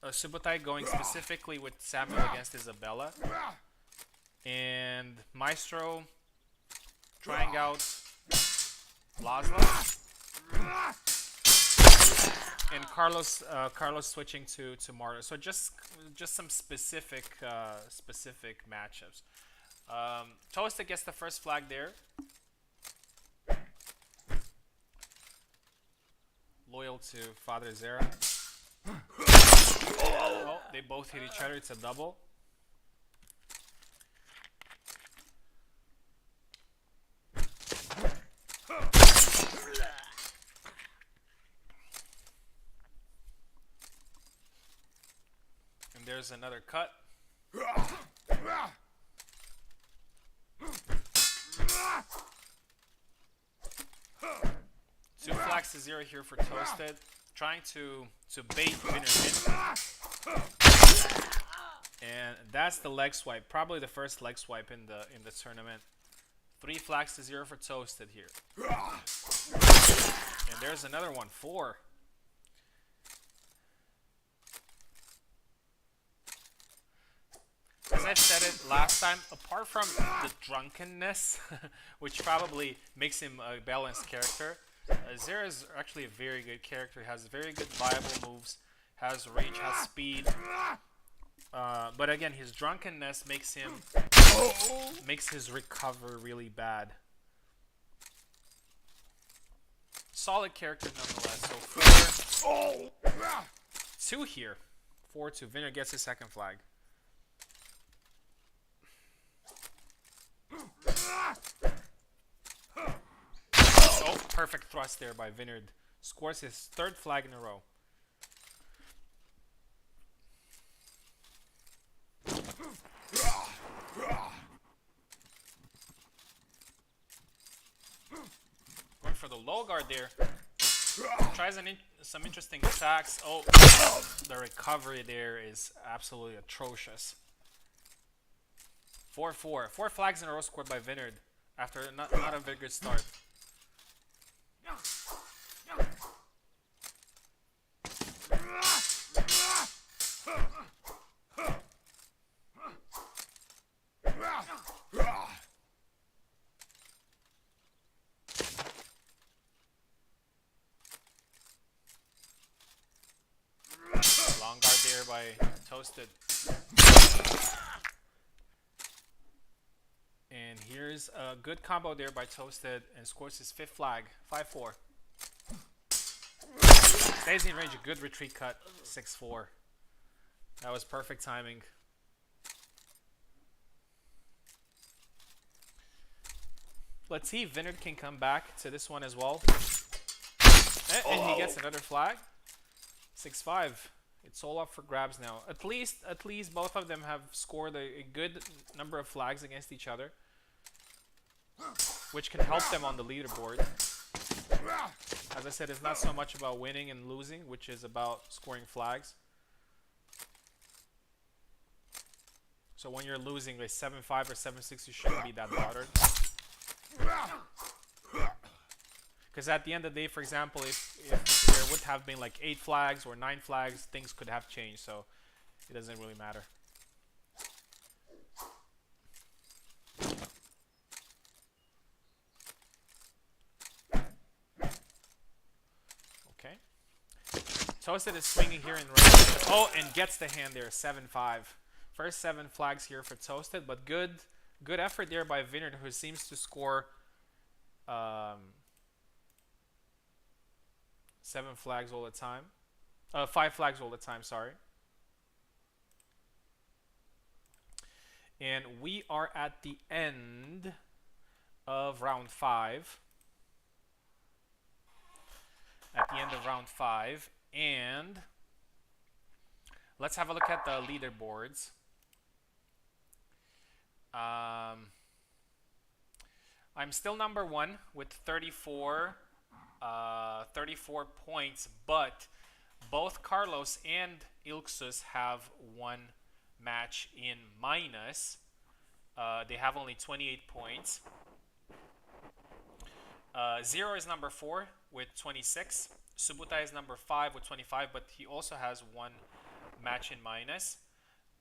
Subutai going specifically with Samuel against Isabella, and Maestro trying out Laszlo, and Carlos switching to Marta. So just some specific matchups. Toasted gets the first flag there. Loyal to Father Żera. Oh, they both hit each other. It's a double. And there's another cut. Two flags to 0 here for Toasted, trying to bait Vinerd in. And that's the leg swipe, probably the first leg swipe in the tournament. 3 flags to 0 for Toasted here. And there's another one, 4. As I've said it last time, apart from the drunkenness, which probably makes him a balanced character, Żera is actually a very good character. He has very good viable moves, has range, has speed. But again, his drunkenness makes his recover really bad. Solid character nonetheless. So 4-2 here. 4-2. Vinerd gets his second flag. Oh, perfect thrust there by Vinerd. Scores his 3rd flag in a row. Going for the low guard there. Tries some interesting attacks. Oh, the recovery there is absolutely atrocious. 4-4. 4 flags in a row scored by Vinerd after not a very good start. Long guard there by Toasted. And here's a good combo there by Toasted and scores his 5th flag, 5-4. Stays in range, a good retreat cut, 6-4. That was perfect timing. Let's see if Vinerd can come back to this one as well. And he gets another flag. 6-5. It's all up for grabs now. At least both of them have scored a good number of flags against each other, which can help them on the leaderboard. As I said, it's not so much about winning and losing, which is about scoring flags. So when you're losing like 7-5 or 7-6, you shouldn't be that bothered. Because at the end of the day, for example, if there would have been like 8 flags or 9 flags, things could have changed. So it doesn't really matter. Okay. Toasted is swinging here in range. Oh, and gets the hand there, 7-5. First 7 flags here for Toasted, but good effort there by Vinerd, who seems to score 7 flags all the time. 5 flags all the time, sorry. And we are at the end of round 5. At the end of round 5. And let's have a look at the leaderboards. I'm still number 1 with 34 points, but both Carlos and Ilxuss have one match in minus. They have only 28 points. Żera is number 4 with 26. Subutai is number 5 with 25, but he also has one match in minus.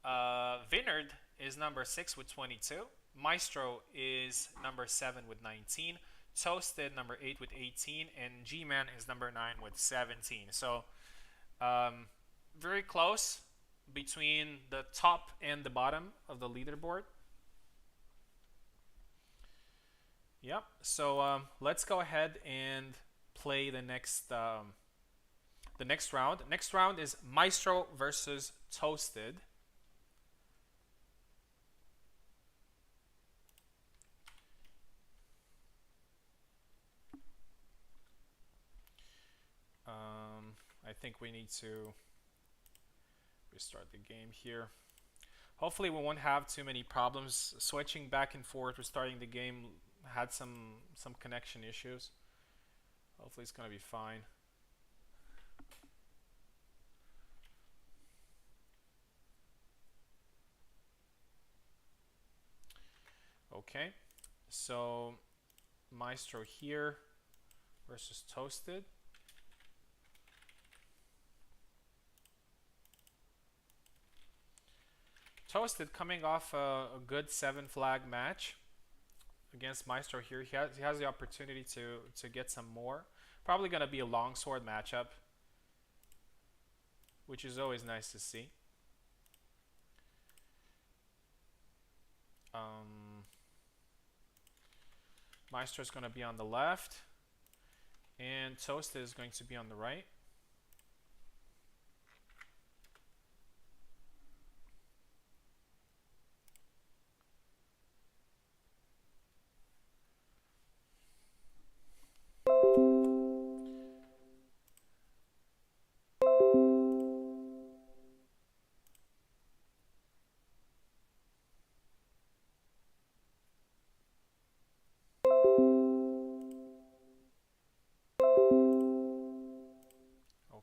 Vinerd is number 6 with 22. Maestro is number 7 with 19. Toasted number 8 with 18, and Gman is number 9 with 17. So very close between the top and the bottom of the leaderboard. Yep. So let's go ahead and play the next round. Next round is Maestro versus Toasted. I think we need to restart the game here. Hopefully we won't have too many problems switching back and forth. Restarting the game had some connection issues. Hopefully it's gonna be fine. Okay, so Maestro here versus Toasted. Toasted coming off a good 7 flag match against Maestro here. He has the opportunity to get some more. Probably going to be a longsword matchup, which is always nice to see. Maestro is going to be on the left, and Toasted is going to be on the right.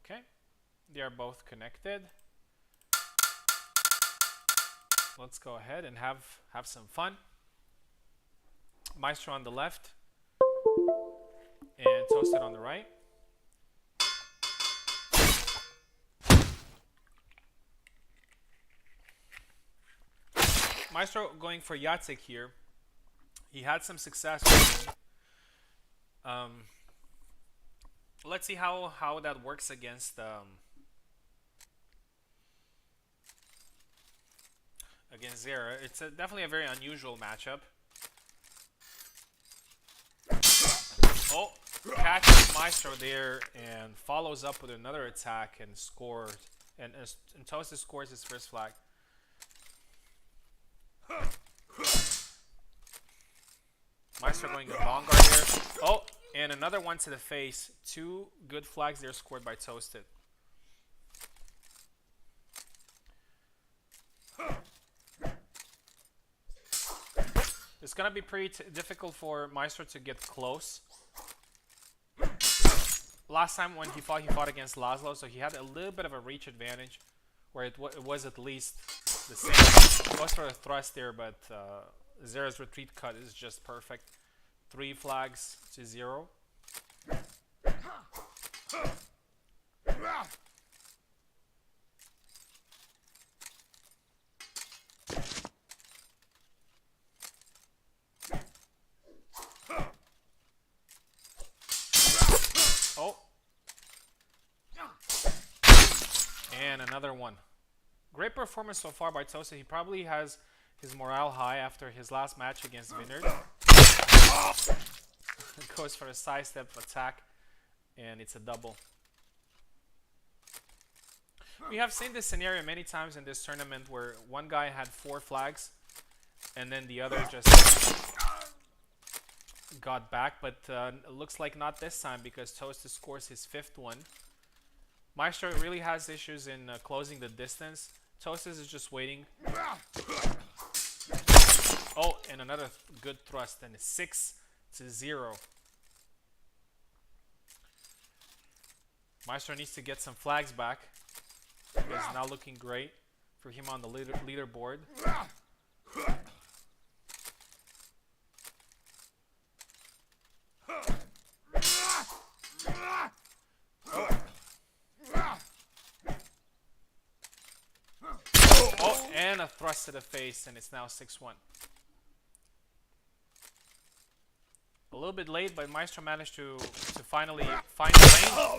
Okay, they are both connected. Let's go ahead and have some fun. Maestro on the left and Toasted on the right. Maestro going for Jacek here. He had some success with him. Let's see how that works against Żera. It's definitely a very unusual matchup. Oh, catches Maestro there and follows up with another attack and scores. And Toasted scores his first flag. Maestro going to Vanguard here. Oh, and another one to the face. 2 good flags there scored by Toasted. It's going to be pretty difficult for Maestro to get close. Last time when he fought against Laszlo, so he had a little bit of a reach advantage, where it was at least the same. Goes for a thrust there, but Żera's retreat cut is just perfect. 3 flags to 0. Oh. And another one. Great performance so far by Toasted. He probably has his morale high after his last match against Vinerd. Goes for a sidestep attack, and it's a double. We have seen this scenario many times in this tournament where one guy had 4 flags and then the other just got back, but looks like not this time because Toasted scores his 5th one. Maestro really has issues in closing the distance. Toasted is just waiting. Oh, and another good thrust, and it's 6-0. Maestro needs to get some flags back. It's now looking great for him on the leaderboard. Oh, and a thrust to the face, and it's now 6-1. A little bit late, but Maestro managed to finally find the lane,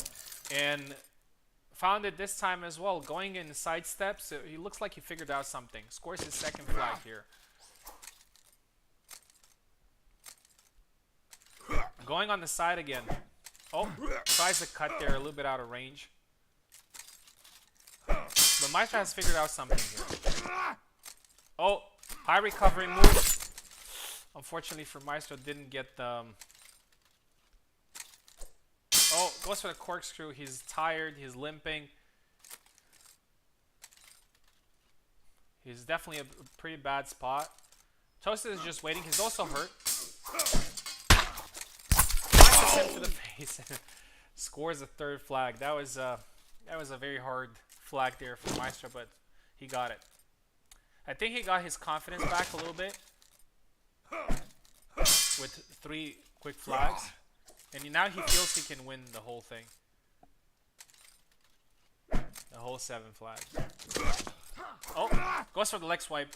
and found it this time as well. Going in side steps, he looks like he figured out something. Scores his 2nd flag here. Going on the side again. Oh, tries to cut there, a little bit out of range. But Maestro has figured out something here. Oh, high recovery move. Unfortunately for Maestro, didn't get the... Oh, goes for the corkscrew. He's tired. He's limping. He's definitely a pretty bad spot. Toasted is just waiting. He's also hurt. Smashes him to the face. Scores a 3rd flag. That was a very hard flag there for Maestro, but he got it. I think he got his confidence back a little bit with 3 quick flags. And now he feels he can win the whole thing. The whole 7 flags. Oh, goes for the leg swipe.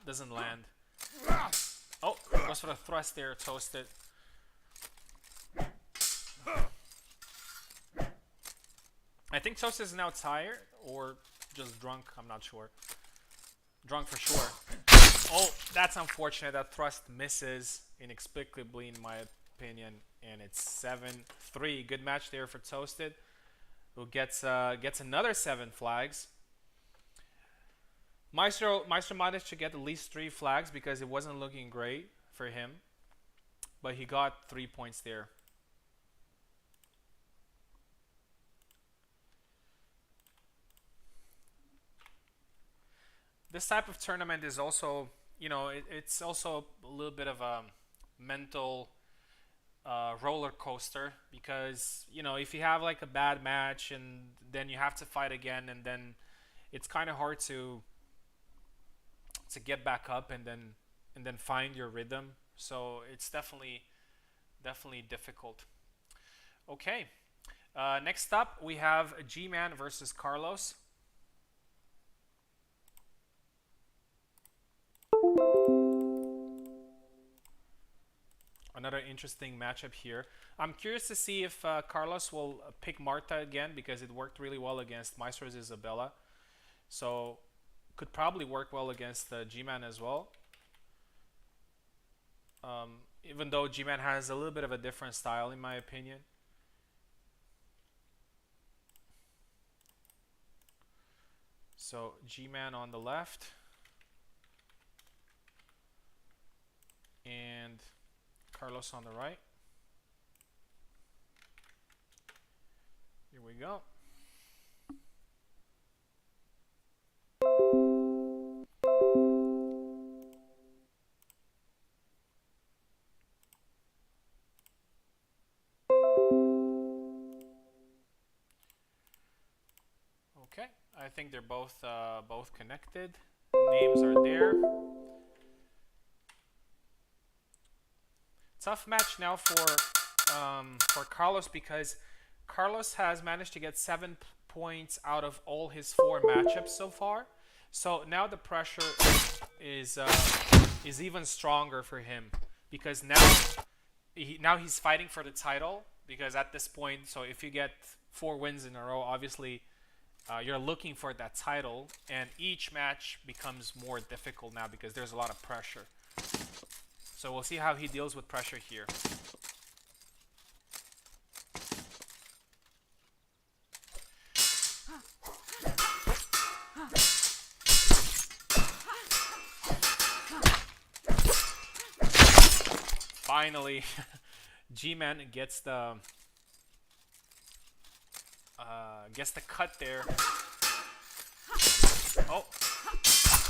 Doesn't land. Oh, goes for the thrust there. Toasted. I think Toasted is now tired or just drunk. I'm not sure. Drunk for sure. Oh, that's unfortunate. That thrust misses inexplicably, in my opinion, and it's 7-3. Good match there for Toasted, who gets another 7 flags. Maestro managed to get at least 3 flags because it wasn't looking great for him, but he got 3 points there. This type of tournament is also, you know, it's also a little bit of a mental roller coaster, because, you know, if you have like a bad match and then you have to fight again, and then it's kind of hard to get back up and then find your rhythm. So it's definitely difficult. Okay, next up we have Gman versus Carlos. Another interesting matchup here. I'm curious to see if Carlos will pick Marta again, because it worked really well against Maestro's Isabella. So could probably work well against G-Man as well. Even though G-Man has a little bit of a different style, in my opinion. So G-Man on the left. And Carlos on the right. Here we go. Okay, I think they're both connected. Names are there. Tough match now for Carlos, because Carlos has managed to get 7 points out of all his 4 matchups so far. So now the pressure is even stronger for him, because now he's fighting for the title. Because at this point, so if you get 4 wins in a row, obviously you're looking for that title, and each match becomes more difficult now because there's a lot of pressure. So we'll see how he deals with pressure here. Finally, Gman gets the cut there. Oh,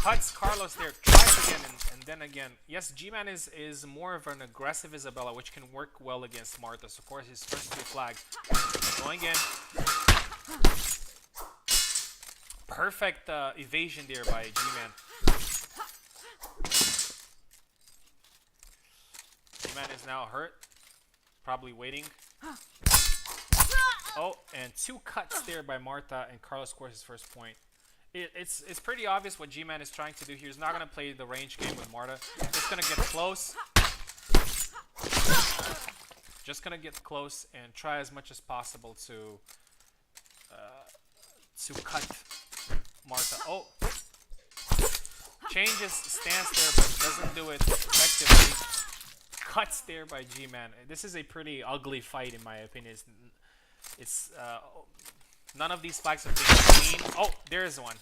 cuts Carlos there. Tries again and then again. Yes, Gman is more of an aggressive Isabella, which can work well against Marta. So of course, his first two flags going in. Perfect evasion there by Gman. Gman is now hurt. Probably waiting. Oh, and two cuts there by Marta, and Carlos scores his first point. It's pretty obvious what Gman is trying to do here. He's not going to play the range game with Marta. Just going to get close. Just going to get close and try as much as possible to cut Marta. Oh, changes stance there, but doesn't do it effectively. Cuts there by Gman. This is a pretty ugly fight in my opinion. It's none of these flags have been clean. Oh, there is one.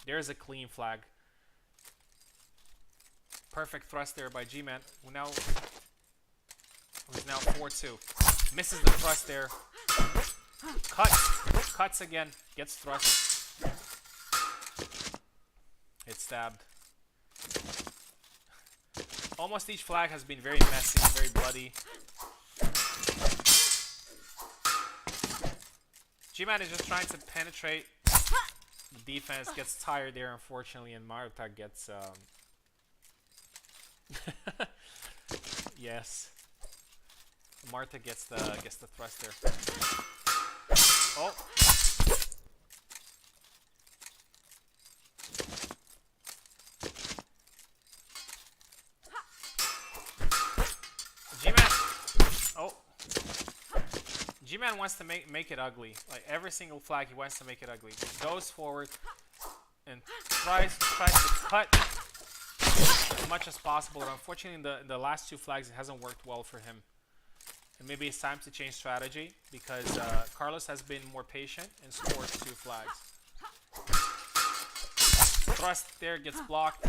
There is a clean flag. Perfect thrust there by Gman. Who's now 4-2. Misses the thrust there. Cuts again. Gets thrust. It's stabbed. Almost each flag has been very messy, very bloody. Gman is just trying to penetrate. The defense gets tired there, unfortunately, and Marta gets yes. Marta gets the thrust there. Oh. Gman. Oh. Gman wants to make it ugly. Like every single flag, he wants to make it ugly. He goes forward and tries to cut as much as possible. But unfortunately, in the last two flags, it hasn't worked well for him. And maybe it's time to change strategy because Carlos has been more patient and scored two flags. Thrust there gets blocked.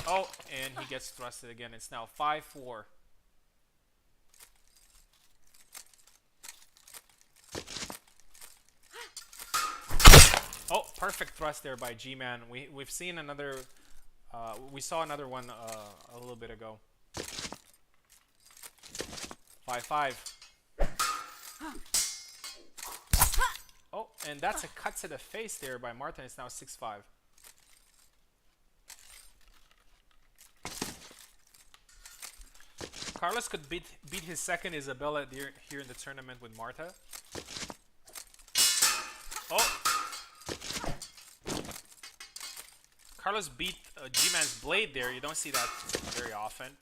Oh, and he gets thrusted again. It's now 5-4. Oh, perfect thrust there by Gman. We've seen another. We saw another one a little bit ago. 5-5. Oh, and that's a cut to the face there by Marta. It's now 6-5. Carlos could beat his second Isabella here in the tournament with Marta. Oh. Carlos beat Gman's blade there. You don't see that very often.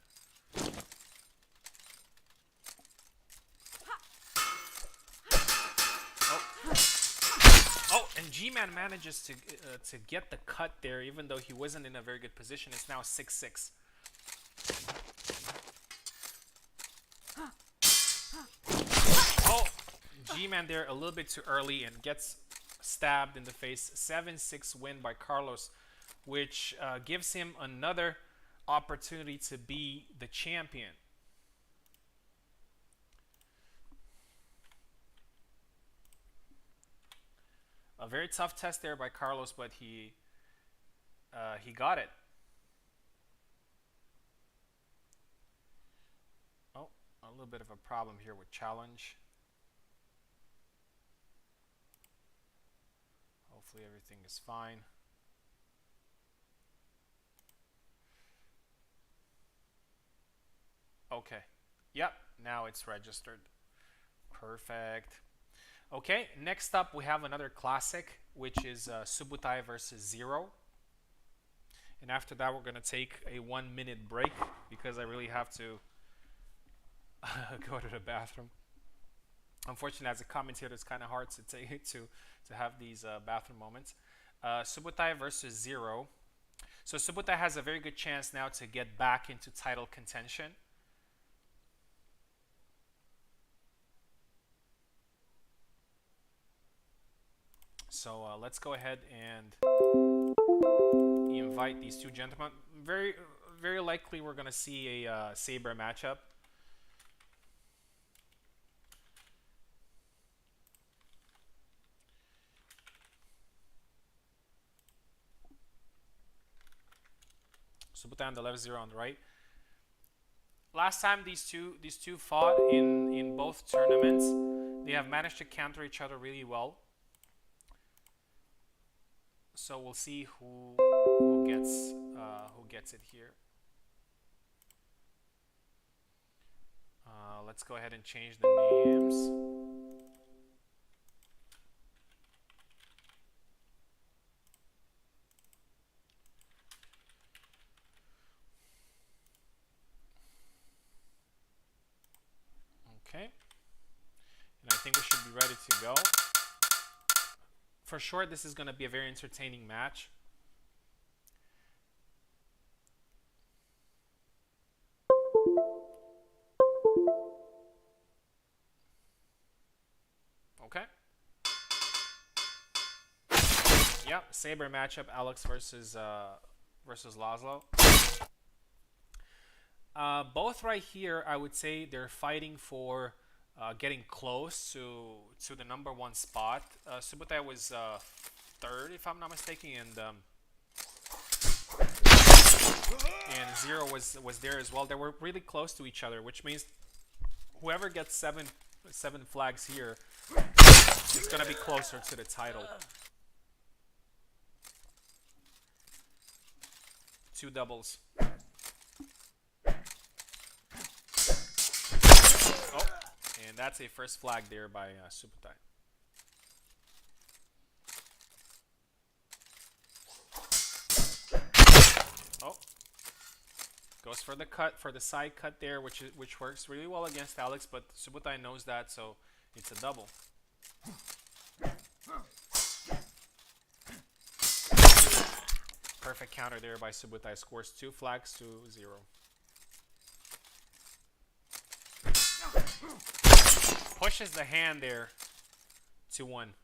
Oh, and Gman manages to get the cut there, even though he wasn't in a very good position. It's now 6-6. Oh, Gman there a little bit too early and gets stabbed in the face. 7-6 win by Carlos, which gives him another opportunity to be the champion. A very tough test there by Carlos, but he got it. Oh, a little bit of a problem here with challenge. Hopefully everything is fine. Okay. Yep, now it's registered. Perfect. Okay, next up we have another classic, which is Subutai versus Zero. And after that, we're going to take a 1-minute break because I really have to go to the bathroom. Unfortunately, as a commentator, it's kind of hard to have these bathroom moments. Subutai versus Zero. So Subutai has a very good chance now to get back into title contention. So let's go ahead and invite these two gentlemen. very likely we're gonna see a Saber matchup. Subutai on the left, Zero on the right. Last time these two fought in both tournaments, they have managed to counter each other really well. So we'll see who gets it here. Let's go ahead and change the names. Okay. And I think we should be ready to go. For sure, this is going to be a very entertaining match. Okay. Yep, Saber matchup, Alex versus Laszlo. Both right here, I would say they're fighting for getting close to the #1 spot. Subutai was third, if I'm not mistaken, and Zero was there as well. They were really close to each other, which means whoever gets seven flags here is gonna be closer to the title. 2 doubles. Oh, and that's a first flag there by Subutai. Oh, goes for the cut, for the side cut there, which works really well against Alex, but Subutai knows that, so it's a double. Perfect counter there by Subutai. Scores 2 flags to 0. Pushes the hand there to 1.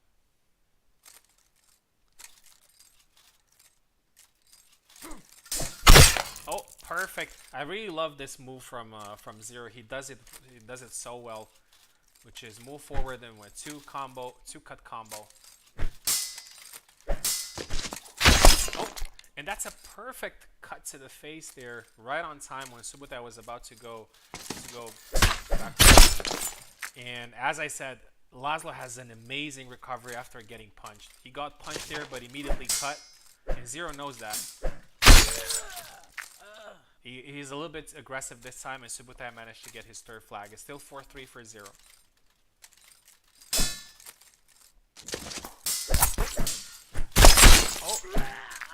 Oh, perfect! I really love this move from Zero. He does it so well, which is move forward and with 2 cut combo. Oh, and that's a perfect cut to the face there, right on time when Subutai was about to go back. And as I said, Laszlo has an amazing recovery after getting punched. He got punched there, but immediately cut, and Zero knows that. He's a little bit aggressive this time, and Subutai managed to get his 3rd flag. It's still 4-3 for Zero. Oh,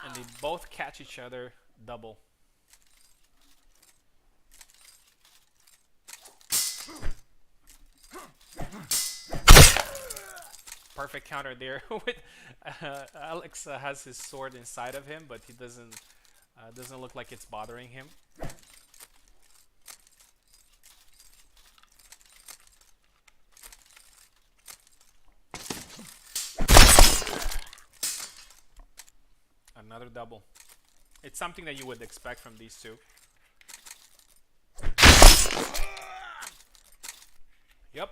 and they both catch each other, double. Perfect counter there. With Alex has his sword inside of him, but he doesn't look like it's bothering him. Another double. It's something that you would expect from these two. Yep.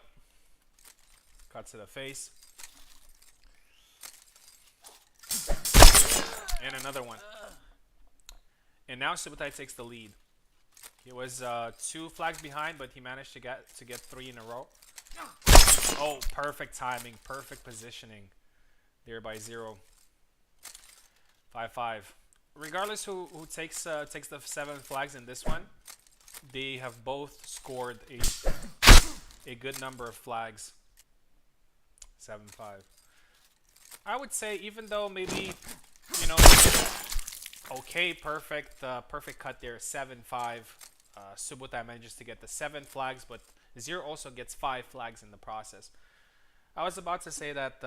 Cut to the face. And another one. And now Subutai takes the lead. He was 2 flags behind, but he managed to get 3 in a row. Oh, perfect timing, perfect positioning there by Zero. 5-5. Regardless who takes the 7 flags in this one, they have both scored a good number of flags. 7-5. I would say, even though maybe, you know, okay, perfect cut there, 7-5. Subutai manages to get the 7 flags, but Zero also gets 5 flags in the process. I was about to say that,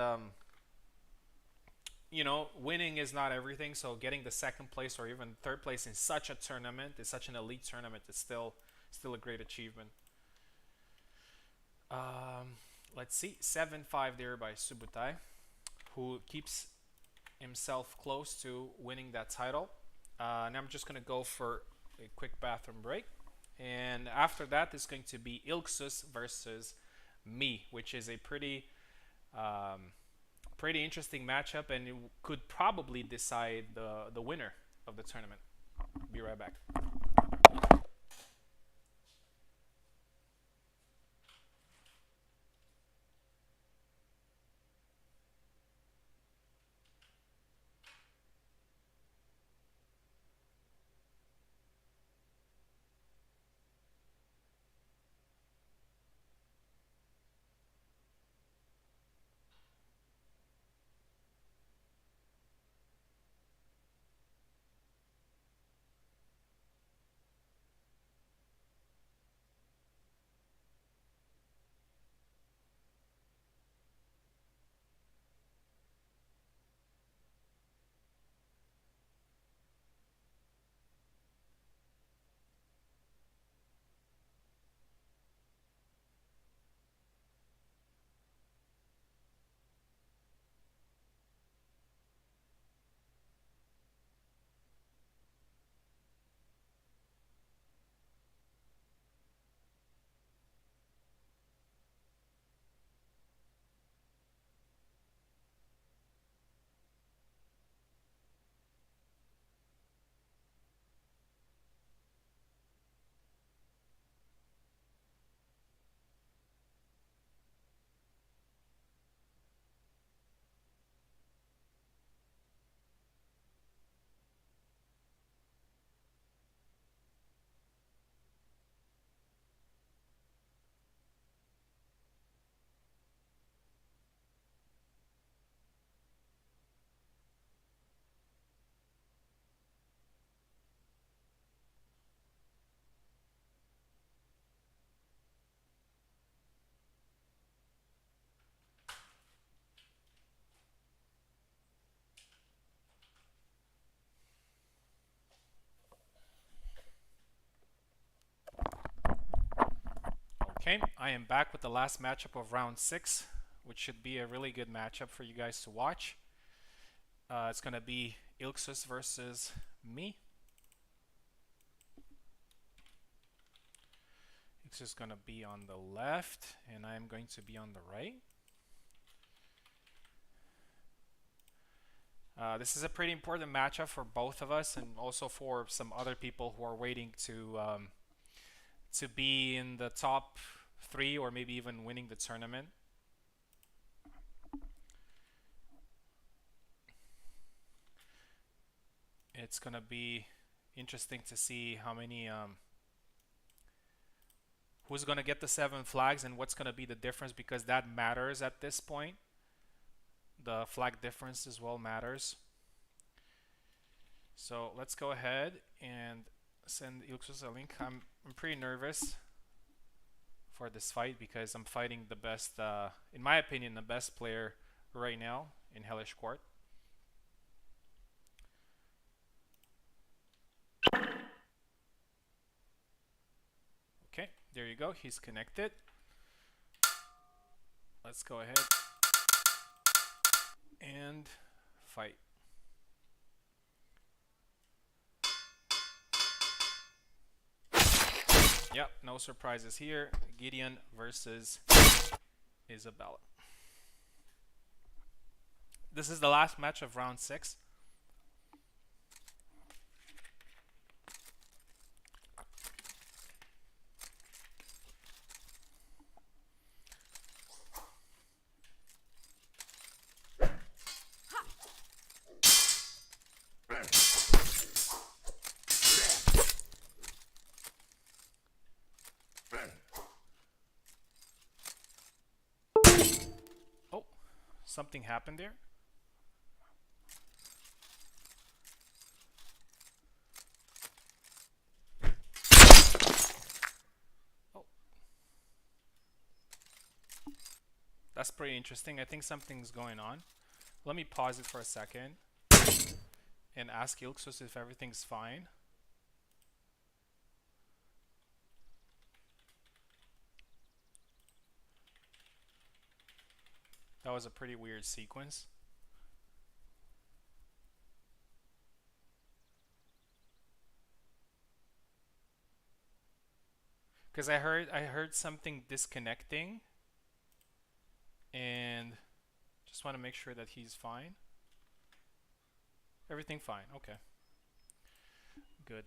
you know, winning is not everything, so getting the 2nd place or even 3rd place in such a tournament, in such an elite tournament, is still a great achievement. Let's see, 7-5 there by Subutai, who keeps himself close to winning that title. And I'm just gonna go for a quick bathroom break. And after that, it's going to be Ilxuss versus me, which is a pretty interesting matchup, and it could probably decide the winner of the tournament. Be right back. Okay, I am back with the last matchup of round 6, which should be a really good matchup for you guys to watch. It's going to be Ilxuss versus me. Ilxuss is going to be on the left, and I'm going to be on the right. This is a pretty important matchup for both of us, and also for some other people who are waiting to be in the top 3 or maybe even winning the tournament. It's gonna be interesting to see how many who's gonna get the 7 flags and what's gonna be the difference, because that matters at this point. The flag difference as well matters. So let's go ahead and send Ilxuss a link. I'm pretty nervous for this fight because I'm fighting the best, in my opinion, the best player right now in Hellish Quart. Okay, there you go. He's connected. Let's go ahead and fight. Yep, no surprises here. Gedeon versus Isabella. This is the last match of round 6. Oh, something happened there. Oh, that's pretty interesting. I think something's going on. Let me pause it for a second and ask Ilxuss if everything's fine. That was a pretty weird sequence. Because I heard something disconnecting, and just want to make sure that he's fine. Everything fine. Okay. Good.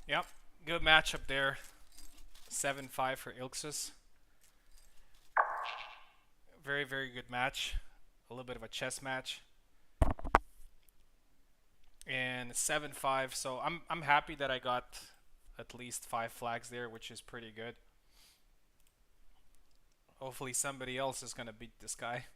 Yep, good matchup there. 7-5 for Ilxuss. Very, very good match. A little bit of a chess match. And 7-5, so I'm happy that I got at least 5 flags there, which is pretty good. Hopefully somebody else is gonna beat this guy.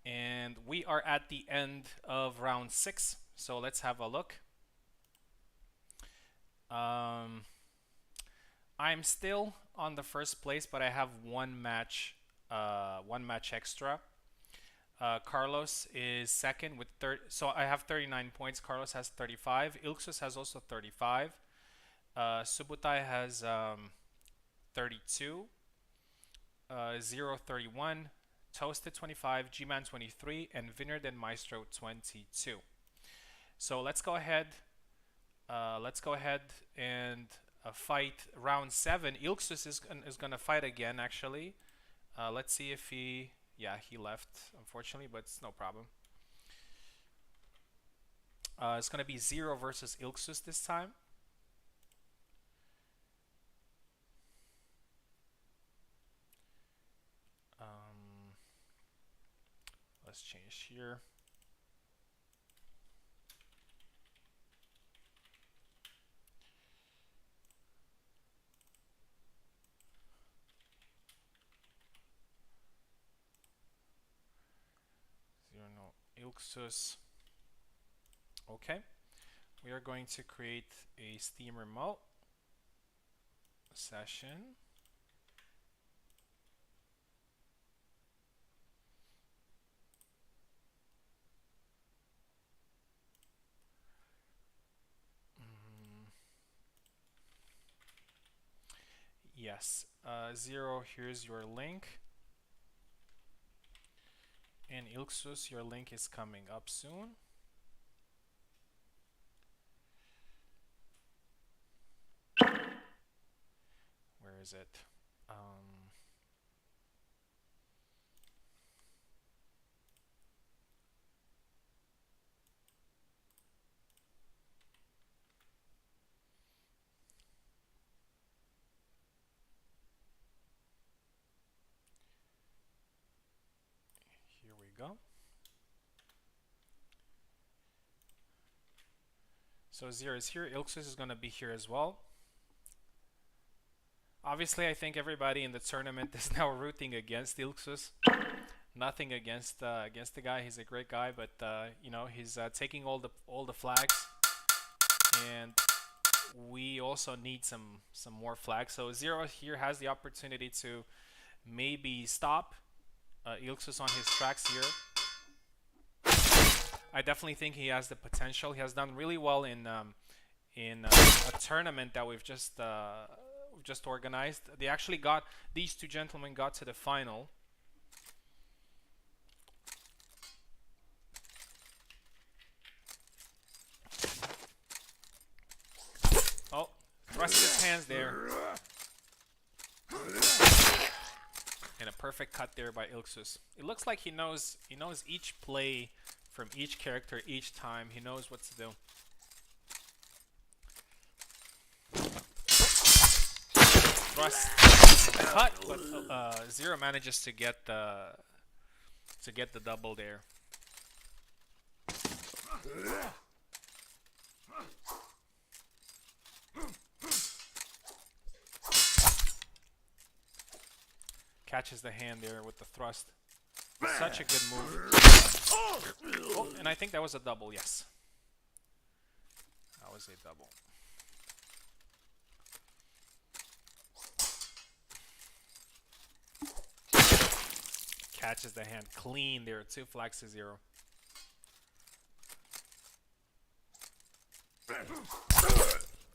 And we are at the end of round 6, so let's have a look. I'm still on the first place, but I have one match extra. Carlos is second with 30, so I have 39 points. Carlos has 35. Ilxuss has also 35. Subutai has 32. Zero 31. Toasted 25. Gman 23. And Vinerd and Maestro 22. So let's go ahead. And fight round 7. Ilxuss is gonna fight again. Actually, let's see if he Yeah, he left, unfortunately, but it's no problem. It's going to be Zero versus Ilxuss this time. Let's change here. Zeronull Ilxuss. Okay. We are going to create a Steam remote session. Yes, Zero, here's your link. And Ilxuss, your link is coming up soon. Where is it? Here we go. So Zero is here. Ilxuss is going to be here as well. Obviously, I think everybody in the tournament is now rooting against Ilxuss. Nothing against against the guy. He's a great guy, but you know, he's taking all the flags, and we also need some more flags. So Zero here has the opportunity to maybe stop Ilxuss on his tracks here. I definitely think he has the potential. He has done really well in a tournament that we've just organized. They actually got, these two gentlemen got to the final. Oh, thrust his hands there. And a perfect cut there by Ilxuss. It looks like he knows each play from each character each time. He knows what to do. Thrust cut, but Zero manages to get the double there. Catches the hand there with the thrust. Such a good move. Oh, and I think that was a double, yes. That was a double. Catches the hand clean there. 2 flags to 0.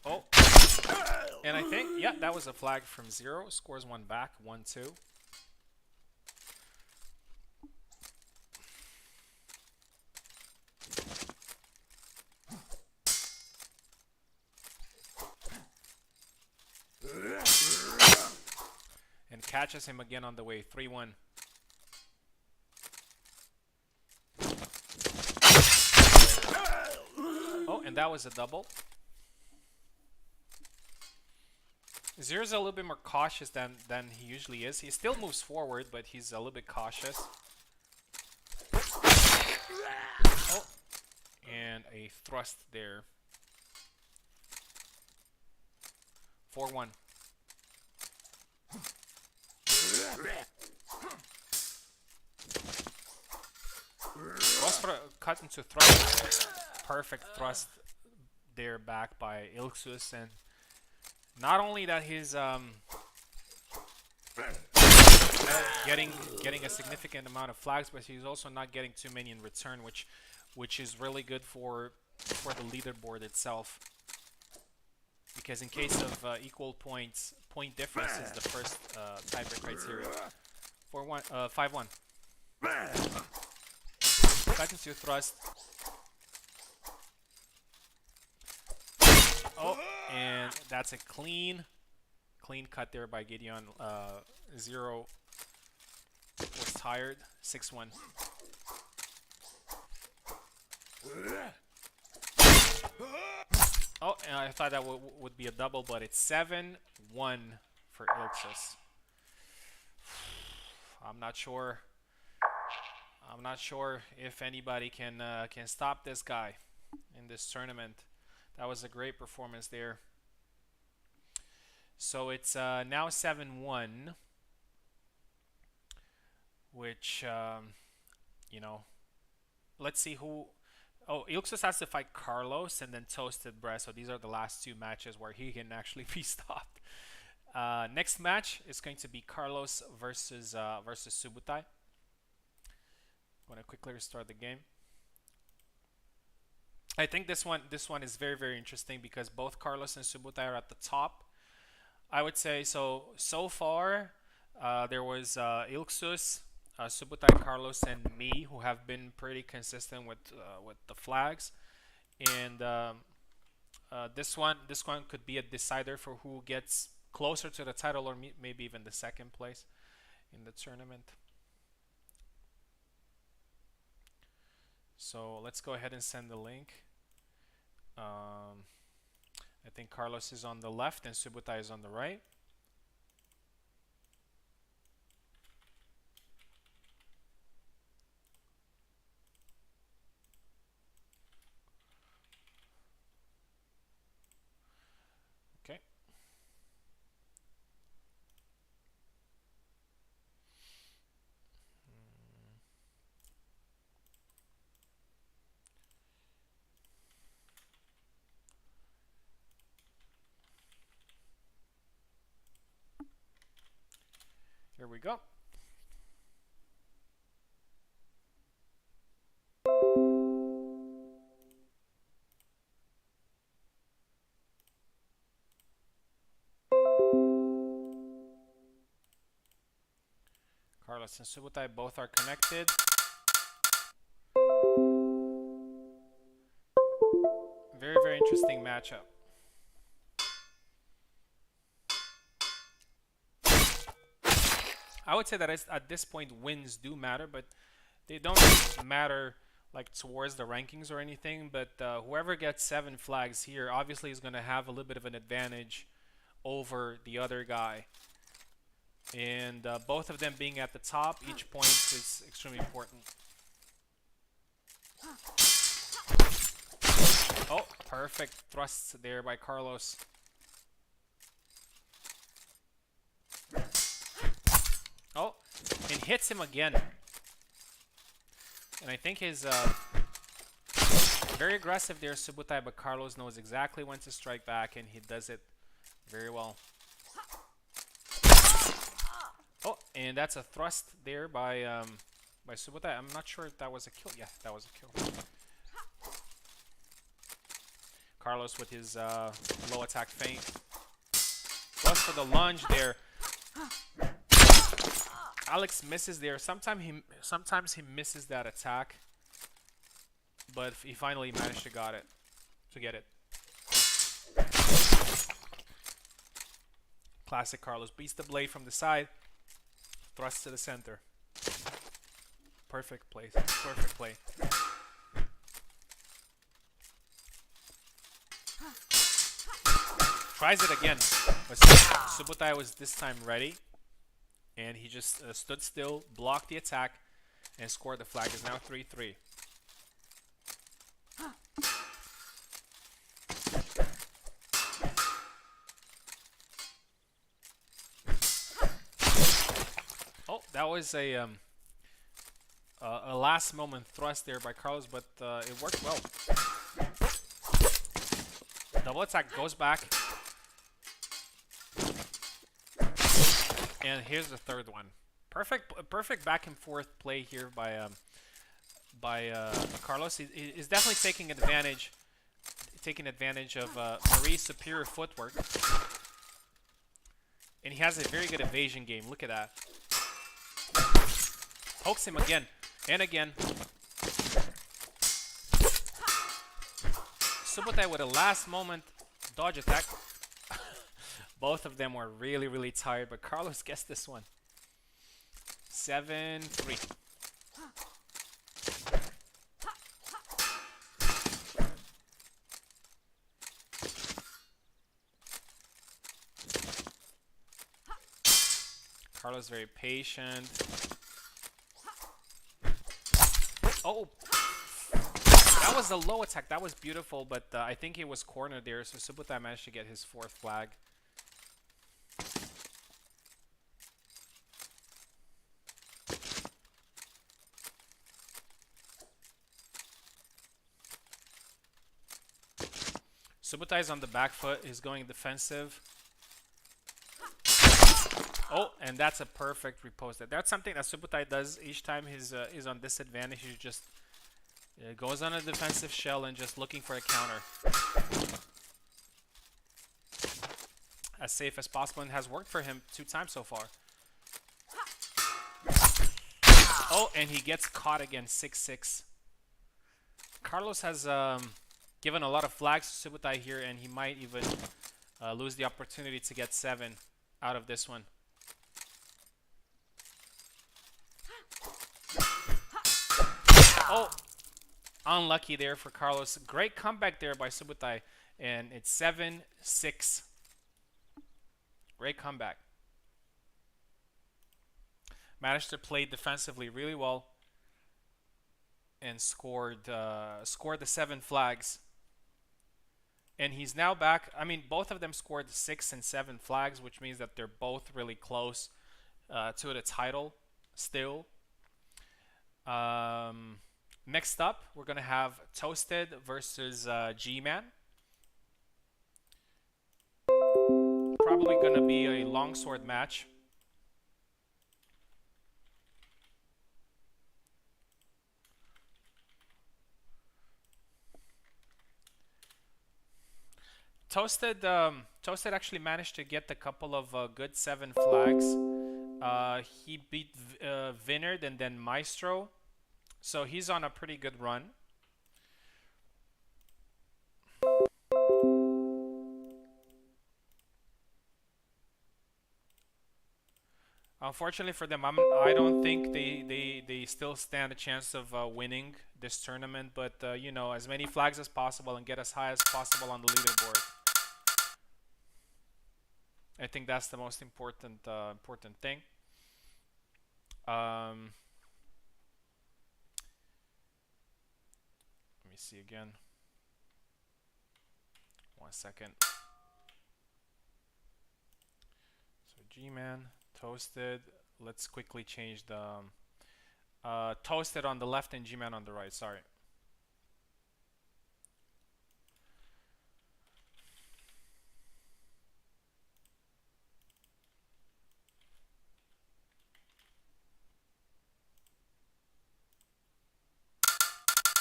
Oh. And I think, yeah, that was a flag from 0. Scores 1 back. 1-2. And catches him again on the way. 3-1. Oh, and that was a double. Zero's a little bit more cautious than he usually is. He still moves forward, but he's a little bit cautious. Oh, and a thrust there. 4-1. Cut into thrust. Perfect thrust there back by Ilxuss, and not only that he's getting a significant amount of flags, but he's also not getting too many in return, which is really good for the leaderboard itself. Because in case of equal points, point difference is the first tiebreak criteria. 5-1. Cut into thrust. Oh, and that's a clean cut there by Gedeon. 0 was tied. tired. 6-1. Oh, and I thought that would be a double, but it's 7-1 for Ilxuss. I'm not sure. I'm not sure if anybody can stop this guy in this tournament. That was a great performance there. So it's now 7-1, which you know, let's see who. Oh, Ilxuss has to fight Carlos and then Toasted Bread. So these are the last two matches where he can actually be stopped. Next match is going to be Carlos versus Subutai. I'm gonna quickly restart the game. I think this one is very interesting because both Carlos and Subutai are at the top. I would say so far. There was Ilxuss, Subutai, Carlos, and me who have been pretty consistent with the flags, and this one could be a decider for who gets closer to the title or maybe even the second place in the tournament. So let's go ahead and send the link. I think Carlos is on the left and Subutai is on the right. Okay. Here we go. Carlos and Subutai both are connected. Very interesting matchup. I would say that at this point wins do matter, but they don't matter like towards the rankings or anything. But whoever gets 7 flags here obviously is going to have a little bit of an advantage over the other guy. And both of them being at the top, each point is extremely important. Oh, perfect thrusts there by Carlos. Oh, and hits him again. And I think his very aggressive there, Subutai, but Carlos knows exactly when to strike back, and he does it very well. Oh, and that's a thrust there by Subutai. I'm not sure if that was a kill. Yeah, that was a kill. Carlos with his low attack feint. Goes for the lunge there. Alex misses there. Sometimes he misses that attack, but he finally managed to get it. Classic Carlos beats the blade from the side, thrust to the center. Perfect play. Perfect play. Tries it again, but Subutai was this time ready. And he just stood still, blocked the attack, and scored. The flag is now 3-3. Oh, that was a last-moment thrust there by Carlos, but it worked well. Double attack goes back. And here's the third one. Perfect back and forth play here by Carlos. He's definitely taking advantage of Marie's superior footwork, and he has a very good evasion game. Look at that. Pokes him again and again. Subutai with a last moment dodge attack. Both of them were really tired, but Carlos gets this one. 7-3. Carlos very patient. Oh! That was a low attack. That was beautiful, but I think he was cornered there, so Subutai managed to get his 4th flag. Subutai's on the back foot. He's going defensive. Oh, and that's a perfect repost. That's something that Subutai does each time he's on disadvantage. He just goes on a defensive shell and just looking for a counter. As safe as possible, and has worked for him 2 times so far. Oh, and he gets caught again, 6-6. Carlos has given a lot of flags to Subutai here, and he might even lose the opportunity to get 7 out of this one. Oh, unlucky there for Carlos. Great comeback there by Subutai, and it's 7-6. Great comeback. Managed to play defensively really well and scored the 7 flags. And he's now back. I mean, both of them scored 6 and 7 flags, which means that they're both really close to the title still. Next up, we're going to have Toasted versus Gman. Probably going to be a longsword match. Toasted actually managed to get a couple of good 7 flags. He beat Vinerd and then Maestro. So he's on a pretty good run. Unfortunately for them, I don't think they still stand a chance of winning this tournament. But you know, as many flags as possible and get as high as possible on the leaderboard. I think that's the most important thing. Let me see again. 1 second. So Gman, Toasted. Let's quickly change the Toasted on the left and Gman on the right. Sorry.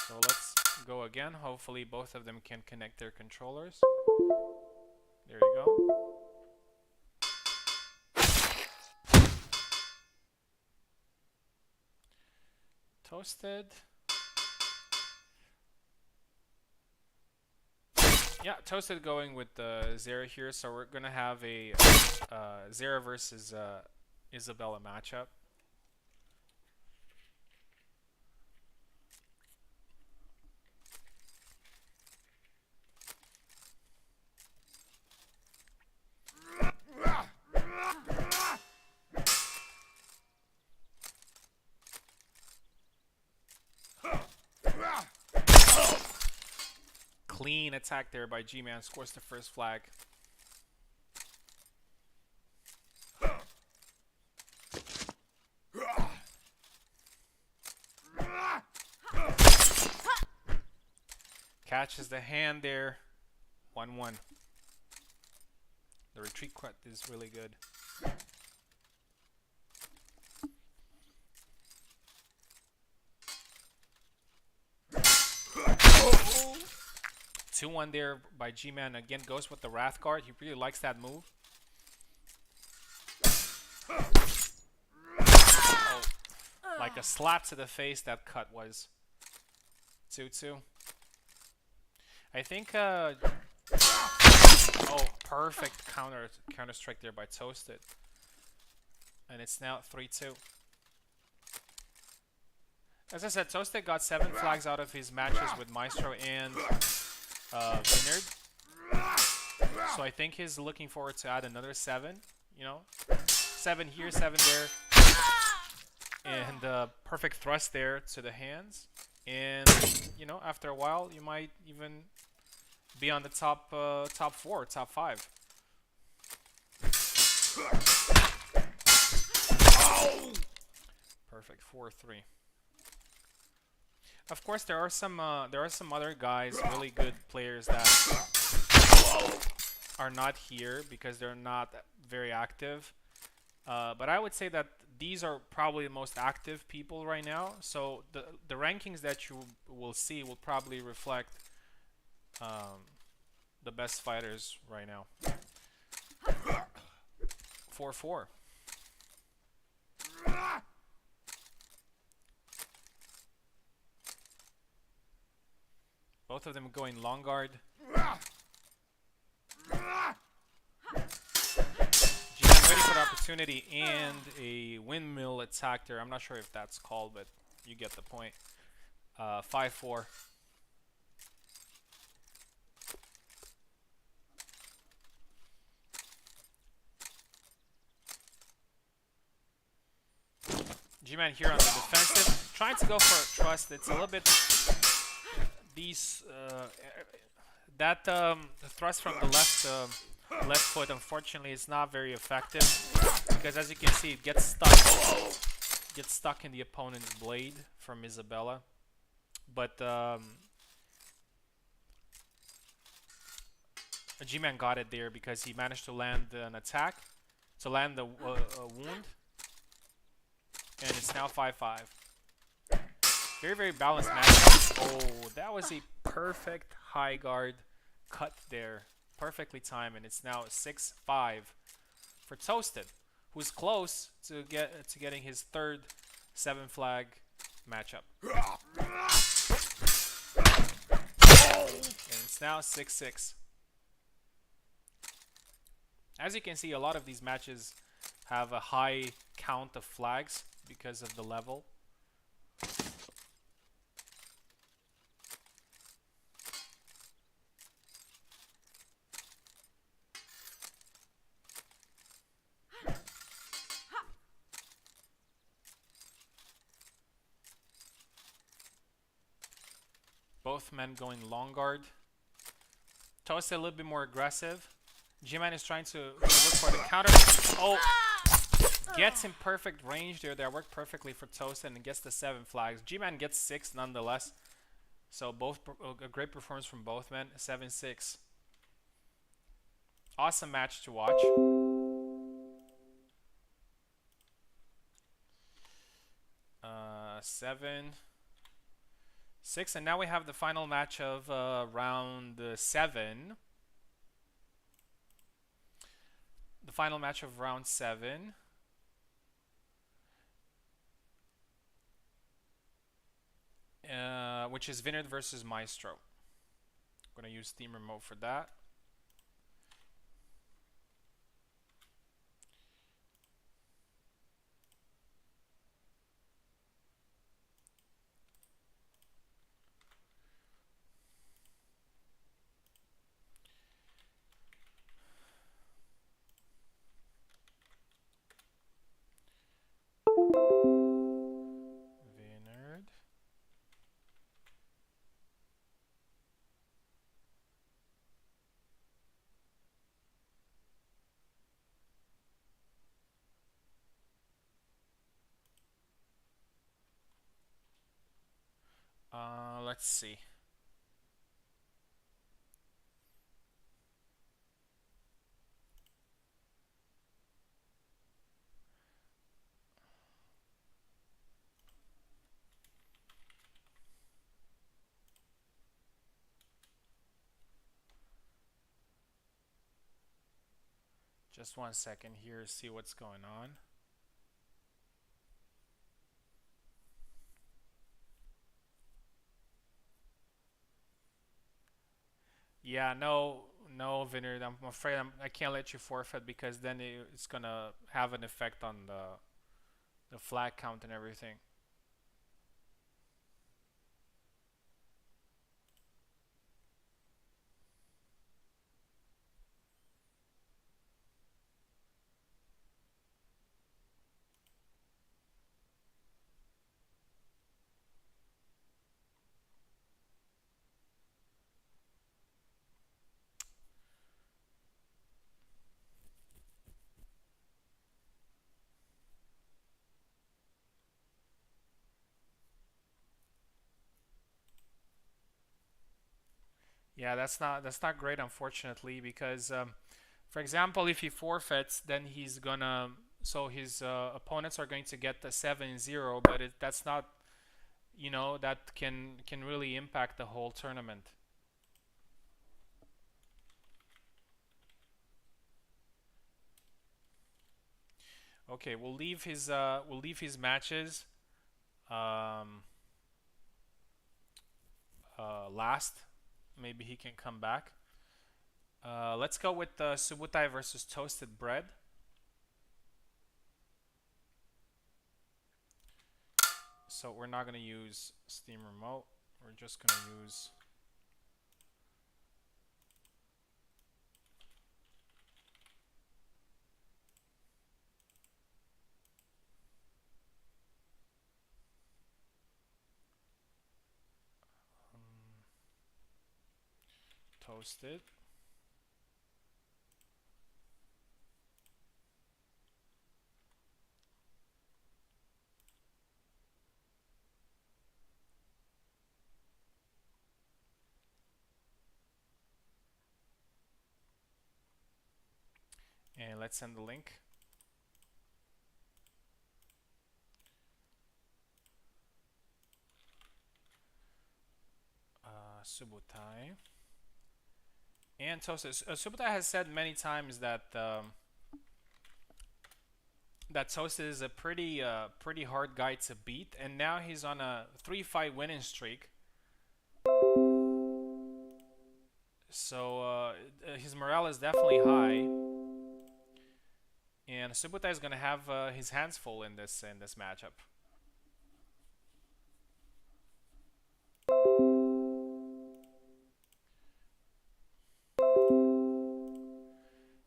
So let's go again. Hopefully both of them can connect their controllers. There you go. Toasted. Yeah, Toasted going with Żera here. So we're going to have a Żera versus Isabella matchup. Clean attack there by Gman, scores the first flag. Catches the hand there. 1-1. The retreat quart is really good. 2-1 there by Gman. Again, goes with the Wrath Guard. He really likes that move. Oh, like a slap to the face that cut was. 2-2. I think oh, perfect counter strike there by Toasted. And it's now 3-2. As I said, Toasted got 7 flags out of his matches with Maestro and Vinerd. So I think he's looking forward to add another 7. You know, 7 here, 7 there, and perfect thrust there to the hands. And you know, after a while, you might even be on the top 4, top 5. Perfect 4-3. Of course, there are some other guys, really good players that are not here because they're not very active. But I would say that these are probably the most active people right now. So the rankings that you will see will probably reflect the best fighters right now. 4-4. Both of them going long guard. Gman waiting for the opportunity and a windmill attack there. I'm not sure if that's called, but you get the point. 5-4. Gman here on the defensive, trying to go for a trust. It's a little bit that thrust from the left foot, unfortunately, is not very effective because, as you can see, it gets stuck in the opponent's blade from Isabella. But Gman got it there because he managed to land an attack, to land the wound, and it's now 5-5. Very, very balanced match. Oh, that was a perfect high guard cut there. Perfectly timed, and it's now 6-5 for Toasted, who's close to getting his third 7 flag matchup. And it's now 6-6. As you can see, a lot of these matches have a high count of flags because of the level. Both men going long guard. Toasted a little bit more aggressive. Gman is trying to look for the counter. Oh! Gets in perfect range there. That worked perfectly for Toasted and gets the 7 flags. Gman gets 6 nonetheless. So both a great performance from both men. 7-6. Awesome match to watch. 7-6, and now we have the final match of round 7. The final match of round 7. Which is Vinerd versus Maestro. I'm going to use Steam Remote for that. Let's see. Just 1 second here, see what's going on. Yeah, no, Vinerd. I'm afraid I can't let you forfeit because then it's gonna have an effect on the flag count and everything. Yeah, that's not great, unfortunately, because for example, if he forfeits, then he's gonna so his opponents are going to get the 7-0, but that's not, that can really impact the whole tournament. Okay, we'll leave his matches um, last. Maybe he can come back. Let's go with Subutai versus Toasted Bread. So we're not going to use Steam Remote. We're just going to use Toasted. And let's send the link. Subutai. And Toasted. Subutai has said many times that that Toasted is a pretty hard guy to beat, and now he's on a 3-fight winning streak. So his morale is definitely high, and Subutai is gonna have his hands full in this matchup.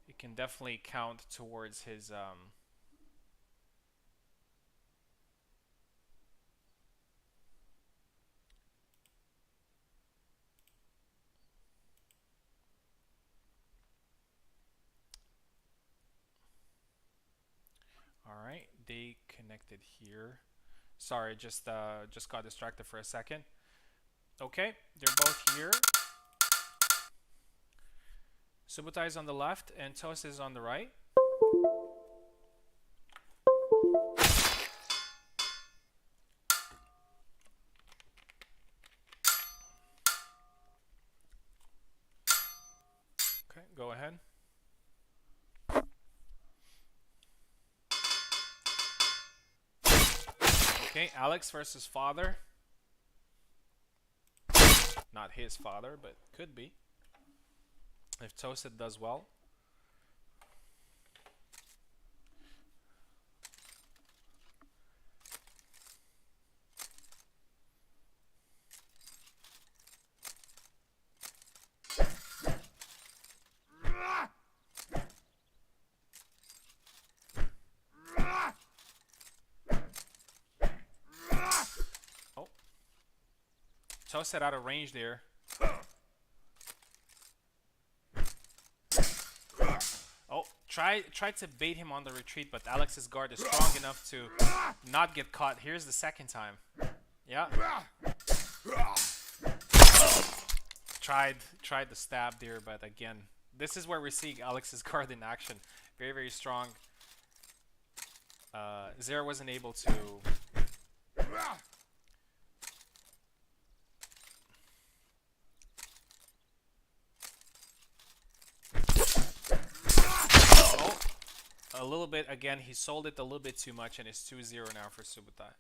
He can definitely count towards his All right, they connected here. Sorry, just got distracted for a second. Okay, they're both here. Subutai is on the left and Toast is on the right. Okay, go ahead. Okay, Alex versus father. Not his father, but could be. If Toasted does well. Oh. Toasted out of range there. Oh, try to bait him on the retreat, but Alex's guard is strong enough to not get caught. Here's the second time. Yeah. Tried the stab there, but again, this is where we see Alex's guard in action. Very, very strong. Żera wasn't able to... Oh, a little bit, again, he sold it a little bit too much, and it's 2-0 now for Subutai.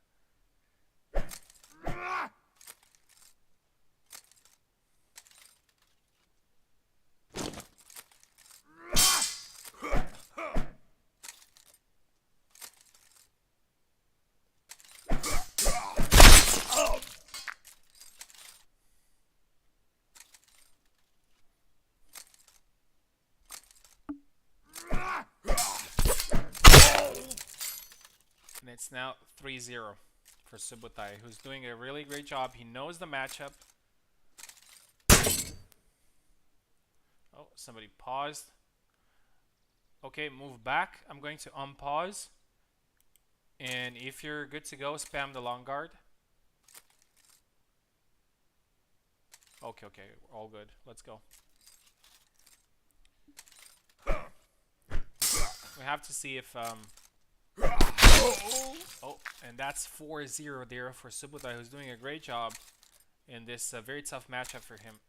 And it's now 3-0 for Subutai, who's doing a really great job. He knows the matchup. Oh, somebody paused. Okay, move back. I'm going to unpause. And if you're good to go, spam the long guard. Okay, okay, all good. Let's go. We have to see if oh, and that's 4-0 there for Subutai, who's doing a great job in this very tough matchup for him.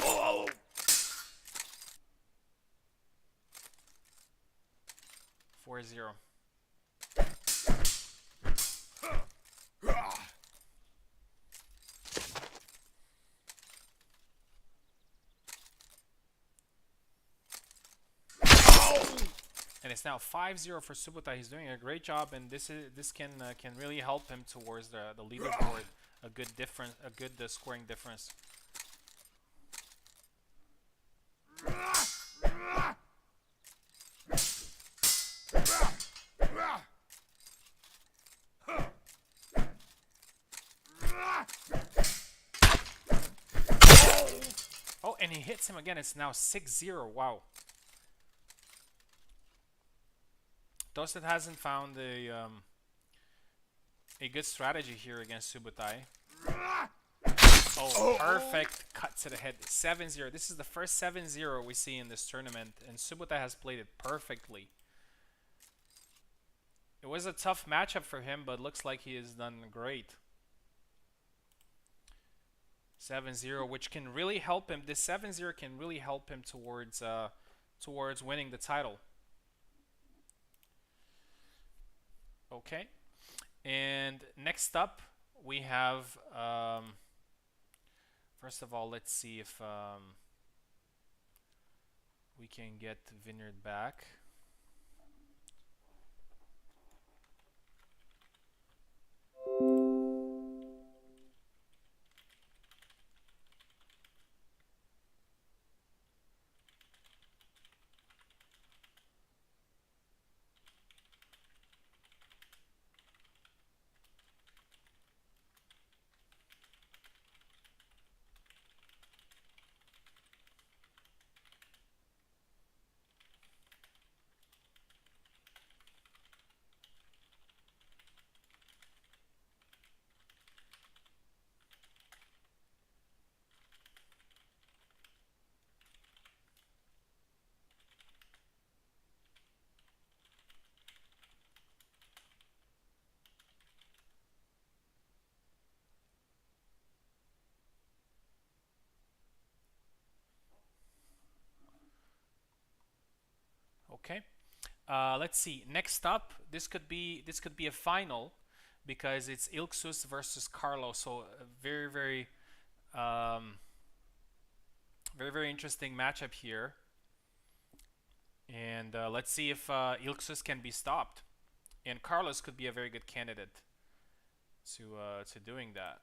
Oh! 4-0. And it's now 5-0 for Subutai. He's doing a great job, and this can really help him towards the leaderboard. A good difference, a good scoring difference. Oh, and he hits him again. It's now 6-0. Wow. Toasted hasn't found a good strategy here against Subutai. Oh, perfect cut to the head. 7-0. This is the first 7-0 we see in this tournament, and Subutai has played it perfectly. It was a tough matchup for him, but looks like he has done great. 7-0, which can really help him. This 7-0 can really help him towards winning the title. Okay, and next up we have first of all, let's see if we can get Vinerd back. Okay, let's see. Next up, this could be a final because it's Ilxuss versus Carlos. So a very interesting matchup here. And let's see if Ilxuss can be stopped. And Carlos could be a very good candidate to doing that.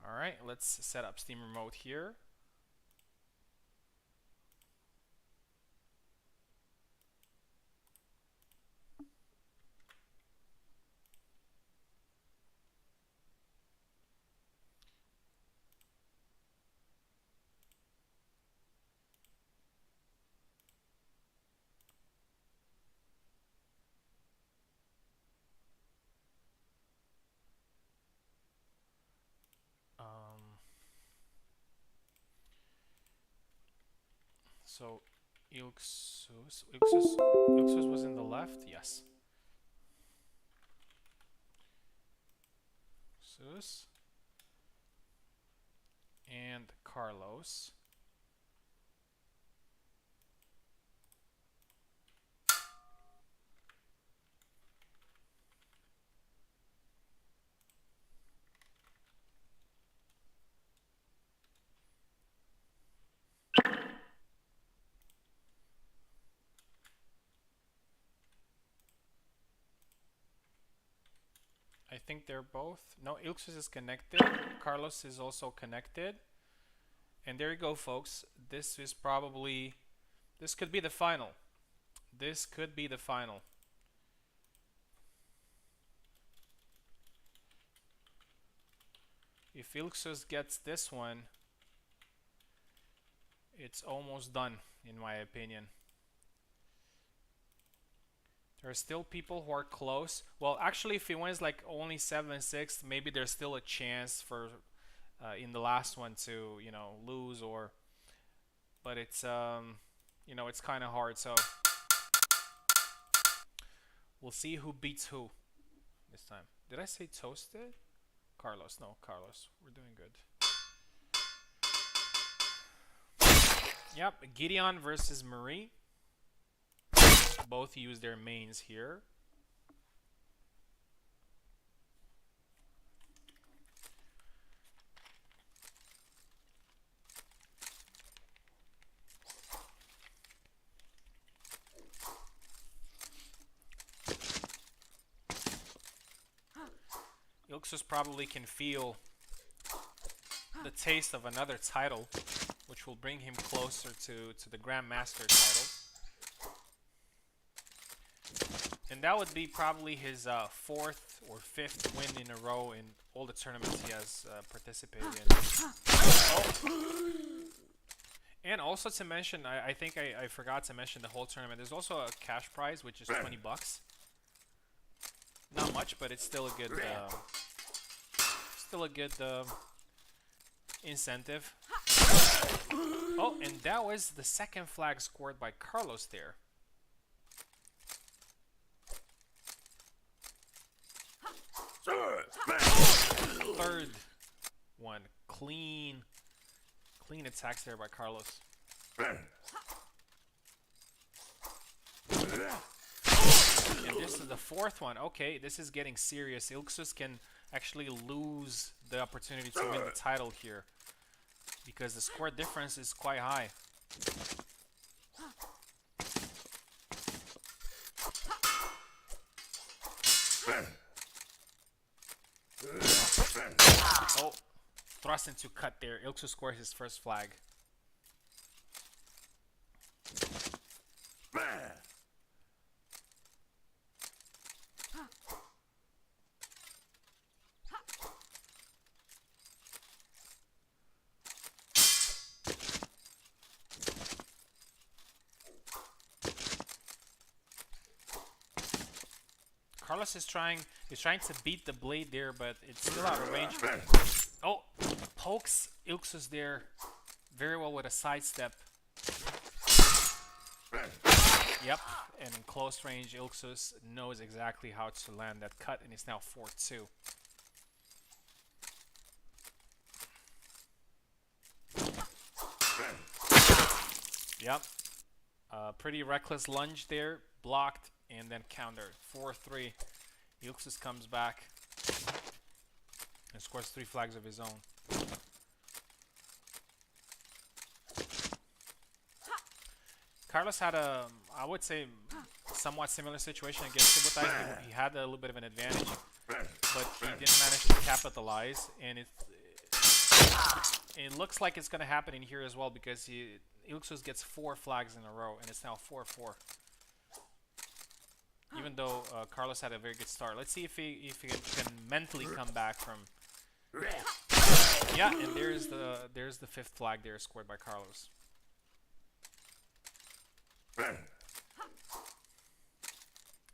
All right, let's set up Steam Remote here. So Ilxuss was in the left, yes. Ilxuss and Carlos. I think they're both. No, Ilxuss is connected. Carlos is also connected. And there you go, folks. This is probably... This could be the final. This could be the final. If Ilxuss gets this one, it's almost done, in my opinion. There are still people who are close. Well, actually, if he wins like only 7-6, maybe there's still a chance for in the last one to, you know, lose or. But it's you know, it's kind of hard. So we'll see who beats who this time. Did I say toasted? Carlos, no, Carlos. We're doing good. Yep, Gedeon versus Marie. Both use their mains here. Ilxuss probably can feel the taste of another title, which will bring him closer to the Grandmaster title. And that would be probably his 4th or 5th win in a row in all the tournaments he has participated in. Oh. And also to mention, I think I forgot to mention the whole tournament. There's also a cash prize, which is 20 bucks. Not much, but it's still a good incentive. Oh, and that was the second flag scored by Carlos there. Third one. Clean attacks there by Carlos. And this is the 4th one. Okay, this is getting serious. Ilxuss can actually lose the opportunity to win the title here, because the score difference is quite high. Oh, thrust into cut there. Ilxuss scores his first flag. Carlos is trying to beat the blade there, but it's still out of range. Oh, pokes Ilxuss there very well with a sidestep. Yep, and in close range, Ilxuss knows exactly how to land that cut, and it's now 4-2. Yep, pretty reckless lunge there, blocked, and then countered. 4-3. Ilxuss comes back and scores 3 flags of his own. Carlos had a, I would say, somewhat similar situation against Subutai. He had a little bit of an advantage, but he didn't manage to capitalize, and it looks like it's going to happen in here as well, because Ilxuss gets 4 flags in a row, and it's now 4-4. Even though Carlos had a very good start. Let's see if he can mentally come back from. Yeah, and there's the 5th flag there scored by Carlos.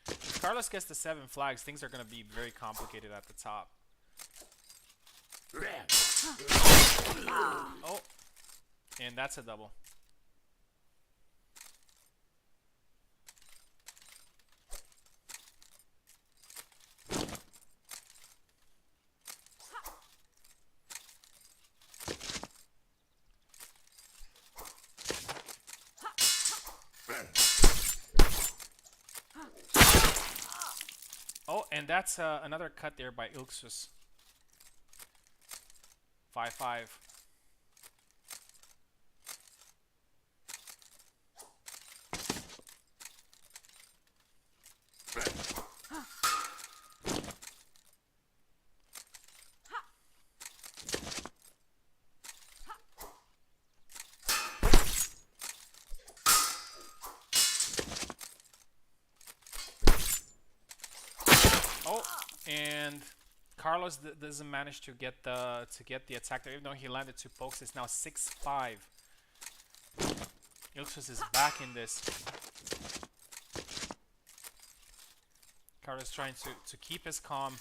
If Carlos gets the 7 flags, things are going to be very complicated at the top. Oh, and that's a double. Oh, and that's another cut there by Ilxuss. 5-5. Oh, and Carlos doesn't manage to get the attack there, even though he landed 2 pokes. It's now 6-5. Ilxuss is back in this. Carlos trying to keep his calm.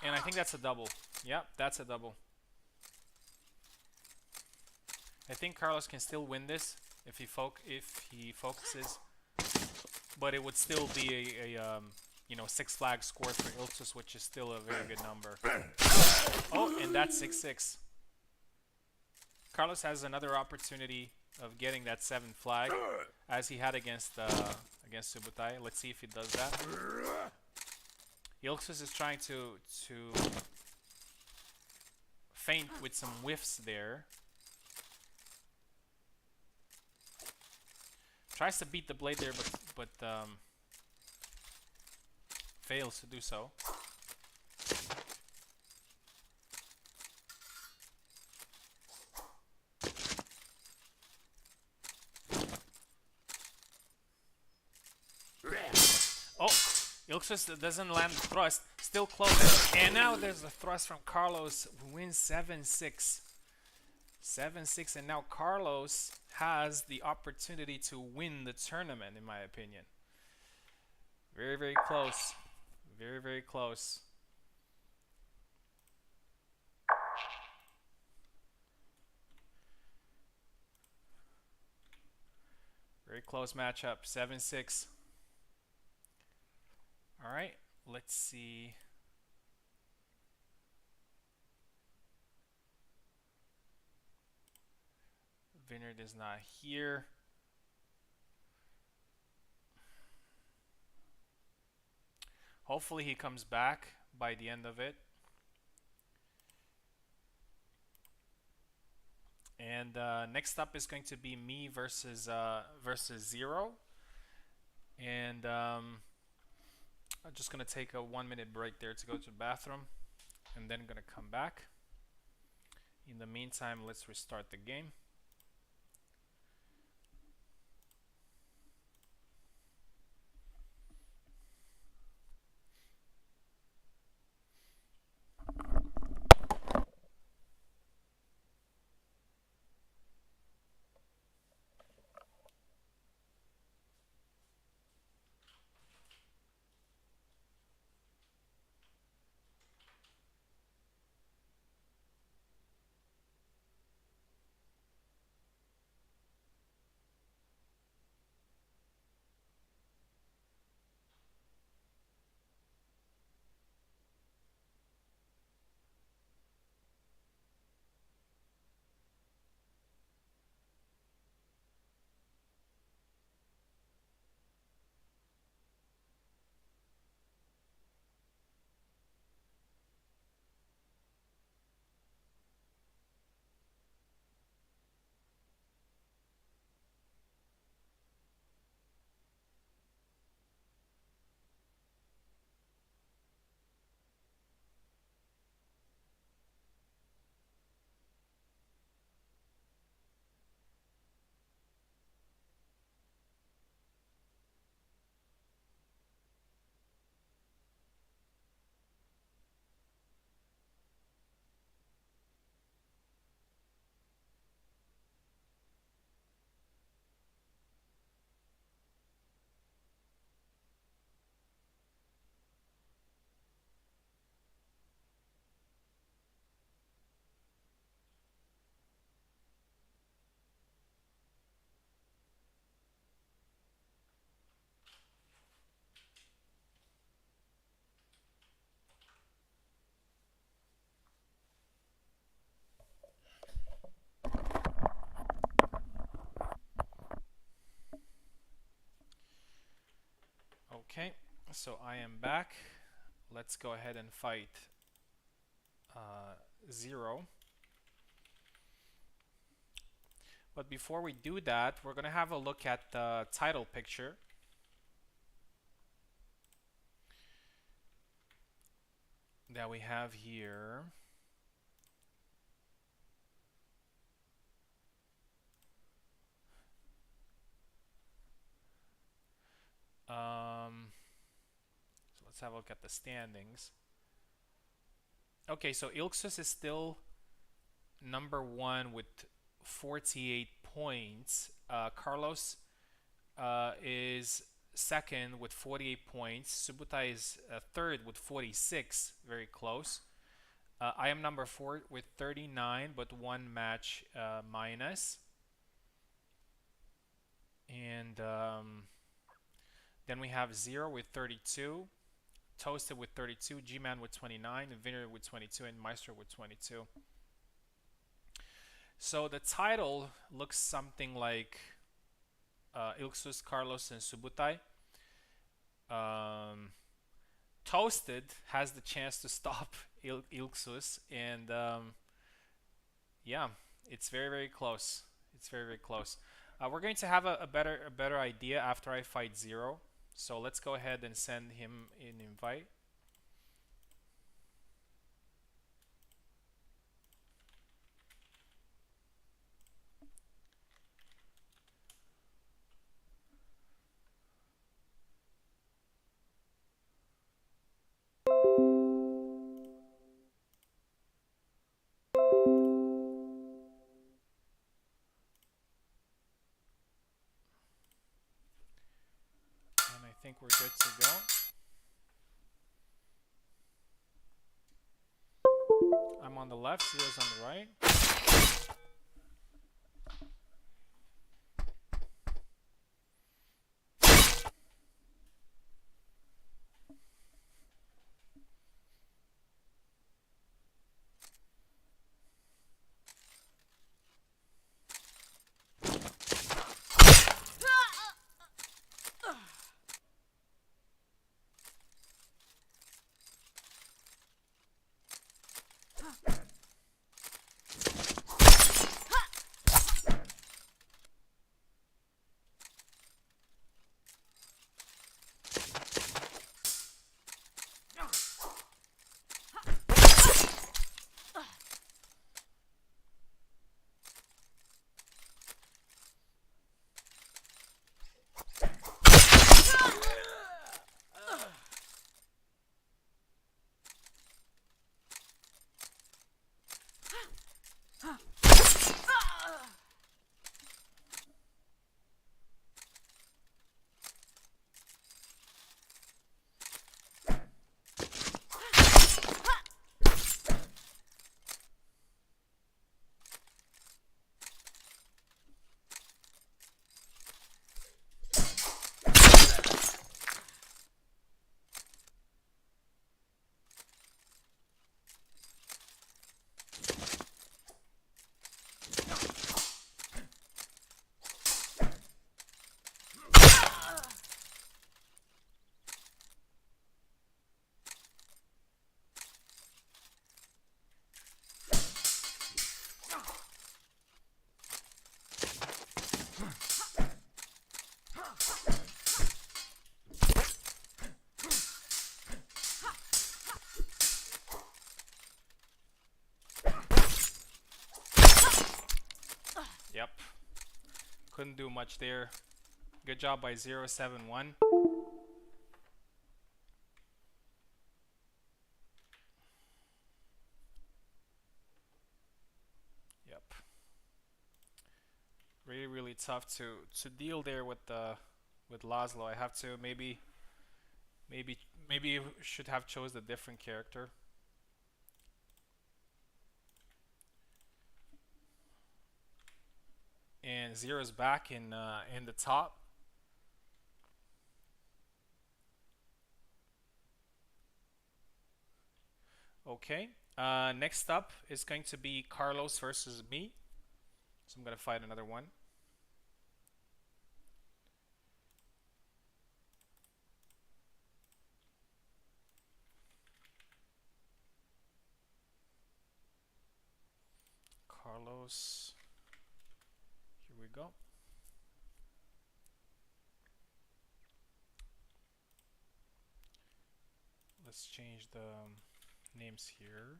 And I think that's a double. Yep, that's a double. I think Carlos can still win this if he focuses, but it would still be a 6 flag score for Ilxuss, which is still a very good number. Oh, and that's 6-6. Carlos has another opportunity of getting that 7 flag, as he had against Subutai. Let's see if he does that. Ilxuss is trying to feint with some whiffs there. Tries to beat the blade there, but fails to do so. Oh, Ilxuss doesn't land the thrust. Still close. And now there's the thrust from Carlos, who wins 7-6. 7-6, and now Carlos has the opportunity to win the tournament, in my opinion. Very, very close. Very, very close. Very close matchup, 7-6. All right, let's see. Vinerd is not here. Hopefully he comes back by the end of it. And next up is going to be me versus Zero. And I'm just going to take a 1-minute break there to go to the bathroom. And then I'm going to come back. In the meantime, let's restart the game. Okay, so I am back. Let's go ahead and fight Zero. But before we do that, we're going to have a look at the title picture. That we have here. So let's have a look at the standings. Okay, so Ilxuss is still number 1 with 48 points. Carlos is second with 48 points. Subutai is third with 46, very close. I am number 4 with 39, but 1 match minus. And then we have Zero with 32, Toasted with 32, Gman with 29, Vinerd with 22, and Meistrocake with 22. So the title looks something like Ilxuss, Carlos, and Subutai. Toasted has the chance to stop Ilxuss, and yeah, it's very close. It's very close. We're going to have a better idea after I fight Zero. So let's go ahead and send him an invite. And I think we're good to go. I'm on the left, Zero's on the right. Yep. Couldn't do much there. Good job by 071. Yep. Really tough to deal there with Laszlo. I have to maybe should have chose a different character. And Zero's back in the top. Okay. Next up is going to be Carlos versus me. So I'm gonna fight another one. Carlos. Here we go. Let's change the names here.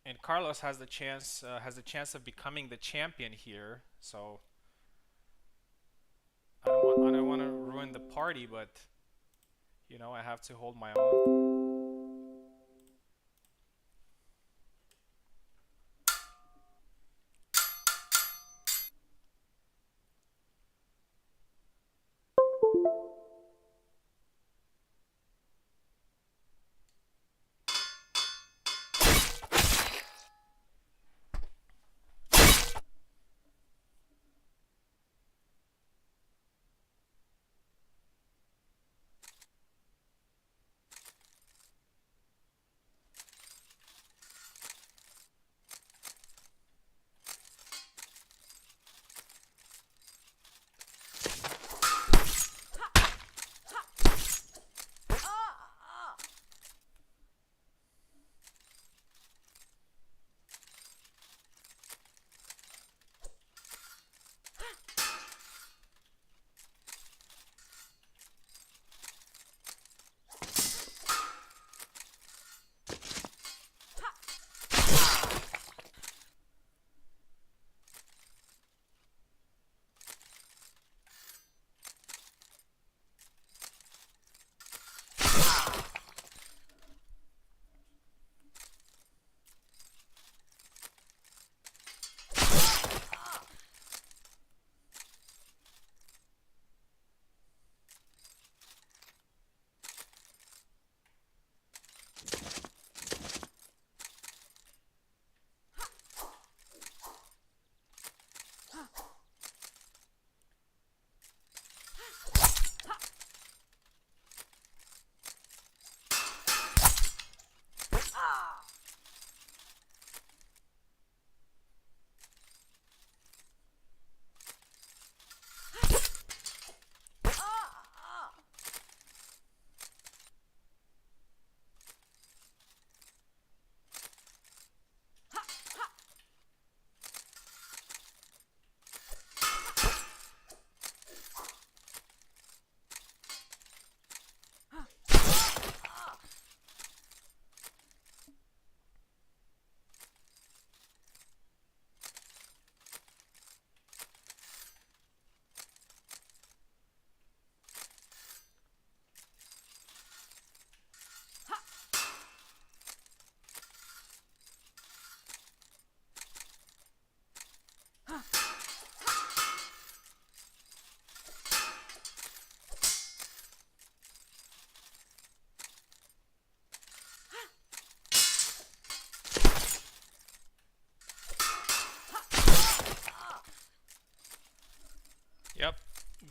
And Carlos has the chance of becoming the champion here. So I don't want to ruin the party, but you know, I have to hold my own.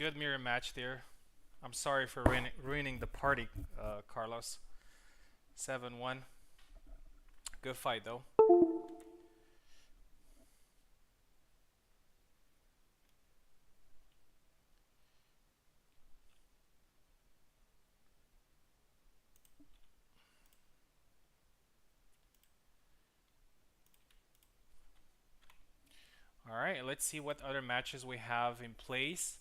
Good mirror match there. I'm sorry for ruining the party, Carlos. 7-1. Good fight, though. All right, let's see what other matches we have in place.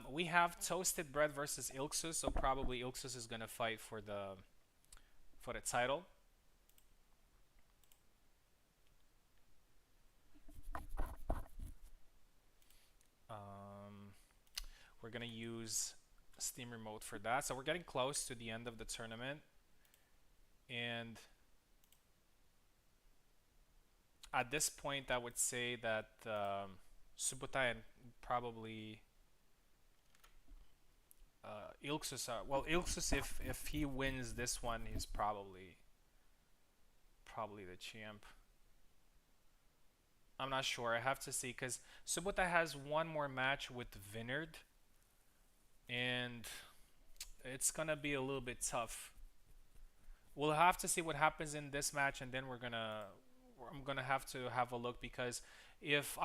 We have Toasted Bread versus Ilxuss, so probably Ilxuss is gonna fight for the title. Um, we're gonna use Steam Remote for that. So we're getting close to the end of the tournament, and at this point, I would say that Subutai and probably Ilxuss are well. Ilxuss, if he wins this one, he's probably the champ. I'm not sure. I have to see because Subutai has one more match with Vinerd, and it's gonna be a little bit tough. We'll have to see what happens in this match, and then I'm gonna have to have a look because if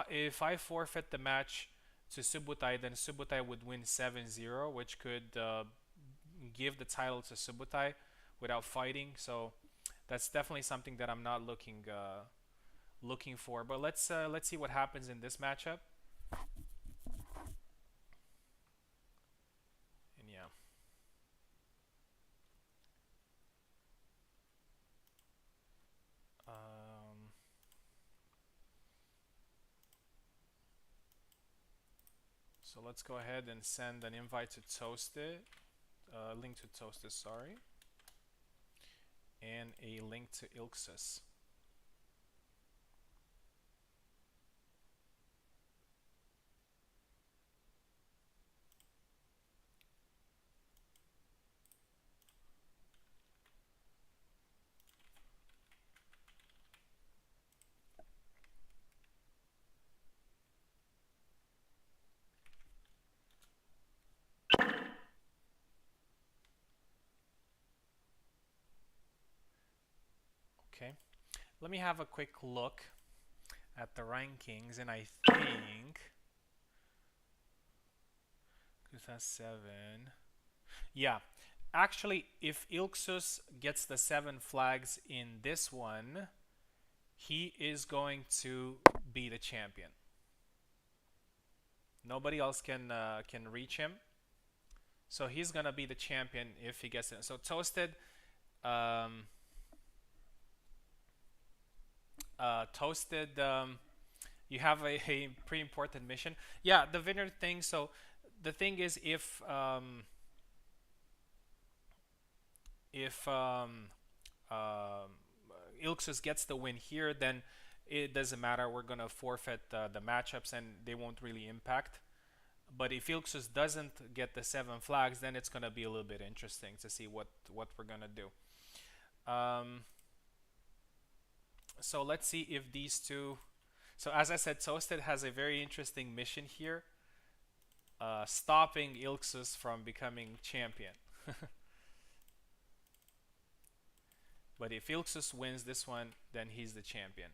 I forfeit the match to Subutai, then Subutai would win 7-0, which could give the title to Subutai without fighting. So that's definitely something that I'm not looking for. But let's see what happens in this matchup. And yeah. So let's go ahead and send an invite to Toasted, link to Toasted, sorry, and a link to Ilxuss. Okay, let me have a quick look at the rankings, and I think 2007. Yeah, actually, if Ilxuss gets the 7 flags in this one, he is going to be the champion. Nobody else can reach him, so he's gonna be the champion if he gets it. So Toasted. Toasted, you have a pretty important mission. Yeah, the Vinerd thing. So the thing is, if Ilxuss gets the win here, then it doesn't matter. We're gonna forfeit the matchups, and they won't really impact. But if Ilxuss doesn't get the 7 flags, then it's gonna be a little bit interesting to see what we're gonna do. So let's see if these two. So as I said, Toasted has a very interesting mission here, stopping Ilxuss from becoming champion. But if Ilxuss wins this one, then he's the champion.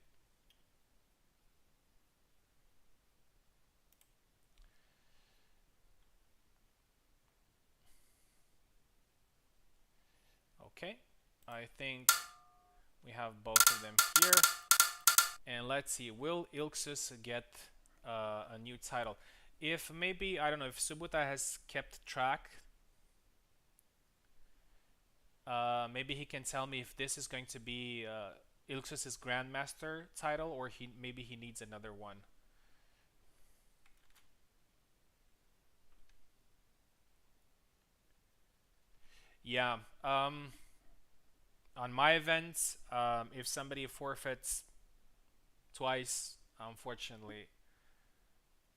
Okay, I think we have both of them here. And let's see, will Ilxuss get a new title? If maybe, I don't know, if Subutai has kept track, maybe he can tell me if this is going to be Ilxuss's Grandmaster title, or maybe he needs another one. Yeah. On my events, if somebody forfeits twice, unfortunately,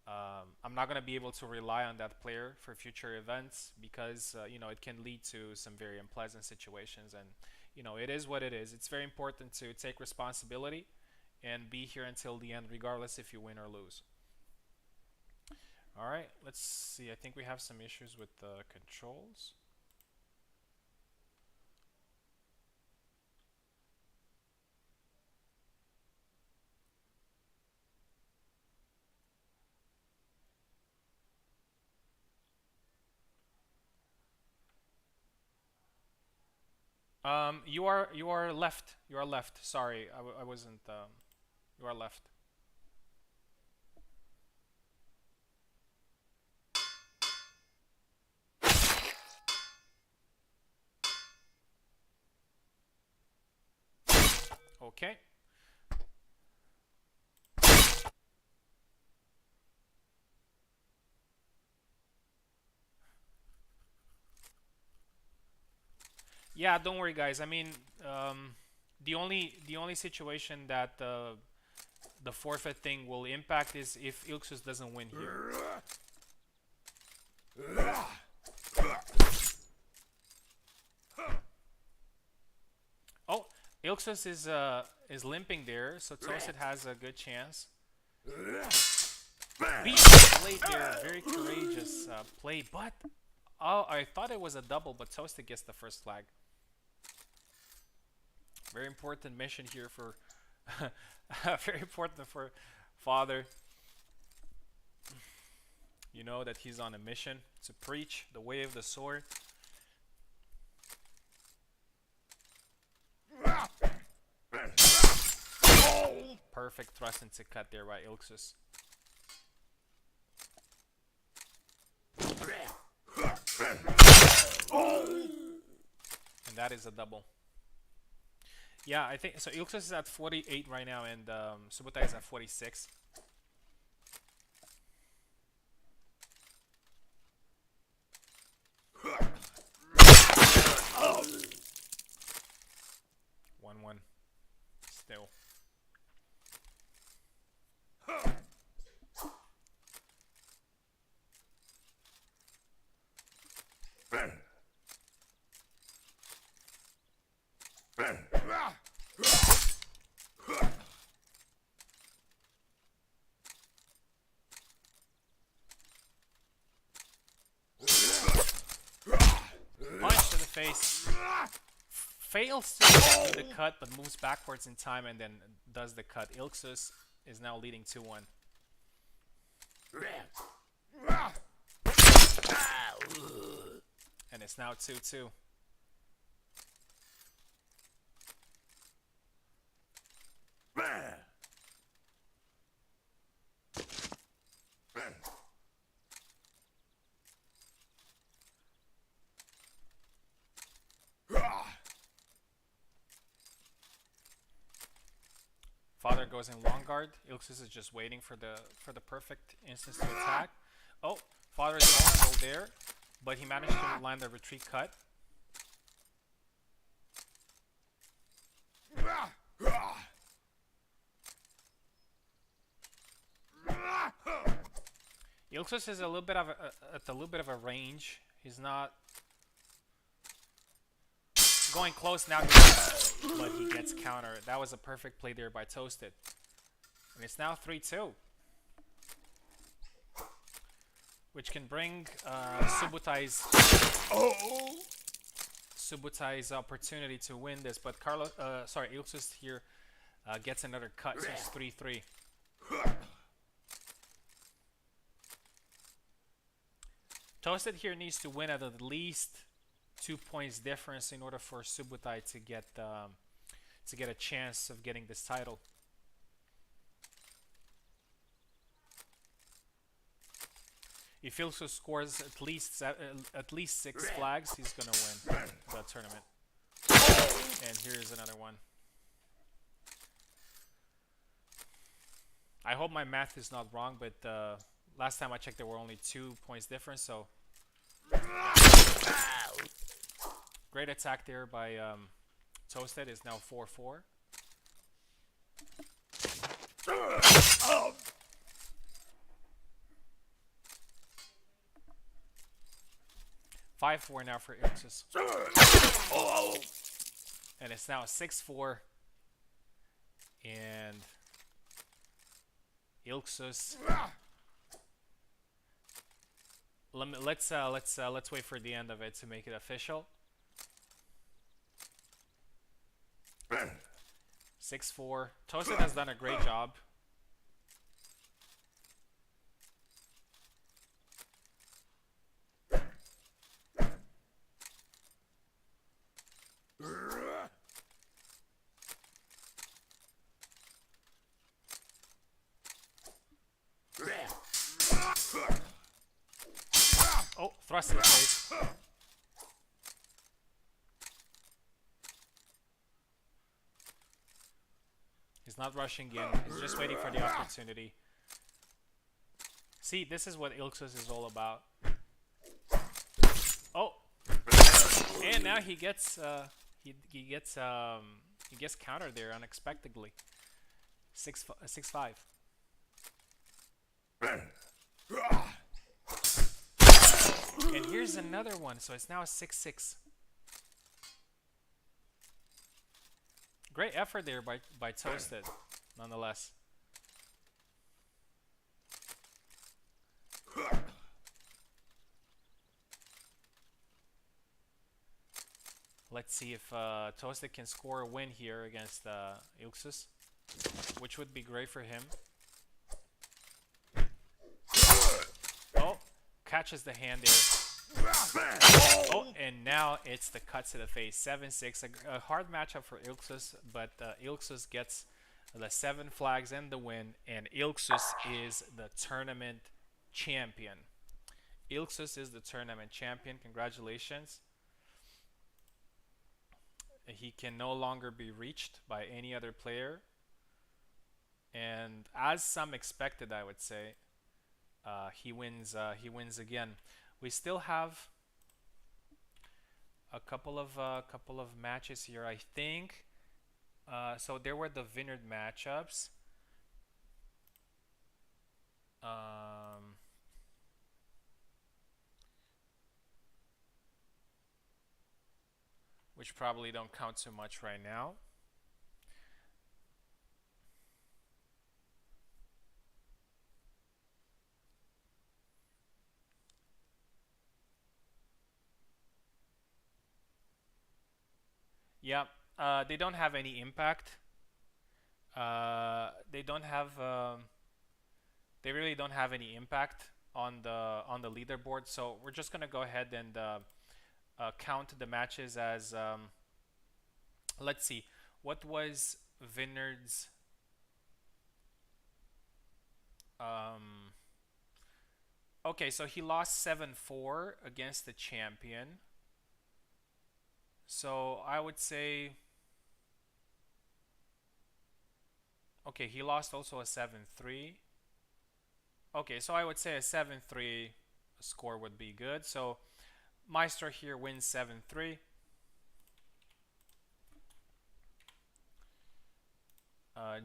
I'm not going to be able to rely on that player for future events because it can lead to some very unpleasant situations, and it is what it is. It's very important to take responsibility and be here until the end, regardless if you win or lose. Alright, let's see. I think we have some issues with the controls. You are left. You are left. Sorry, I wasn't. You are left. Okay. Yeah, don't worry, guys. I mean, the only situation that the forfeit thing will impact is if Ilxuss doesn't win here. Oh, Ilxuss is limping there, so Toasted has a good chance. Beat played there, very courageous play, but oh, I thought it was a double, but Toasted gets the first flag. Very important mission here for very important for Father. You know that he's on a mission to preach the way of the sword. Perfect thrust into cut there by Ilxuss. And that is a double. Yeah, I think so. Ilxuss is at 48 right now, and Subutai is at 46. One still. Punch to the face. Fails to do the cut, but moves backwards in time and then does the cut. Ilxuss is now leading 2-1. And it's now 2-2. Father goes in long guard. Ilxuss is just waiting for the perfect instance to attack. Oh, Father is vulnerable there, but he managed to land the retreat cut. Ilxuss is a little bit of at a little bit of a range. He's not going close now, but he gets countered. That was a perfect play there by Toasted. And it's now 3-2. Which can bring Subutai's opportunity to win this. But Ilxuss here gets another cut, so it's 3-3. Toasted here needs to win at least 2 points difference in order for Subutai to get a chance of getting this title. If Ilxuss scores at least 6 flags, he's gonna win the tournament. And here's another one. I hope my math is not wrong, but last time I checked, there were only 2 points difference. So great attack there by Toasted. Is now 4-4. 5-4 now for Ilxuss. And it's now 6-4. And Ilxuss let's wait for the end of it to make it official. 6-4. Toasted has done a great job. Oh, thrust in the face. He's not rushing in. He's just waiting for the opportunity. See, this is what Ilxuss is all about. Oh, and now he gets he gets countered there unexpectedly. 6-5. And here's another one, so it's now a 6-6. Great effort there by Toasted, nonetheless. Let's see if Toasted can score a win here against Ilxuss, which would be great for him. Oh, catches the hand there. Oh, and now it's the cut to the face. 7-6, a hard matchup for Ilxuss, but Ilxuss gets the 7 flags and the win, and Ilxuss is the tournament champion. Ilxuss is the tournament champion. Congratulations. He can no longer be reached by any other player, and as some expected, I would say, he wins. He wins again. We still have a couple of matches here, I think. So there were the Vinerd matchups. Which probably don't count too much right now. Yeah, they don't have any impact. They don't have. They really don't have any impact on the leaderboard. So we're just gonna go ahead and count the matches as. Let's see, what was Vinerd's? Okay, so he lost 7-4 against the champion. So I would say, okay, he lost also a 7-3. Okay, so I would say a 7-3 score would be good. So Maestro here wins 7-3.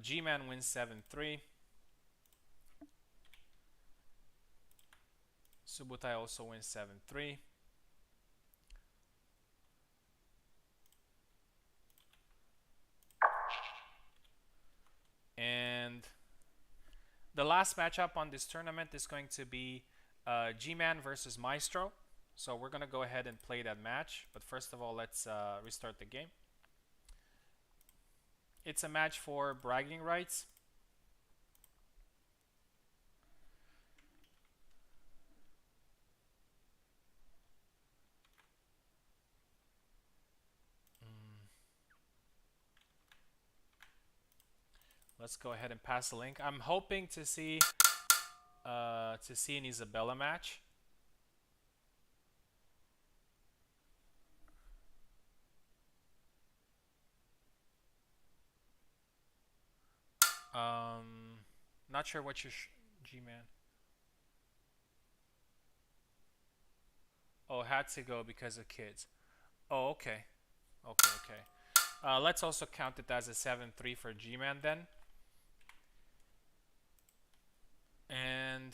Gman wins 7-3. Subutai also wins 7-3. And the last matchup on this tournament is going to be Gman versus Maestro. So we're going to go ahead and play that match. But first of all, let's restart the game. It's a match for bragging rights. Let's go ahead and pass the link. I'm hoping to see an Isabella match. Not sure what your G-Man. Oh, had to go because of kids. Oh, okay. Okay. Let's also count it as a 7-3 for G-Man then. And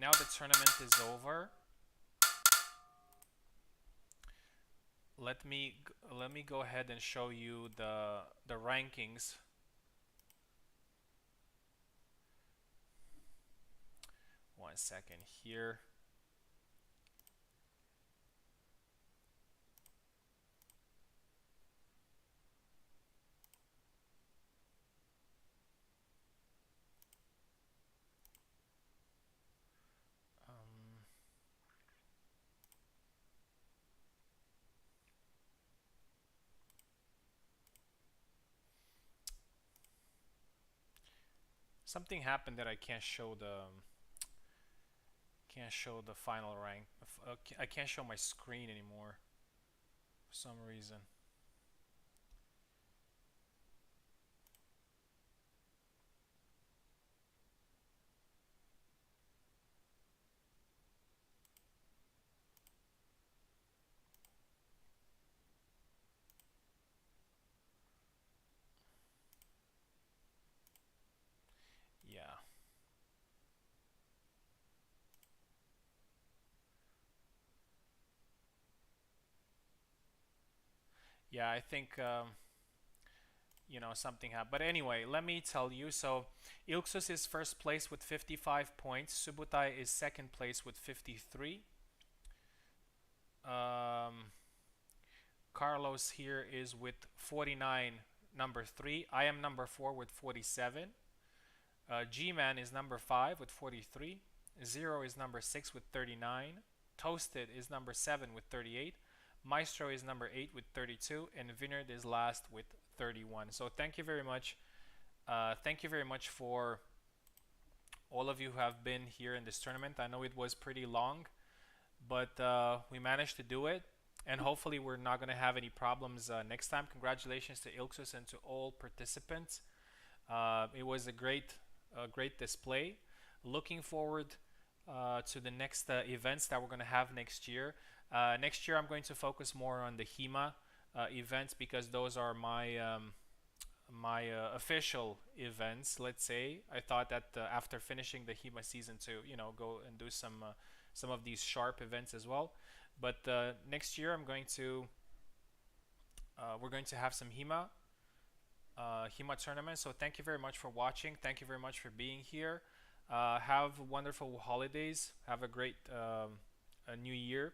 now the tournament is over. Let me go ahead and show you the rankings. One second here. Something happened that I can't show the final rank. I can't show my screen anymore for some reason. Yeah. Yeah, I think something happened. But anyway, let me tell you. So Ilxuss is first place with 55 points. Subutai is second place with 53. Um, Carlos here is with 49, number 3. I am number 4 with 47. Gman is number 5 with 43. Zero is number 6 with 39. Toasted is number 7 with 38. Maestro is number 8 with 32. And Vinerd is last with 31. So thank you very much. Thank you very much for all of you who have been here in this tournament. I know it was pretty long, but we managed to do it. And hopefully we're not going to have any problems next time. Congratulations to Ilxuss and to all participants. It was a great display. Looking forward to the next events that we're going to have next year. Next year I'm going to focus more on the HEMA events because those are my official events. Let's say I thought that after finishing the HEMA season to go and do some of these sharp events as well. But next year we're going to have some HEMA tournament. So thank you very much for watching. Thank you very much for being here. Have wonderful holidays. Have a great new year.